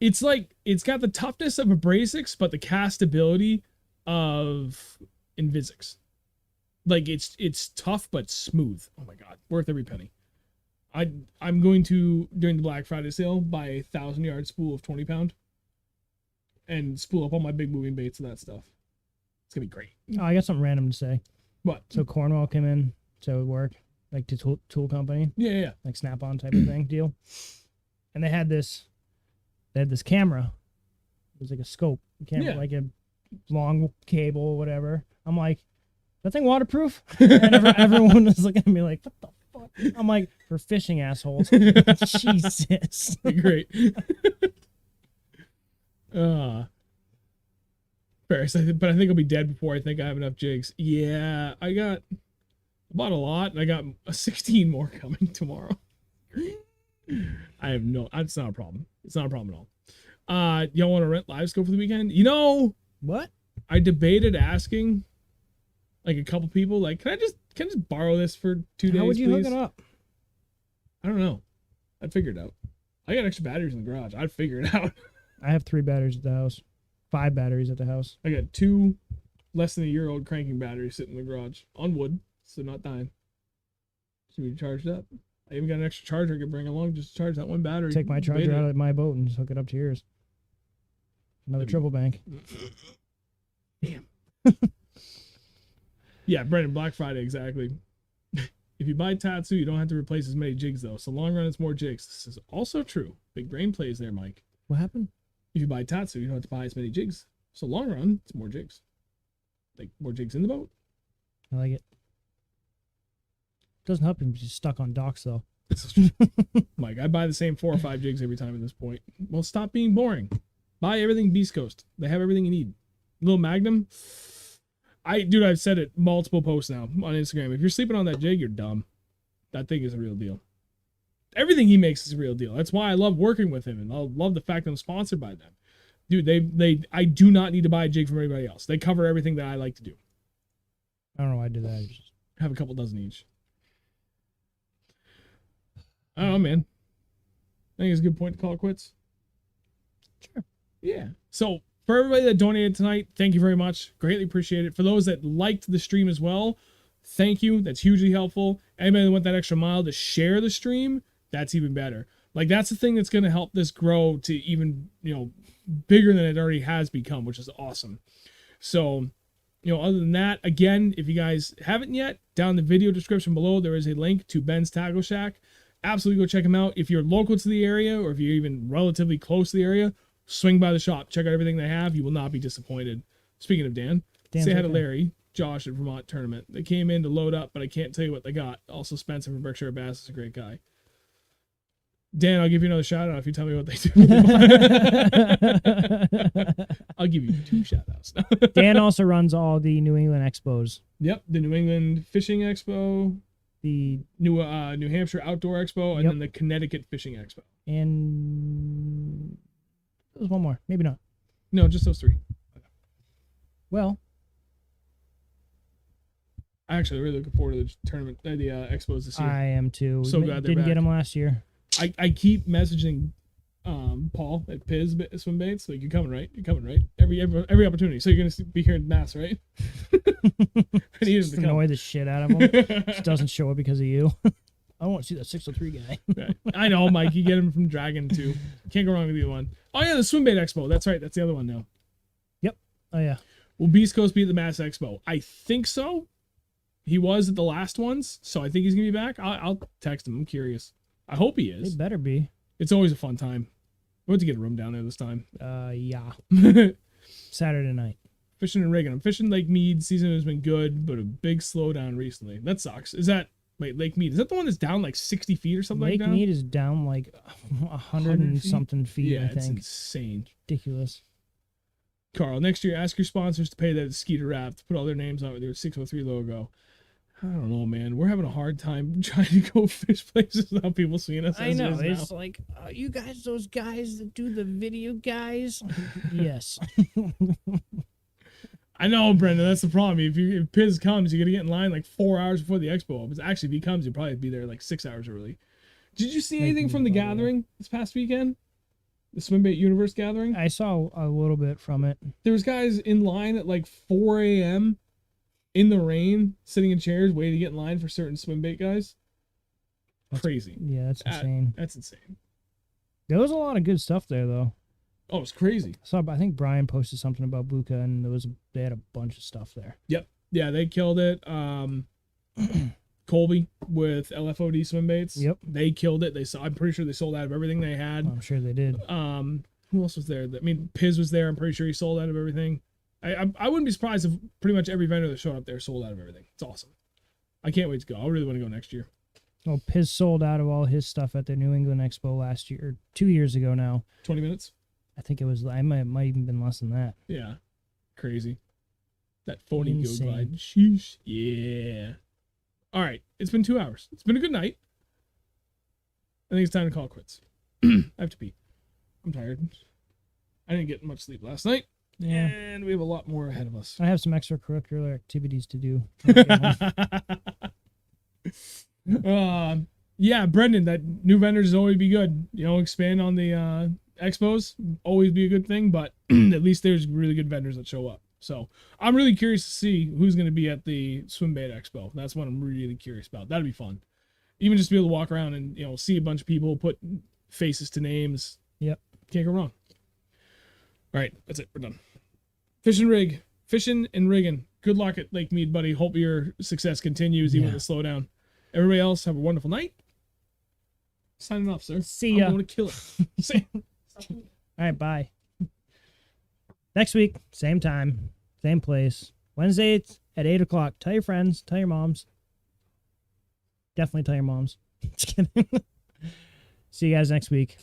It's like it's got the toughness of Abrasics, but the castability of Invisics. Like it's tough but smooth. Oh my god, worth every penny. I'm going to during the Black Friday sale buy a 1,000-yard spool of 20 pound, and spool up all my big moving baits and that stuff. It's gonna be great. Oh, I got something random to say. What? So Cornwall came in to work, like to tool company, Yeah. like Snap-on type of thing deal. And they had this camera. It was like a scope camera, Yeah. like a long cable, whatever. I'm like, that thing waterproof? And everyone was looking at me like, what the fuck? I'm like, for fishing assholes. Jesus. Great. Ferris, but I think I'll be dead before I think I have enough jigs. Yeah, I bought a lot, and I got 16 more coming tomorrow. I have no. It's not a problem. It's not a problem at all. Y'all want to rent live scope for the weekend? You know, What? I debated asking, like a couple people, like, can I just borrow this for 2 days? How would you please? hook it up? I don't know. I'd figure it out. I got extra batteries in the garage. I'd figure it out. I have 3 batteries at the house. 5 batteries at the house. I got 2 less than a year old cranking batteries sitting in the garage on wood, so not dying. Should be charged up. I even got an extra charger I could bring along just to charge that one battery. Take my charger out of my boat and just hook it up to yours. Another triple bank. Damn. Yeah, Brendan, Black Friday, exactly. If you buy Tatsu, you don't have to replace as many jigs though. So long run, it's more jigs. This is also true. Big brain plays there, Mike. What happened? If you buy Tatsu, you don't have to buy as many jigs. So long run, it's more jigs. Like more jigs in the boat. I like it. Doesn't help him if he's stuck on docks though. Mike, I buy the same 4 or 5 jigs every time at this point. Well, stop being boring. Buy everything Beast Coast. They have everything you need. Little Magnum. Dude, I've said it multiple posts now on Instagram. If you're sleeping on that jig, you're dumb. That thing is a real deal. Everything he makes is a real deal. That's why I love working with him, and I love the fact that I'm sponsored by them. Dude, I do not need to buy a jig from anybody else. They cover everything that I like to do. I don't know why I do that. I just Have a couple dozen each. I don't know, man. I think it's a good point to call it quits. Sure. Yeah. So for everybody that donated tonight, thank you very much. Greatly appreciate it. For those that liked the stream as well, thank you. That's hugely helpful. Anybody that went that extra mile to share the stream, that's even better. Like, that's the thing that's going to help this grow to even, bigger than it already has become, which is awesome. So, other than that, again, if you guys haven't yet, down in the video description below, there is a link to Ben's Tackle Shack. Absolutely go check him out. If you're local to the area, or if you're even relatively close to the area, swing by the shop. Check out everything they have. You will not be disappointed. Speaking of Dan, say hi to Larry, Josh at Vermont Tournament. They came in to load up, but I can't tell you what they got. Also, Spencer from Berkshire Bass is a great guy. Dan, I'll give you another shout out if you tell me what they do. I'll give you 2 shout outs. Dan also runs all the New England Expos. Yep, the New England Fishing Expo, The New Hampshire Outdoor Expo, and then the Connecticut Fishing Expo. And there's one more. Maybe not. No, just those 3. Well, Actually, really looking forward to the tournament, the expos this year. I am too. So glad they're Didn't back. get them last year. I keep messaging Paul at Piz Swim Baits, like, you're coming, right? You're coming, right? Every opportunity. So you're going to be here in Mass, right? I need him Just to come. annoy the shit out of him. Just doesn't show up because of you. I want to see that 603 guy. Right. I know, Mike. You get him from Dragon, too. Can't go wrong with either one. Oh, yeah, the Swim Bait Expo. That's right. That's the other one now. Yep. Oh, yeah. Will Beast Coast be at the Mass Expo? I think so. He was at the last ones, so I think he's going to be back. I'll text him. I'm curious. I hope he is. It better be. It's always a fun time. I went to get a room down there this time. Yeah. Saturday night. Fishing and rigging. I'm fishing Lake Mead. Season has been good, but a big slowdown recently. That sucks. Wait, Lake Mead. Is that the one that's down like 60 feet or something Lake like that? Mead is down like 100 and something feet, yeah, I think. it's insane. Ridiculous. Carl, next year, ask your sponsors to pay that Skeeter Raft to put all their names on with their 603 logo. I don't know, man. We're having a hard time trying to go fish places without people seeing us. I know. It's now. like, you guys, those guys that do the video guys? Yes. I know, Brendan. That's the problem. If Piz comes, you're going to get in line like 4 hours before the expo opens. Actually, if he comes, you'll probably be there like 6 hours early. Did you see anything from the gathering this past weekend? The Swimbait Universe gathering? I saw a little bit from it. There was guys in line at like 4 a.m. in the rain, sitting in chairs, waiting to get in line for certain swimbait guys. Crazy. Yeah, that's insane. That's insane. There was a lot of good stuff there, though. Oh, it's crazy. I think Brian posted something about Buka, and they had a bunch of stuff there. Yep. Yeah, they killed it. Colby with LFOD swimbaits. Yep. They killed it. I'm pretty sure they sold out of everything they had. I'm sure they did. Who else was there? Piz was there. I'm pretty sure he sold out of everything. I wouldn't be surprised if pretty much every vendor that showed up there sold out of everything. It's awesome. I can't wait to go. I really want to go next year. Well, Piz sold out of all his stuff at the New England Expo last year, or 2 years ago now. 20 minutes? I think it was. I might even been less than that. Yeah. Crazy. That phony go Insane. glide. Sheesh. Yeah. All right. It's been 2 hours. It's been a good night. I think it's time to call it quits. I have to pee. I'm tired. I didn't get much sleep last night. Yeah. And we have a lot more ahead of us. I have some extracurricular activities to do. Yeah, Brendan, that new vendors always be good. Expand on the expos, always be a good thing, but at least there's really good vendors that show up. So I'm really curious to see who's going to be at the Swimbait Expo. That's what I'm really curious about. That'd be fun. Even just to be able to walk around and, see a bunch of people, put faces to names. Yep. Can't go wrong. All right, that's it. We're done. Fishing and rigging. Good luck at Lake Mead, buddy. Hope your success continues even with the slowdown. Everybody else have a wonderful night. Signing off, sir. See ya. I'm going to kill it. See. All right, bye. Next week, same time, same place. Wednesday at 8 o'clock. Tell your friends. Tell your moms. Definitely tell your moms. Just kidding. See you guys next week.